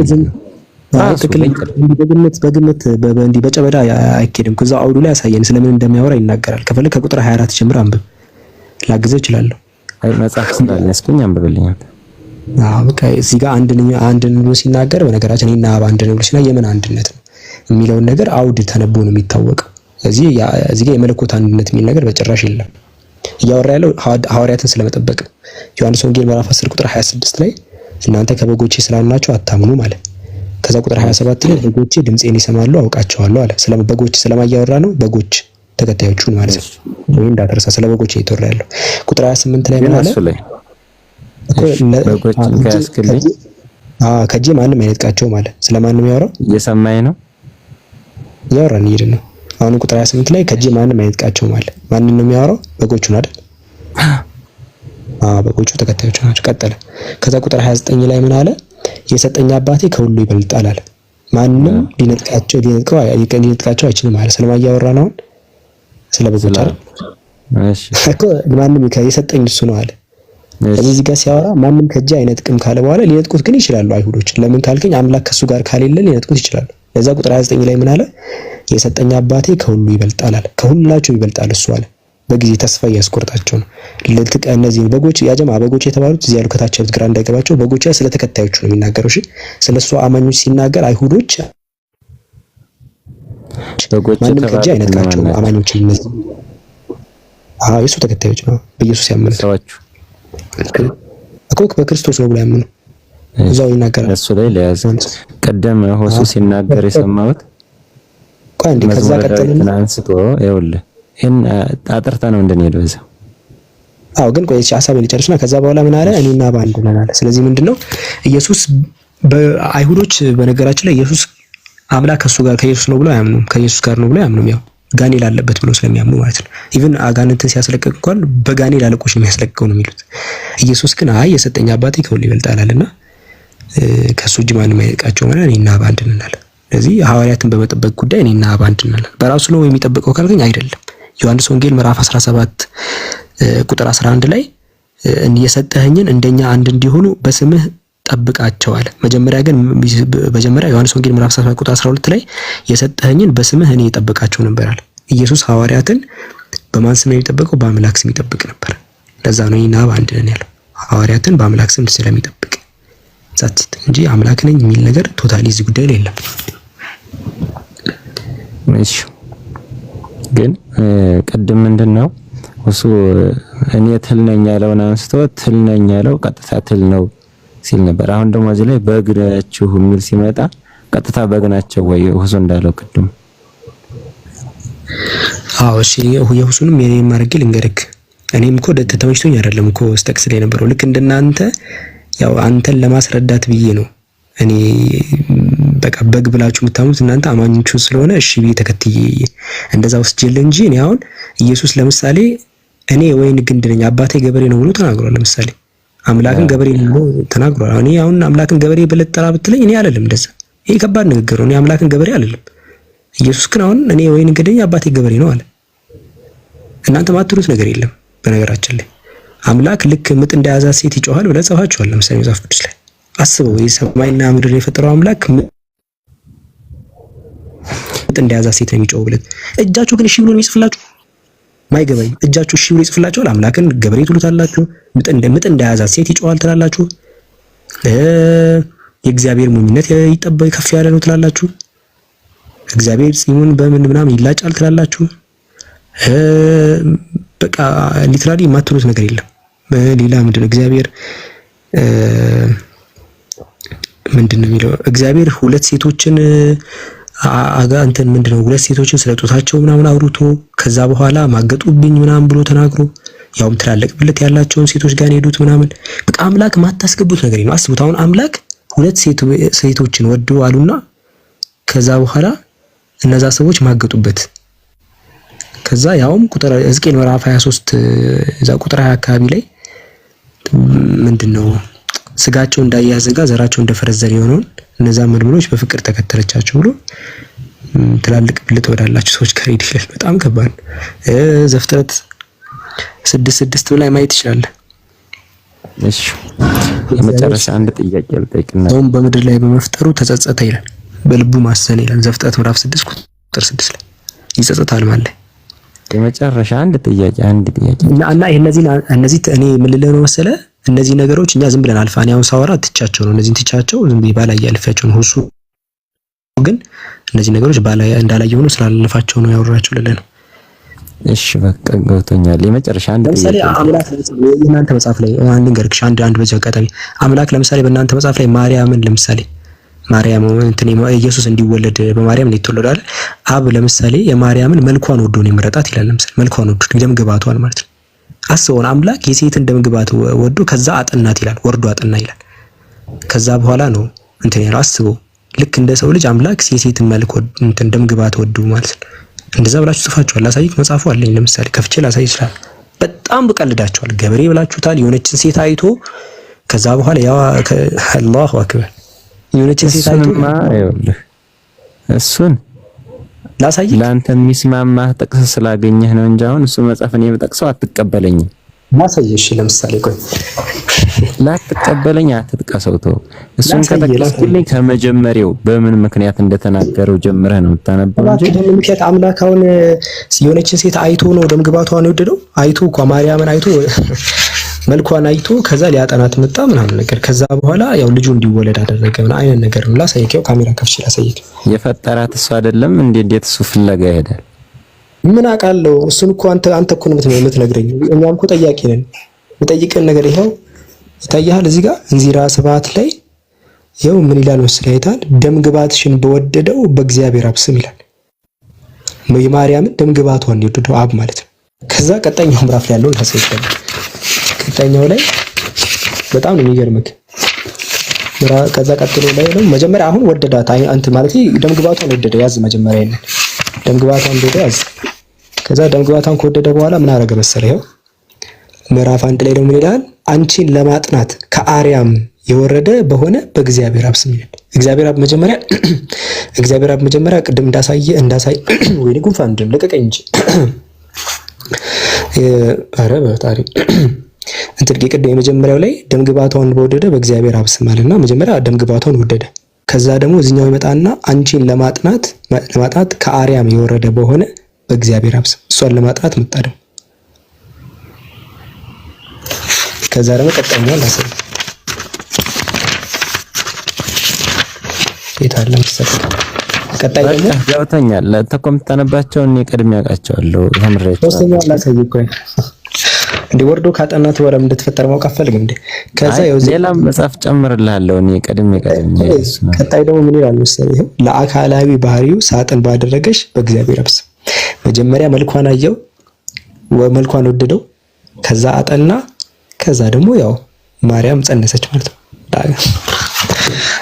በግምት እንዲህ በጨበዳ አይኬድም። ከዛ አውዱ ላይ ያሳየን ስለምን እንደሚያወራ ይናገራል። ከፈለክ ከቁጥር 24 ጀምር አንብብ፣ ላግዘህ እችላለሁ። አይ መጽሐፍ ስላልያዝኩኝ አንብብልኝ። በቃ እዚህ ጋር አንድ ነው ሲናገር፣ በነገራችን እኔና አብ አንድ ነው ሲናገር የምን አንድነት ነው የሚለውን ነገር አውድ ተነቦ ነው የሚታወቀው። እዚህ ጋር የመለኮት አንድነት የሚል ነገር በጭራሽ የለም። እያወራ ያለው ሐዋርያትን ስለመጠበቅ ነው። ዮሐንስ ወንጌል ምዕራፍ 10 ቁጥር 26 ላይ እናንተ ከበጎቼ ስላልናችሁ አታምኑ ማለት። ከዛ ቁጥር 27 ላይ በጎቼ ድምጼን ይሰማሉ አውቃቸዋለሁ አለ። ስለ በጎች ስለማያወራ ነው፣ በጎች ተከታዮቹን ማለት ነው። ወይ እንዳትረሳ ስለ በጎች እየተወራ ያለው። ቁጥር 28 ላይ ምን አለ? በጎችን ካስከለኝ ከጄ ማንም አይነጥቃቸው ማለት። ስለማንም ያወራው እየሰማኝ ነው ያወራን ይሄድ ነው። አሁን ቁጥር 28 ላይ ከጄ ማንም አይነጥቃቸው ማለት ማንን ነው የሚያወራው? በጎቹን አይደል? በጎቹ ተከታዮቹ ናቸው። ቀጠለ። ከዛ ቁጥር 29 ላይ ምን አለ? የሰጠኝ አባቴ ከሁሉ ይበልጣል አለ። ማንም ሊነጥቃቸው አይችልም ማለት ስለማ እያወራ ነው ስለ በጎች አይደል እሺ እኮ ማንም የሰጠኝ እሱ ነው አለ እዚህ ጋር ሲያወራ ማንም ከእጅ አይነጥቅም ካለ በኋላ ሊነጥቁት ግን ይችላሉ አይሁዶች ለምን ካልከኝ አምላክ ከሱ ጋር ካሌለ ሊነጥቁት ይችላሉ ለዛ ቁጥር 29 ላይ ምን አለ የሰጠኝ አባቴ ከሁሉ ይበልጣል አለ ከሁላቸው ይበልጣል እሱ አለ በጊዜ ተስፋ ያስቆርጣቸው ነው እነዚህ በጎች ያጀማ በጎች የተባሉት እዚህ ያሉ ከታች ግራ እንዳይገባቸው በጎች ስለ ተከታዮቹ ነው የሚናገረው እሺ ስለሱ አማኞች ሲናገር አይሁዶች በጎች ተከታዮች አይነጥቃቸው አማኞች እነዚህ የሱ ተከታዮች ነው በኢየሱስ ያመኑ ሰዎች እኮ በክርስቶስ ነው ብለው ያመኑ እዛው ይናገራል እሱ ላይ ለያዘን ቀደም ሆሱ ሲናገር የሰማሁት ቋንዲ ከዛ ቀጠልና አንስቶ ይኸውልህ ይሄን አጥርታ ነው እንደነሄደው እዛው ግን ቆይ ሐሳቤን ልጨርስና ከዛ በኋላ ምን አለ እኔና ባንድ ነን አለ ስለዚህ ምንድነው ኢየሱስ በአይሁዶች በነገራችን ላይ ኢየሱስ አምላክ ከሱ ጋር ከኢየሱስ ነው ብለው አያምኑም ከኢየሱስ ጋር ነው ብለው አያምኑም ያው ጋኔል አለበት ብለው ስለሚያምኑ ማለት ነው ኢቭን አጋንንትን ሲያስለቅቅ እንኳን በጋኔል አለቆች የሚያስለቅቀው ነው የሚሉት ኢየሱስ ግን የሰጠኝ አባቴ ከሁሉ ይበልጣል አለና ከሱ እጅ ማንም አይነጥቃቸው ማለት እኔና ባንድ ነን አለ ስለዚህ ሐዋርያትን በመጠበቅ ጉዳይ እኔና ባንድ ነን በራሱ ነው የሚጠብቀው ካልከኝ አይደለም ዮሐንስ ወንጌል ምዕራፍ 17 ቁጥር 11 ላይ የሰጠኸኝን እንደኛ አንድ እንዲሆኑ በስምህ ጠብቃቸው አለ መጀመሪያ ዮሐንስ ወንጌል ምዕራፍ 17 ቁጥር 12 ላይ የሰጠኸኝን በስምህ እኔ እጠብቃቸው ነበር አለ ኢየሱስ ሐዋርያትን በማን ስም የሚጠብቀው በአምላክ ስም ይጠብቅ ነበር ለዛ ነው እኔና ባንድ ነን ያለው ሐዋርያትን በአምላክ ስም ስለሚጠብቅ ዛት እንጂ አምላክ ነኝ የሚል ነገር ቶታሊ እዚህ ጉዳይ ላይ የለም እሺ ግን ቅድም ምንድነው እሱ እኔ ትል ነኝ ያለውን አንስቶ ትል ነኝ ያለው ቀጥታ ትል ነው ሲል ነበር አሁን ደግሞ እዚህ ላይ በግናችሁ የሚል ሲመጣ ቀጥታ በግናቸው ወይ እሱ እንዳለው ቅድም እሺ የሁሱንም የኔም ማርገ ልንገርክ እኔም እኮ ተመችቶኝ አይደለም እኮ ስጠቅስ ላይ ነበረው ልክ እንደናንተ ያው አንተን ለማስረዳት ብዬ ነው እኔ በቃ በግ ብላችሁ የምታሙት እናንተ አማኞቹ ስለሆነ እሺ ብዬ ተከትዬ እንደዛ ወስጄል እንጂ እኔ አሁን ኢየሱስ ለምሳሌ እኔ ወይን ግንድ ነኝ አባቴ ገበሬ ነው ብሎ ተናግሯል ለምሳሌ አምላክን ገበሬ ነው ተናግሯል እኔ አሁን አምላክን ገበሬ በለጠራ ብትለኝ እኔ አይደለም እንደዛ ይሄ ከባድ ንግግር ነው እኔ አምላክን ገበሬ አይደለም ኢየሱስ ግን አሁን እኔ ወይን ግንድ ነኝ አባቴ ገበሬ ነው አለ እናንተ ማትሩት ነገር የለም በነገራችን ላይ አምላክ ልክ ምጥ እንደያዛት ሴት ይጮሃል ብለ ጽፋችኋል ለምሳሌ መጽሐፍ ቅዱስ ላይ አስበው የሰማይና ምድር የፈጠረው አምላክ ምጥ እንደያዛት ሴት ነው የሚጮው ብለ እጃችሁ ግን እሺ ብሎ ነው ይጽፍላችሁ ማይገባኝ እጃችሁ እሺ ብሎ ይጽፍላችኋል አምላክን ገበሬ ትሉታላችሁ ምጥ እንደያዛት ሴት ይጮሃል ትላላችሁ የእግዚአብሔር ሙኝነት ይጠበቅ ከፍ ያለ ነው ትላላችሁ እግዚአብሔር ጺሙን በምን ምናምን ይላጫል ትላላችሁ በቃ ሊትራሊ የማትሉት ነገር የለም ሌላ ምንድነው እግዚአብሔር ምንድነው የሚለው እግዚአብሔር ሁለት ሴቶችን እንትን ምንድነው ሁለት ሴቶችን ስለጦታቸው ምናምን አውርቶ ከዛ በኋላ ማገጡብኝ ምናምን ብሎ ተናግሮ ያውም ትላልቅ ብልት ያላቸውን ሴቶች ጋር ሄዱት ምናምን በቃ አምላክ ማታስገቡት ነገር ነው አስቡት አሁን አምላክ ሁለት ሴቶችን ወዶ አሉና ከዛ በኋላ እነዛ ሰዎች ማገጡበት ከዛ ያውም ቁጥር ሕዝቅኤል ምዕራፍ 23 እዛ ቁጥር 20 አካባቢ ላይ ምንድነው ስጋቸው እንዳያዘጋ ዘራቸው እንደፈረዘር የሆነውን እነዛ መልመሎች በፍቅር ተከተለቻቸው ብሎ ትላልቅ ብልት ወዳላቸው ሰዎች ጋር ይደላል በጣም ከባድ ዘፍጥረት 6:6 ላይ ማየት ይችላል እሺ የመጨረሻ አንድ ጥያቄ ልጠይቅና አሁን በምድር ላይ በመፍጠሩ ተጸጸተ ይላል በልቡ ማሰነ ይላል ዘፍጥረት ምዕራፍ 6 ቁጥር 6 ላይ ይጸጸታል ማለት የመጨረሻ አንድ ጥያቄ እና እነዚህ እኔ ምን ልልህ ነው መሰለ እነዚህ ነገሮች እኛ ዝም ብለን አልፋን ያው ሳወራ ትቻቸው ነው እነዚህን ትቻቸው ዝም ብዬ ባላይ ያልፋቸው ነው እሱ ግን እነዚህ ነገሮች ባላይ እንዳላየው ነው ስላለፋቸው ነው ያወራቸው ልልህ ነው እሺ በቃ ገብቶኛል የመጨረሻ አንድ ጥያቄ ለምሳሌ አምላክ በእናንተ መጽሐፍ ላይ አንድ ገርክሽ አንድ በዚህ አጋጣሚ አምላክ ለምሳሌ በእናንተ መጽሐፍ ላይ ማርያምን ለምሳሌ ማርያም እንትን ኢየሱስ እንዲወለድ በማርያም ነው የተወለደው አብ ለምሳሌ የማርያምን መልኳን ወዶ ነው የመረጣት ይላል ለምሳሌ መልኳን ወዶ ደም ግባቷን ማለት ነው አስበውን አምላክ የሴትን ደም ግባት ወዶ ከዛ አጠናት ይላል ወርዶ አጠና ይላል ከዛ በኋላ ነው እንትን ያለው አስበው ልክ እንደ ሰው ልጅ አምላክ የሴትን መልክ እንትን ደም ግባት ወዶ ማለት ነው እንደዛ ብላችሁ ጽፋችኋል ላሳይክ መጽሐፉ አለኝ ለምሳሌ ከፍቼ ላሳይ ይችላል በጣም በቀልዳችኋል ገበሬ ብላችሁታል የሆነችን ሴት አይቶ ከዛ በኋላ ያው አላሁ አክበር የሆነችን ሴት አይቶ እሱን ላሳይ ለአንተ የሚስማማ ጥቅስ ስላገኘህ ነው እንጂ አሁን እሱ መጽሐፍን የምጠቅሰው አትቀበለኝም። ማሳየሽ ለምሳሌ ቆይ ላትቀበለኝ አትጥቀሰው ተው። እሱን ከተቀበልኝ ከመጀመሪያው በምን ምክንያት እንደተናገረው ጀምረህ ነው የምታነበው እንጂ ምክንያት አምላክ አሁን የሆነችን ሴት አይቶ ነው ደምግባቷን የወደደው። አይቶ እኮ ማርያምን አይቶ መልኳን አይቶ ከዛ ሊያጠናት መጣ ምናምን ነገር ከዛ በኋላ ያው ልጁ እንዲወለድ አደረገ ምን አይነት ነገር ነው። ላሳይከው ካሜራ ከፍቼ ላሳይክ። የፈጠራት እሱ አይደለም እንዴት እሱ ፍለጋ ይሄዳል? ምን አውቃለሁ። እሱን እኮ አንተ እኮ ነው የምትነግረኝ። እኛም እኮ ጠያቂ ነን። የጠይቀን ነገር ይሄው ይታያል። እዚህ ጋር እንዚራ 7 ላይ ይሄው ምን ይላል መሰለህ? አይታል ደምግባትሽን በወደደው በእግዚአብሔር አብ ስም ይላል። የማርያምን ደምግባቷን የወደደው አብ ማለት ነው። ከዛ ቀጣኛው ምዕራፍ ላይ ያለው ላሳይክ። ቀጣኛው ላይ በጣም ነው የሚገርምክ። ከዛ ቀጥሎ ላይ ነው መጀመሪያ አሁን ወደዳት አንተ ማለት ደምግባቷን ወደደ ያዝ መጀመሪያ ይሄን ደምግባቷን ወደደ ያዝ። ከዛ ደምግባቷን ከወደደ በኋላ ምን አደረገ መሰለህ? ይሄው ምዕራፍ 1 ላይ ደግሞ ምን ይላል? አንቺን ለማጥናት ከአርያም የወረደ በሆነ በእግዚአብሔር አብ ስም ይላል። እግዚአብሔር አብ መጀመሪያ ቅድም እንዳሳይ ወይ ጉንፋን እንደም ለቀቀኝ እንጂ ኧረ በታሪ እንትን ቅድም የመጀመሪያው ላይ ደምግባቷን በወደደ በእግዚአብሔር አብ ስም አለና መጀመሪያ ደምግባቷን ወደደ። ከዛ ደግሞ እዚህኛው ይመጣና አንቺን ለማጥናት ከአርያም የወረደ በሆነ በእግዚአብሔር አብ ስም እሷን ለማጥናት መጣ ደግሞ። ከዛ ደግሞ ቀጣኛው ላሰብ የታለ መሰለህ? ቀጣይ ደግሞ ገብቶኛል። ተቆምተነባቸው እኔ ቀድሜ ያውቃቸዋለሁ ተምሬት። ሶስተኛው ላሳይ እኮ እንደ ወርዶ ካጠናት ወረም እንደተፈጠረ ማውቅ አፈልግም እንዴ? ከዛ ያው ሌላ መጽሐፍ ጨምርልሃለሁ እኔ ቀድሜ ቀጣይ ደግሞ ምን ይላል መሰለህ? ለአካላዊ ባህሪው ሳጥን ባደረገሽ በእግዚአብሔር አብ ስም መጀመሪያ መልኳን አየው መልኳን ወደደው። ከዛ አጠና። ከዛ ደግሞ ያው ማርያም ጸነሰች ማለት ነው።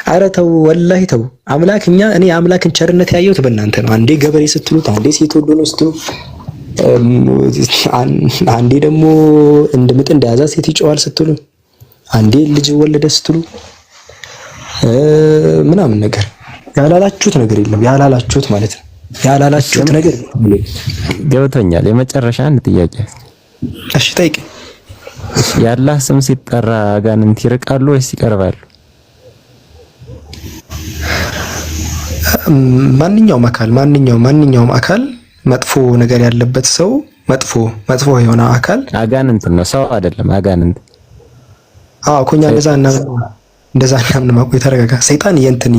ኧረ ተው ወላሂ ተው። እኔ አምላክን ቸርነት ያየሁት በእናንተ ነው። አንዴ ገበሬ ስትሉት፣ አንዴ ሴት ወዶ ነው ስትሉ፣ አንዴ ደግሞ እንደምጥ እንደያዛ ሴት ይጨዋል ስትሉ፣ አንዴ ልጅ ወለደ ስትሉ ምናምን ነገር ያላላችሁት ነገር የለም። ያላላችሁት ማለት ነው። ያላላችሁት ነገር ገብቶኛል። የመጨረሻ አንድ ጥያቄ እሺ ጠይቅ። የአላህ ስም ሲጠራ አጋንንት ይርቃሉ ወይስ ይቀርባሉ? ማንኛውም አካል መጥፎ ነገር ያለበት ሰው መጥፎ የሆነ አካል አጋንንት ነው፣ ሰው አይደለም። አጋንንት ኮኛ እንደዛ እናምን ማቆይ ተረጋጋ። ሰይጣን የእንትን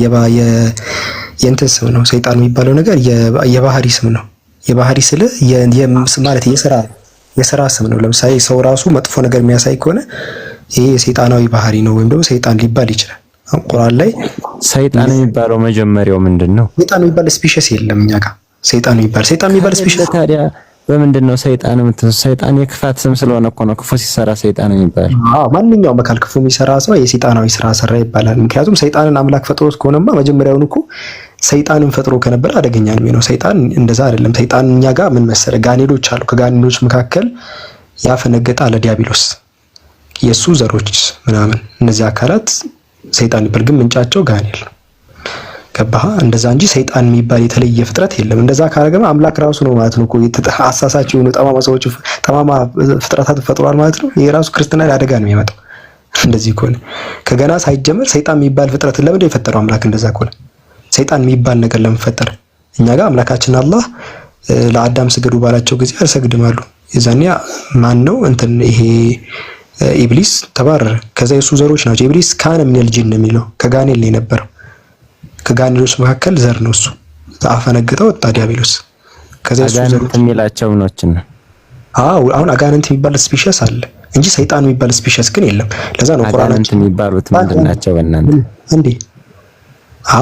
ስም ነው። ሰይጣን የሚባለው ነገር የባህሪ ስም ነው። የባህሪ ስለ ማለት የሥራ ስም ነው። ለምሳሌ ሰው ራሱ መጥፎ ነገር የሚያሳይ ከሆነ ይሄ የሰይጣናዊ ባህሪ ነው ወይም ደግሞ ሰይጣን ሊባል ይችላል። ቁርአን ላይ ሰይጣን የሚባለው መጀመሪያው ምንድነው? ሰይጣን የሚባል ስፒሺስ የለም እኛ ጋር። ሰይጣን የሚባል ስፒሺስ ታዲያ በምንድነው ሰይጣን ሰይጣን የክፋት ስም ስለሆነ እኮ ነው ክፉ ሲሰራ ሰይጣን የሚባለው። ማንኛውም አካል ክፉ የሚሰራ ሰው የሰይጣናዊ ስራ ሰራ ይባላል። ምክንያቱም ሰይጣንን አምላክ ፈጥሮት ከሆነማ መጀመሪያውን እኮ ሰይጣንን ፈጥሮ ከነበረ አደገኛ ነው የሚሆነው። ሰይጣን እንደዛ አይደለም። ሰይጣን እኛ ጋር ምን መሰለ ጋኔሎች አሉ። ከጋኔሎች መካከል ያፈነገጠ አለ ዲያብሎስ፣ የሱ ዘሮች ምናምን እነዚህ አካላት ሰይጣን ይባል፣ ግን ምንጫቸው ጋኔል ነው። ገባህ? እንደዛ እንጂ ሰይጣን የሚባል የተለየ ፍጥረት የለም። እንደዛ ካረገማ አምላክ ራሱ ነው ማለት ነው እኮ አሳሳቸው የሆኑ ጠማማ ፍጥረታት ፈጥሯል ማለት ነው። ይሄ ራሱ ክርስትና ላይ አደጋ ነው የሚያመጣው። እንደዚህ ከሆነ ከገና ሳይጀመር ሰይጣን የሚባል ፍጥረት ለምን የፈጠረው አምላክ? እንደዛ ከሆነ ሰይጣን የሚባል ነገር ለምን ፈጠረ? እኛ ጋር አምላካችን አላህ ለአዳም ስገዱ ባላቸው ጊዜ አልሰግድም አሉ። የዛኔ ማን ነው እንትን ይሄ ኢብሊስ ተባረረ። ከዛ የሱ ዘሮች ናቸው። ኢብሊስ ካነ ሚነል ጂን ነው የሚለው ከጋኔል ነው የነበረው። ከጋኔሎች መካከል ዘር ነው እሱ። አፈነገጠው ወጣ ዲያብሎስ። ከዛ የሱ ዘሮች የሚላቸው ነውችን። አሁን አጋንንት የሚባል ስፒሺስ አለ እንጂ ሰይጣን የሚባል ስፒሺስ ግን የለም። ለዛ ነው ቁርአናችን የሚባሉት ምንድናቸው በእናንተ እንዴ?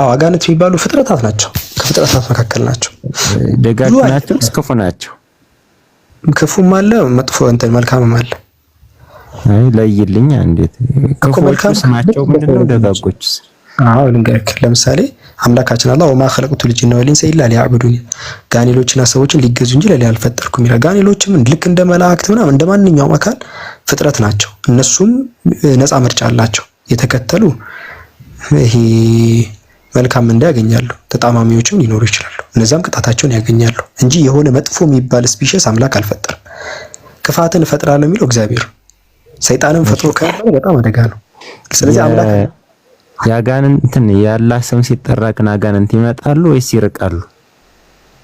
አጋንንት የሚባሉ ፍጥረታት ናቸው። ከፍጥረታት መካከል ናቸው። ደጋግ ናቸው፣ ክፉ ናቸው። ክፉም አለ መጥፎ እንትን መልካምም አለ። ለይልኝ እንዴት ክፉዎች ስማቸው ምንድነው? ደጋጎችስ? ልንገርክ። ለምሳሌ አምላካችን አላህ ወማ ኸለቅቱል ጂነ ወል ኢንሰ ኢላ ሊያዕቡዱን ጋኔሎችና ሰዎችን ሊገዙ እንጂ ለሌላ አልፈጠርኩም ይላል። ጋኔሎችም ልክ እንደ መላእክት ምናምን እንደ ማንኛውም አካል ፍጥረት ናቸው። እነሱም ነፃ ምርጫ አላቸው። የተከተሉ ይሄ መልካም ምንዳ ያገኛሉ። ተጣማሚዎችም ሊኖሩ ይችላሉ። እነዛም ቅጣታቸውን ያገኛሉ እንጂ የሆነ መጥፎ የሚባል ስፒሸስ አምላክ አልፈጠረም። ክፋትን እፈጥራለሁ የሚለው እግዚአብሔር፣ ሰይጣንን ፈጥሮ ካለ በጣም አደጋ ነው። ስለዚህ አምላክ ያጋንንትን የአላህ ስም ሲጠራ ግን አጋንንት ይመጣሉ ወይስ ይርቃሉ?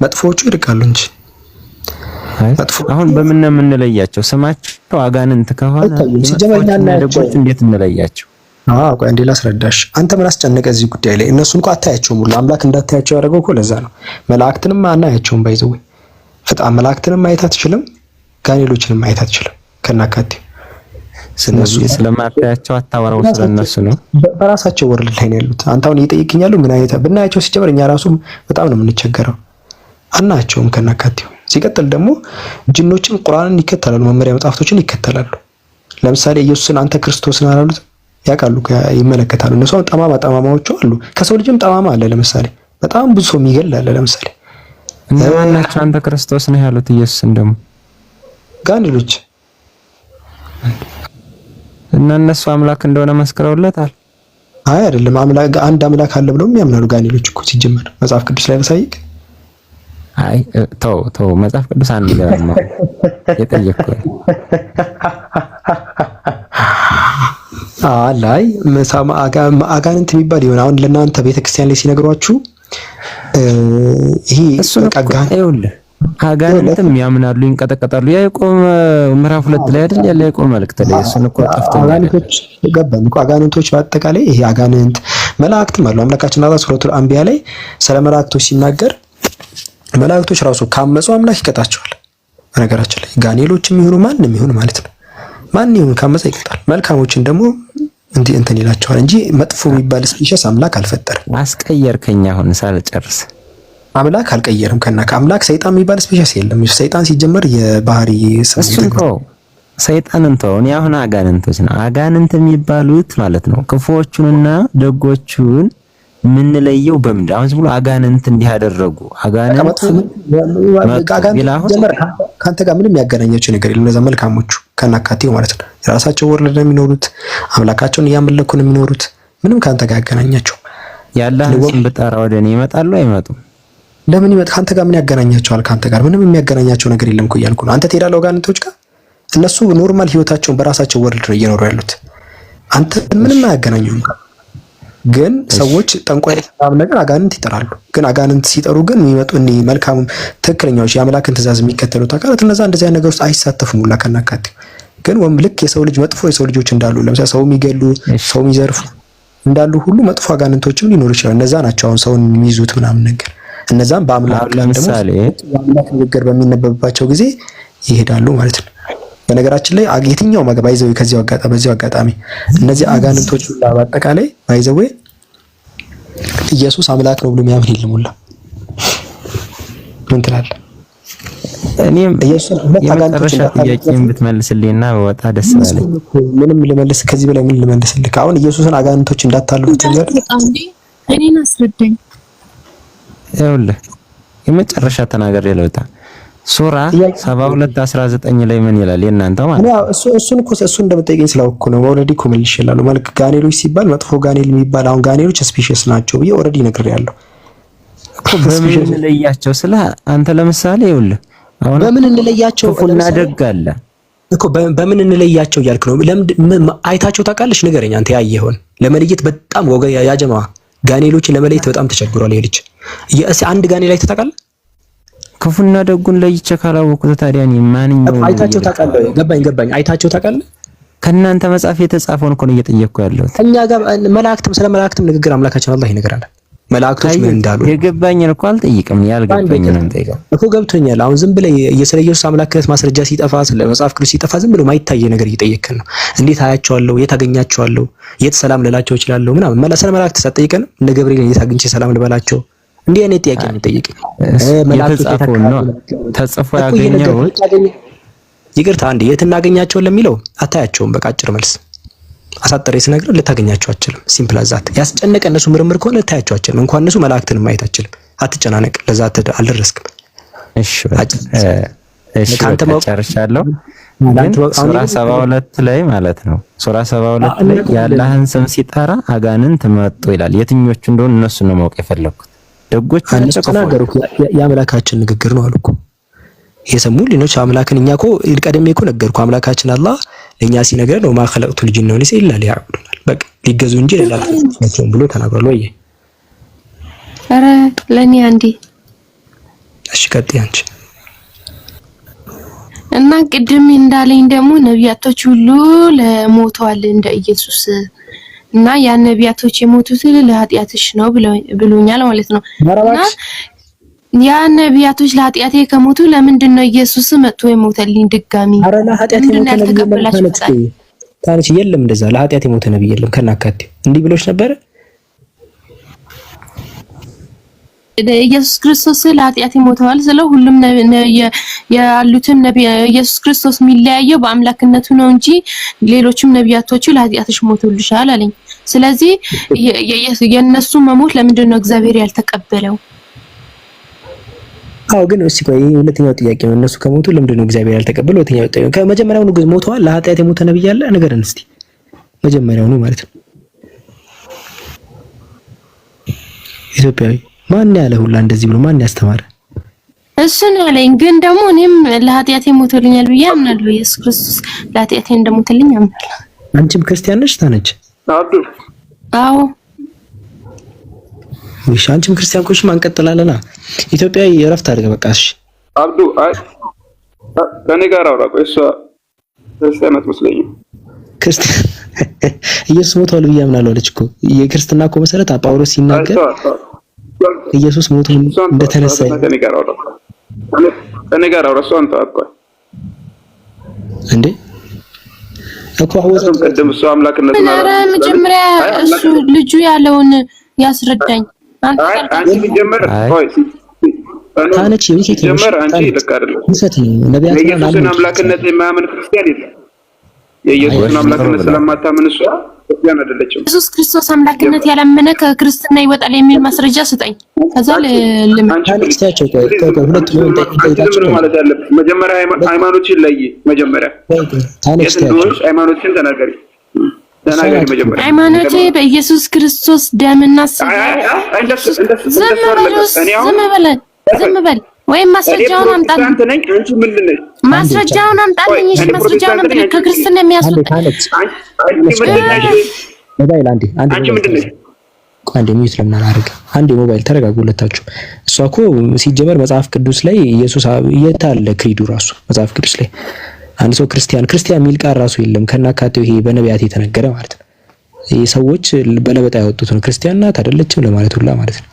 መጥፎቹ ይርቃሉ እንጂ አሁን በምን ነው የምንለያቸው? ስማቸው አጋንንት ከሆነ ደጎች እንዴት እንለያቸው? ቆይ አንዴ ላስረዳሽ። አንተ ምን አስጨነቀ እዚህ ጉዳይ ላይ? እነሱን እንኳን አታያቸውም ሁሉ አምላክ እንዳታያቸው ያደረገው እኮ ለዛ ነው። መላእክትንም አናያቸውም። ባይዘው መላእክትንም ማየት አትችልም፣ ጋኔሎችንም ማየት አትችልም ከናካቴ። ስለዚህ ስለማታያቸው አታወራው ስለነሱ ነው። በራሳቸው ወርልድ ላይ ነው ያሉት። አንተ አሁን እየጠየቅኝ ምን አይነት ብናያቸው ሲጀመር እኛ ራሱ በጣም ነው የምንቸገረው። አናያቸውም ከናካቴው። ሲቀጥል ደግሞ ጅኖችም ቁርአንን ይከተላሉ፣ መመሪያ መጽሐፍቶችን ይከተላሉ። ለምሳሌ ኢየሱስን አንተ ክርስቶስን አላሉት? ያውቃሉ፣ ይመለከታሉ። እነሱ ጠማማዎቹ አሉ። ከሰው ልጅም ጠማማ አለ። ለምሳሌ በጣም ብዙ ሰው የሚገል አለ። ለምሳሌ እነማን ናቸው አንተ ክርስቶስ ነህ ያሉት? ኢየሱስን ደግሞ ጋኔሎች እና እነሱ አምላክ እንደሆነ መስክረውለታል። አይ አይደለም፣ አምላክ አንድ አምላክ አለ ብለውም ያምናሉ ጋኔሎች እኮ ሲጀመር መጽሐፍ ቅዱስ ላይ ተሳይቅ። አይ ተው መጽሐፍ ቅዱስ አንድ ነገር ነው የጠየቅኩህ። ላይ አጋንንት የሚባል ይሆን አሁን ለእናንተ ቤተክርስቲያን ላይ ሲነግሯችሁ ይሄ አጋንንትም ያምናሉ፣ ይንቀጠቀጣሉ። ያዕቆብ ምዕራፍ 2 ላይ አይደል ያለ ያዕቆብ መልእክት ላይ እሱን እኮ ጠፍቶኛል። አጋንንቶች በአጠቃላይ ይሄ አጋንንት መላእክትም አሉ። አምላካችን አላህ ሱረቱል አንቢያ ላይ ስለ መላእክቶች ሲናገር መላእክቶች ራሱ ካመጹ አምላክ ይቀጣቸዋል። በነገራችን ላይ ጋኔሎችም ይሁኑ ማንንም ይሁን ማለት ነው፣ ማን ይሁን ካመጸ ይቀጣል። መልካሞችን ደግሞ እንትን ይላቸዋል እንጂ መጥፎ የሚባል ስፒሸስ አምላክ አልፈጠረም። አስቀየርከኝ አሁን ሳልጨርስ። አምላክ አልቀየረም። ከአምላክ ሰይጣን የሚባል ስፔሻስ የለም። ሰይጣን ሲጀመር የባህሪ ሰይጣንን ተው። እኔ አሁን አጋንንቶች ነው አጋንንት የሚባሉት ማለት ነው ክፉዎቹንና ደጎቹን የምንለየው በምንድን? አሁን ዝም ብሎ አጋንንት እንዲህ ያደረጉ አጋንንት ካንተ ጋር ምንም ያገናኛቸው ነገር የለም። እነዛ መልካሞቹ ከናካቴው ማለት ነው የራሳቸው ወርልድ ነው የሚኖሩት፣ አምላካቸውን እያመለኩ ነው የሚኖሩት። ምንም ካንተ ጋር ያገናኛቸው ያላህን ስም ብጠራ ወደ እኔ ይመጣሉ አይመጡም? ለምን ይመጣ? ካንተ ጋር ምን ያገናኛቸዋል? ካንተ ጋር ምንም የሚያገናኛቸው ነገር የለም እኮ እያልኩ ነው። አንተ ትሄዳለህ አጋንንቶች ጋር፣ እነሱ ኖርማል ህይወታቸውን በራሳቸው ወርልድ ነው እየኖሩ ያሉት። አንተ ምንም አያገናኙም። ግን ሰዎች ጠንቋይ ተባለ ነገር አጋንንት ይጠራሉ። ግን አጋንንት ሲጠሩ ግን የሚመጡ እኔ መልካም ትክክለኛዎች የአምላክን ትእዛዝ የሚከተሉት አካላት እነዛ እንደዚህ አይነት ነገር ውስጥ አይሳተፉም ሁላ ከናካቴው። ግን ልክ የሰው ልጅ መጥፎ የሰው ልጆች እንዳሉ ለምሳሌ ሰው የሚገሉ ሰው የሚዘርፉ እንዳሉ ሁሉ መጥፎ አጋንንቶችም ሊኖሩ ይችላሉ። እነዛ ናቸው አሁን ሰውን የሚይዙት ምናምን ነገር። እነዛም በአምላክ ለምሳሌ የአምላክ ንግግር በሚነበብባቸው ጊዜ ይሄዳሉ ማለት ነው። በነገራችን ላይ የትኛው ባይዘው በዚያው አጋጣሚ እነዚህ አጋንንቶች ሁላ በአጠቃላይ ባይዘው ኢየሱስ አምላክ ነው ብሎ የሚያምን የለም ሁላ። ምን ትላለህ? እኔም የመጨረሻ ጥያቄን ብትመልስልኝና በወጣ ደስ ይላል። ምንም ልመልስ ከዚህ በላይ ምን ልመልስልህ? አሁን ኢየሱስን አጋንንቶች እንዳታልፉት ነገር እኔን አስረዳኝ። ይኸውልህ የመጨረሻ ተናገር የለውታ ሱራ 72:19 ላይ ምን ይላል? የእናንተው ማለት ነው። እሱን እንደምጠይቀኝ ስላውኩ ነው። ኦልሬዲ እኮ መልሼላለሁ። መልክ ጋኔሎች ሲባል መጥፎ ጋኔል የሚባል አሁን ጋኔሎች ስፔሺስ ናቸው ብዬ ኦልሬዲ ነግሬያለሁ እኮ። በምን እንለያቸው? ስለ አንተ ለምሳሌ ይኸውልህ አሁን በምን እንለያቸው? ክፉና ደግ አለ እኮ በምን እንለያቸው እያልክ ነው። ለምን አይታቸው ታውቃለች? ንገረኝ አንተ ያየኸውን። ለመለየት በጣም ወገ ያጀማ ጋኔሎችን ለመለየት በጣም ተቸግሯል። ይልች አንድ ጋኔል ላይ ታውቃለህ? ክፉና ደጉን ለይቼ ካላወቅኩት ታዲያ እኔ ማንኛው አይታቸው ታውቃለህ? ገባኝ። አይታቸው ታውቃለህ? ከእናንተ መጽሐፍ የተጻፈውን እኮ ነው እየጠየቅኩ ያለሁት። እኛ ጋር መላእክትም ስለ መላእክትም ንግግር አምላካችን አላህ ይነግራል። መላእክቶች ምን እንዳሉ የገባኝን እኮ አልጠይቅም። ያልገባኝን ነው የምጠይቀው እኮ። ገብቶኛል። አሁን ዝም ብለህ ስለ ኢየሱስ አምላክነት ማስረጃ ሲጠፋ፣ ስለ መጽሐፍ ቅዱስ ሲጠፋ ዝም ብሎ ማይታየ ነገር እየጠየቅን ነው። እንዴት አያቸዋለሁ? የት አገኛቸዋለሁ? የት ሰላም ልላቸው እችላለሁ? ምናምን ስለ መላእክት ሳትጠይቀን እነ ገብርኤል የት አግኝቼ ሰላም ልበላቸው? እንዲህ አይነት ጥያቄ ነው የምጠይቀኝ። ተጽፎ ያገኘው ይቅርታ፣ አንዴ የት እናገኛቸውን ለሚለው አታያቸውም። በቃ አጭር መልስ አሳጠሬ ስነግርህ ልታገኛቸው አትችልም። ሲምፕል አዛት ያስጨነቀ እነሱ ምርምር ከሆነ ልታያቸው አትችልም። እንኳን እነሱ መላእክትን ማየት አትችልም። አትጨናነቅ፣ ለዛ አልደረስክም። እሺ ካንተ ጨርሻለሁ። ሱራ 72 ላይ ማለት ነው። ሱራ 72 ላይ የአላህን ስም ሲጠራ አጋንንት መጡ ይላል። የትኞቹ እንደሆነ እነሱን ነው ማወቅ የፈለኩት። ደጎች ተናገሩ። የአምላካችን ንግግር ነው አልኩ። የሰሙ ሊኖች አምላክን እኛ እኮ ቀደም እኮ ነገርኩ። አምላካችን አላህ ለኛ ሲነገር ነው ማخلقቱ ልጅ ነው ለሲ ኢላ ሊያዕቡዱናል በቃ ሊገዙ እንጂ ለላቸው ብሎ ተናግሯል። ወይ ኧረ ለኔ አንዴ እሺ ቀጥይ አንቺ እና ቅድም እንዳለኝ ደግሞ ነቢያቶች ሁሉ ለሞተዋል እንደ ኢየሱስ እና ያ ነቢያቶች የሞቱት ለኃጢአትሽ ነው ብሎኛል ማለት ነው። እና ያ ነቢያቶች ለኃጢአቴ ከሞቱ ለምንድን ነው ኢየሱስ መጥቶ የሞተልኝ ድጋሚ? አረ ለኃጢአቴ የሞተ ታንቺ የለም እንደዛ ለኃጢአቴ የሞተ ነብይ የለም ከናካቴ እንዲህ ብሎሽ ነበር። ኢየሱስ ክርስቶስ ለኃጢአቴ ሞተዋል ስለ ሁሉም ያሉትን ነብይ ኢየሱስ ክርስቶስ የሚለያየው በአምላክነቱ ነው እንጂ ሌሎችም ነቢያቶቹ ለኃጢአትሽ ሞተውልሻል አለኝ። ስለዚህ የነሱ መሞት ለምንድን ነው እግዚአብሔር ያልተቀበለው? አው ግን እሺ ቆይ ሁለተኛው ጥያቄ ነው። እነሱ ከሞቱ ለምንድን ነው እግዚአብሔር ያልተቀበለው? ሁለተኛው ጥያቄ ከመጀመሪያው ነው ሞተዋል ለኃጢአት የሞተ ነብይ አለ ነገርን እስቲ መጀመሪያው ነው ማለት ነው። ኢትዮጵያዊ ማን ያለ ሁላ እንደዚህ ብሎ ማን ያስተማረ? እሱ ነው ያለኝ። ግን ደግሞ እኔም ለኃጢአቴ ሞተልኛል ብዬ አምናለሁ። ኢየሱስ ክርስቶስ ለኃጢአቴ እንደሞተልኝ አምናለሁ። አንቺም ክርስቲያን ነሽ ታነች? አዎ እሺ አንቺም ክርስቲያን ኮሽ ማን ቀጥላለና ኢትዮጵያዊ የረፍት አድርገ በቃ እሺ አብዱ አይ ከኔ ጋር አውራ ቆይ እሷ ክርስቲያን አትመስለኝም። ክርስቲያን ኢየሱስ ሞቷል ብዬ አምናለሁ አለች እኮ የክርስትና እኮ መሰረት ጳውሎስ ሲናገር ኢየሱስ ሞቶ እንደተነሳ ከኔ ጋር አውራ እሷ አንተ አጥቋ እንዴ እኮ አወዘም ቀደም እሷ አምላክነት ማለት ነው። መጀመሪያ እሱ ልጁ ያለውን ያስረዳኝ አንቺ ቢጀምር ቆይ ታነች ቢጀምር አንቺ ልክ አይደለም። የኢየሱስን አምላክነት የማያምን ክርስቲያን የለም። የኢየሱስን አምላክነት ስለማታምን እሷ ክርስቲያን አይደለችም። ኢየሱስ ክርስቶስ አምላክነት ያላመነ ከክርስትና ይወጣል የሚል ማስረጃ ስጠኝ። ከዛ ለምንታቸው ሁለት ነው ማለት ያለብሽ መጀመሪያ ሃይማኖትሽን ለይ። መጀመሪያ ሃይማኖትሽን ተናገሪ መጀመሪያ ሃይማኖቴ በኢየሱስ ክርስቶስ ደምና ስጋ ዝም በል ወይም ማስረጃውን አምጣልኝ። አንቺ ምንድን ነሽ? ማስረጃውን አምጣልኝ። እሺ ማስረጃውን አምጣልኝ። ከክርስትና የሚያስወጣ ሞባይል አንዴ አንቺ ምንድን ነሽ? አንዴ ሚዩት ለምን አላደርግም? አንዴ ሞባይል ተረጋጉ ሁለታችሁ። እሷ እኮ ሲጀመር መጽሐፍ ቅዱስ ላይ ኢየሱስ የት አለ? ክሪዱ ራሱ መጽሐፍ ቅዱስ ላይ አንድ ሰው ክርስቲያን የሚል ቃል ራሱ የለም። ከናካቴው ይሄ በነቢያት የተነገረ ማለት ነው። ይሄ ሰዎች በለበጣ ያወጡት ነው። ክርስቲያን ናት አይደለችም ለማለት ሁላ ማለት ነው።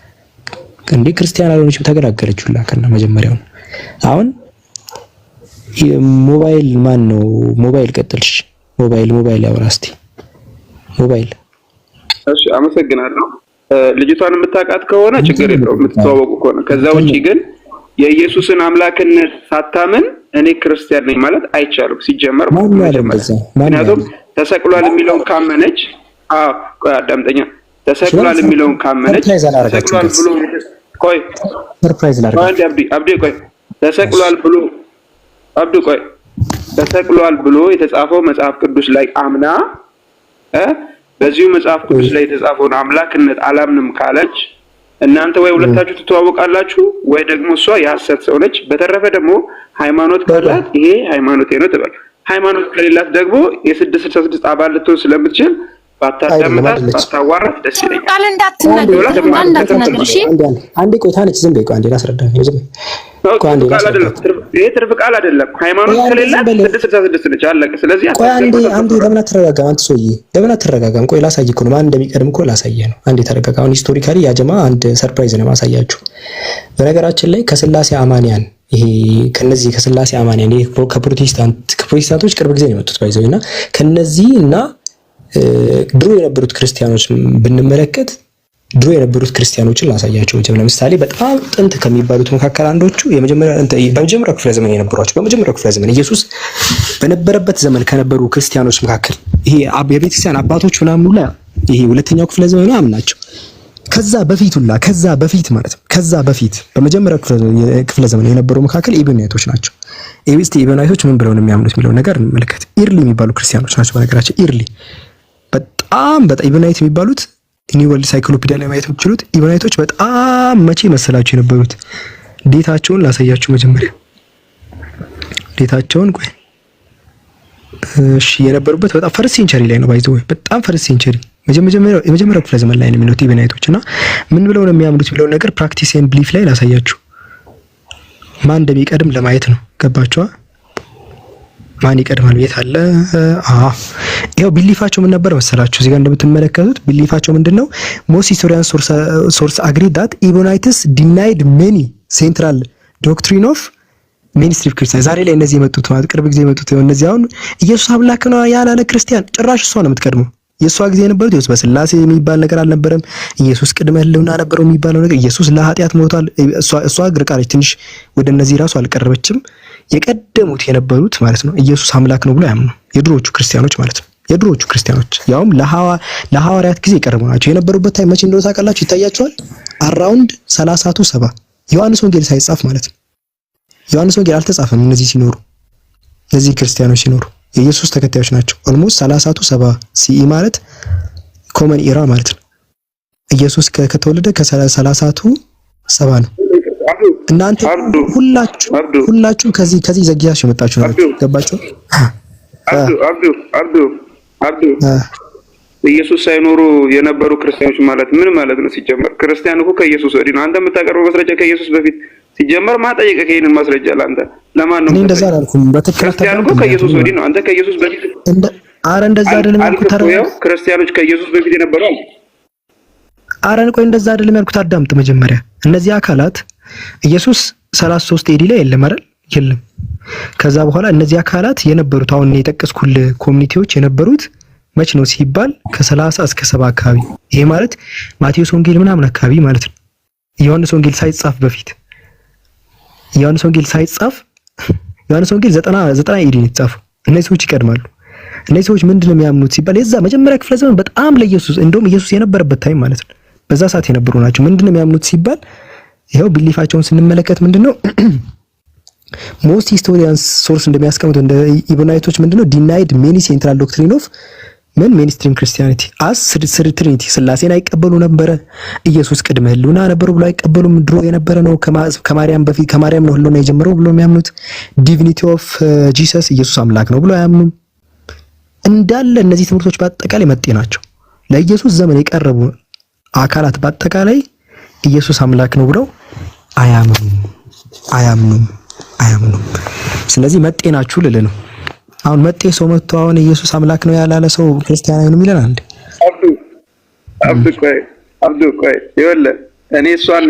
እንዴ ክርስቲያን አልሆነችም ተገላገለች ሁላ ከና መጀመሪያው። አሁን ሞባይል ማን ነው? ሞባይል ቀጥልሽ። ሞባይል ያወራ እስቲ ሞባይል። እሺ አመሰግናለሁ። ልጅቷን የምታውቃት ከሆነ ችግር የለውም የምትተዋወቁ ከሆነ። ከዛ ውጪ ግን የኢየሱስን አምላክነት ሳታምን እኔ ክርስቲያን ነኝ ማለት አይቻልም ሲጀመር ማለት ነው። ምክንያቱም ተሰቅሏል የሚለውን ካመነች አዳምጠኛ ተሰቅሏል የሚለውን ካመነች ተሰቅሏል ብሎ ቆይ ሰርፕራይዝ ላድርግ አብዲ ቆይ ተሰቅሏል ብሎ የተጻፈው መጽሐፍ ቅዱስ ላይ አምና በዚሁ መጽሐፍ ቅዱስ ላይ የተጻፈውን አምላክነት አላምንም ካለች እናንተ ወይ ሁለታችሁ ትተዋወቃላችሁ ወይ ደግሞ እሷ የሐሰት ሰው ነች። በተረፈ ደግሞ ሃይማኖት ካላት ይሄ ሃይማኖቴ ነው ትበል። ሃይማኖት ከሌላት ደግሞ የ666 አባል ልትሆን ስለምትችል ባታዳምጣት ባታዋራት ደስ ይለኛል። ቃል እንዳትናገር እሺ። አንዴ ቆይ ታነች ዝም በይ ቆይ አንዴ ላስረዳኝ። ዝም ቆይ አንዴ ላስረዳኝ። ይሄ ትርፍ ቃል አይደለም። ሃይማኖት ከሌላት 666 ነች አለቀ። ስለዚህ ቆይ አንዴ ለምን አትረጋጋም? አንተ ሰውዬ ለምን አትረጋጋም? ቆይ ላሳይህ እኮ ነው ማን እንደሚቀድም እኮ ላሳይህ ነው። አንዴ ተረጋጋ። አሁን ሂስቶሪካሊ ያ ጀማ አንድ ሰርፕራይዝ ነው ማሳያችሁ። በነገራችን ላይ ከስላሴ አማንያን ይሄ ከነዚህ ከስላሴ አማንያን ይሄ ከፕሮቴስታንቶች ቅርብ ጊዜ ነው የመጡት ባይዘውና ከነዚህ እና ድሮ የነበሩት ክርስቲያኖች ብንመለከት ድሮ የነበሩት ክርስቲያኖችን ላሳያቸው። ለምሳሌ በጣም ጥንት ከሚባሉት መካከል አንዶቹ በመጀመሪያው ክፍለ ዘመን የነበሯቸው በመጀመሪያው ክፍለ ዘመን ኢየሱስ በነበረበት ዘመን ከነበሩ ክርስቲያኖች መካከል ይሄ የቤተክርስቲያን አባቶች ምናምን ሁላ ይሄ ሁለተኛው ክፍለ ዘመን ምናምን ናቸው። ከዛ በፊት ማለት ነው። ከዛ በፊት በመጀመሪያው ክፍለ ዘመን የነበሩ መካከል ኢብናይቶች ናቸው። ኢብናይቶች ምን ብለው ነው የሚያምኑት የሚለው ነገር እንመልከት። ኢርሊ የሚባሉ ክርስቲያኖች ናቸው። በነገራችን ኢርሊ በጣም ኢብናይት የሚባሉት ኒው ወርልድ ሳይክሎፒዲያ ላይ ማየት የምትችሉት ኢብናይቶች በጣም መቼ መሰላችሁ የነበሩት? ዴታቸውን ላሳያችሁ መጀመሪያ ዴታቸውን ቆይ እሺ የነበሩበት በጣም ፈርስት ሴንቸሪ ላይ ነው። ባይዘው በጣም ፈርስት ሴንቸሪ የመጀመሪያው ክፍለ ዘመን ላይ ነው የሚሉት ኢብናይቶች እና ምን ብለው ነው የሚያምኑት የሚለው ነገር ፕራክቲስ ኤንድ ቢሊፍ ላይ ላሳያችሁ። ማን እንደሚቀድም ለማየት ነው። ገባችኋ? ማን ይቀድማል ቤት አለ? ይሄው ቢሊፋቸው ምን ነበር መሰላችሁ? እዚህ ጋር እንደምትመለከቱት ቢሊፋቸው ምንድነው? ሞስት ሂስቶሪያን ሶርስ አግሪ ዳት ኢብናይትስ ዲናይድ ሜኒ ሴንትራል ዶክትሪን ኦፍ ሜንስትሪም ክርስቲያን። ዛሬ ላይ እነዚህ የመጡት ማለት ቅርብ ጊዜ የመጡት እነዚህ አሁን ኢየሱስ አምላክ ነው ያላለ ክርስቲያን ጭራሽ እሷ ነው የምትቀድመው። የእሷ ጊዜ የነበሩት ኢየሱስ በስላሴ የሚባል ነገር አልነበረም። ኢየሱስ ቅድመ ህልውና ነበረው የሚባለው ነገር ኢየሱስ ለኃጢአት ሞቷል። እሷ ግርቃለች ትንሽ ወደ እነዚህ ራሱ አልቀረበችም። የቀደሙት የነበሩት ማለት ነው ኢየሱስ አምላክ ነው ብሎ ያምኑ የድሮቹ ክርስቲያኖች ማለት ነው። የድሮቹ ክርስቲያኖች ያውም ለሐዋርያት ጊዜ የቀረቡ ናቸው። የነበሩበት ታይም መቼ እንደሆነ ታውቃላችሁ? ይታያችኋል። አራውንድ 30ቱ 70 ዮሐንስ ወንጌል ሳይጻፍ ማለት ነው። ዮሐንስ ወንጌል አልተጻፈም። እነዚህ ሲኖሩ እነዚህ ክርስቲያኖች ሲኖሩ የኢየሱስ ተከታዮች ናቸው። ኦልሞስት 30ቱ 70 ሲኢ ማለት ኮመን ኢራ ማለት ነው። ኢየሱስ ከተወለደ ከ30ቱ 70 ነው። እናንተ ሁላችሁ ከዚህ ዘግያችሁ የመጣችሁ ናችሁ። ገባችሁ? አብዱ ኢየሱስ ሳይኖሩ የነበሩ ክርስቲያኖች ማለት ምን ማለት ነው? ሲጀመር ክርስቲያን እኮ ከኢየሱስ ወዲህ ነው። አንተ የምታቀርበው ማስረጃ ከኢየሱስ በፊት ሲጀመር ማጠየቀ ከይሄንን ማስረጃ ለአንተ ለማን ነው? እንደዛ አላልኩም። ክርስቲያን እኮ ከኢየሱስ ወዲህ ነው። አንተ ከኢየሱስ በፊት እንደዛ አይደለም ያልኩት። ክርስቲያኖች ከኢየሱስ በፊት የነበሩ ቆይ እንደዛ አይደለም ያልኩት። አዳምጥ መጀመሪያ። እነዚህ አካላት ኢየሱስ 33 ኤዲ ላይ የለም አይደል? የለም። ከዛ በኋላ እነዚህ አካላት የነበሩት አሁን የጠቀስኩል ኮሚኒቲዎች የነበሩት መች ነው ሲባል ከ30 እስከ 70 አካባቢ። ይሄ ማለት ማቴዎስ ወንጌል ምናምን አካባቢ ማለት ነው። ዮሐንስ ወንጌል ሳይጻፍ በፊት ዮሐንስ ወንጌል 90 ኤዲ ነው የተጻፈው። እነዚህ ሰዎች ይቀድማሉ። እነዚህ ሰዎች ምንድነው የሚያምኑት ሲባል የዛ መጀመሪያ ክፍለ ዘመን በጣም ለኢየሱስ እንደውም ኢየሱስ የነበረበት ታይም ማለት ነው በዛ ሰዓት የነበሩ ናቸው። ምንድነው የሚያምኑት ሲባል ይሄው ቢሊፋቸውን ስንመለከት ምንድነው ሞስት ሂስቶሪያንስ ሶርስ እንደሚያስቀምጡት እንደ ኢብናይቶች ምንድነው ዲናይድ ሜኒ ሴንትራል ዶክትሪን ኦፍ ሜንስትሪም ክርስቲያኒቲ አስ ትሪኒቲ ስላሴን አይቀበሉ ነበረ። ኢየሱስ ቅድመ ህልውና ነበሩ ብሎ አይቀበሉም። ድሮ የነበረ ነው ከማርያም በፊት ከማርያም ነው ህልውና የጀመረው ብሎ የሚያምኑት። ዲቪኒቲ ኦፍ ጂሰስ ኢየሱስ አምላክ ነው ብሎ አያምኑም። እንዳለ እነዚህ ትምህርቶች በአጠቃላይ መጤ ናቸው። ለኢየሱስ ዘመን የቀረቡ አካላት በአጠቃላይ ኢየሱስ አምላክ ነው ብለው አያምኑም። ስለዚህ መጤ ናችሁ ልል ነው። አሁን መጤ ሰው መጥቶ አሁን ኢየሱስ አምላክ ነው ያላለ ሰው ክርስቲያን አይሆንም ይላል አንዴ። አብዱ ቆይ ይኸውልህ እኔ እሷን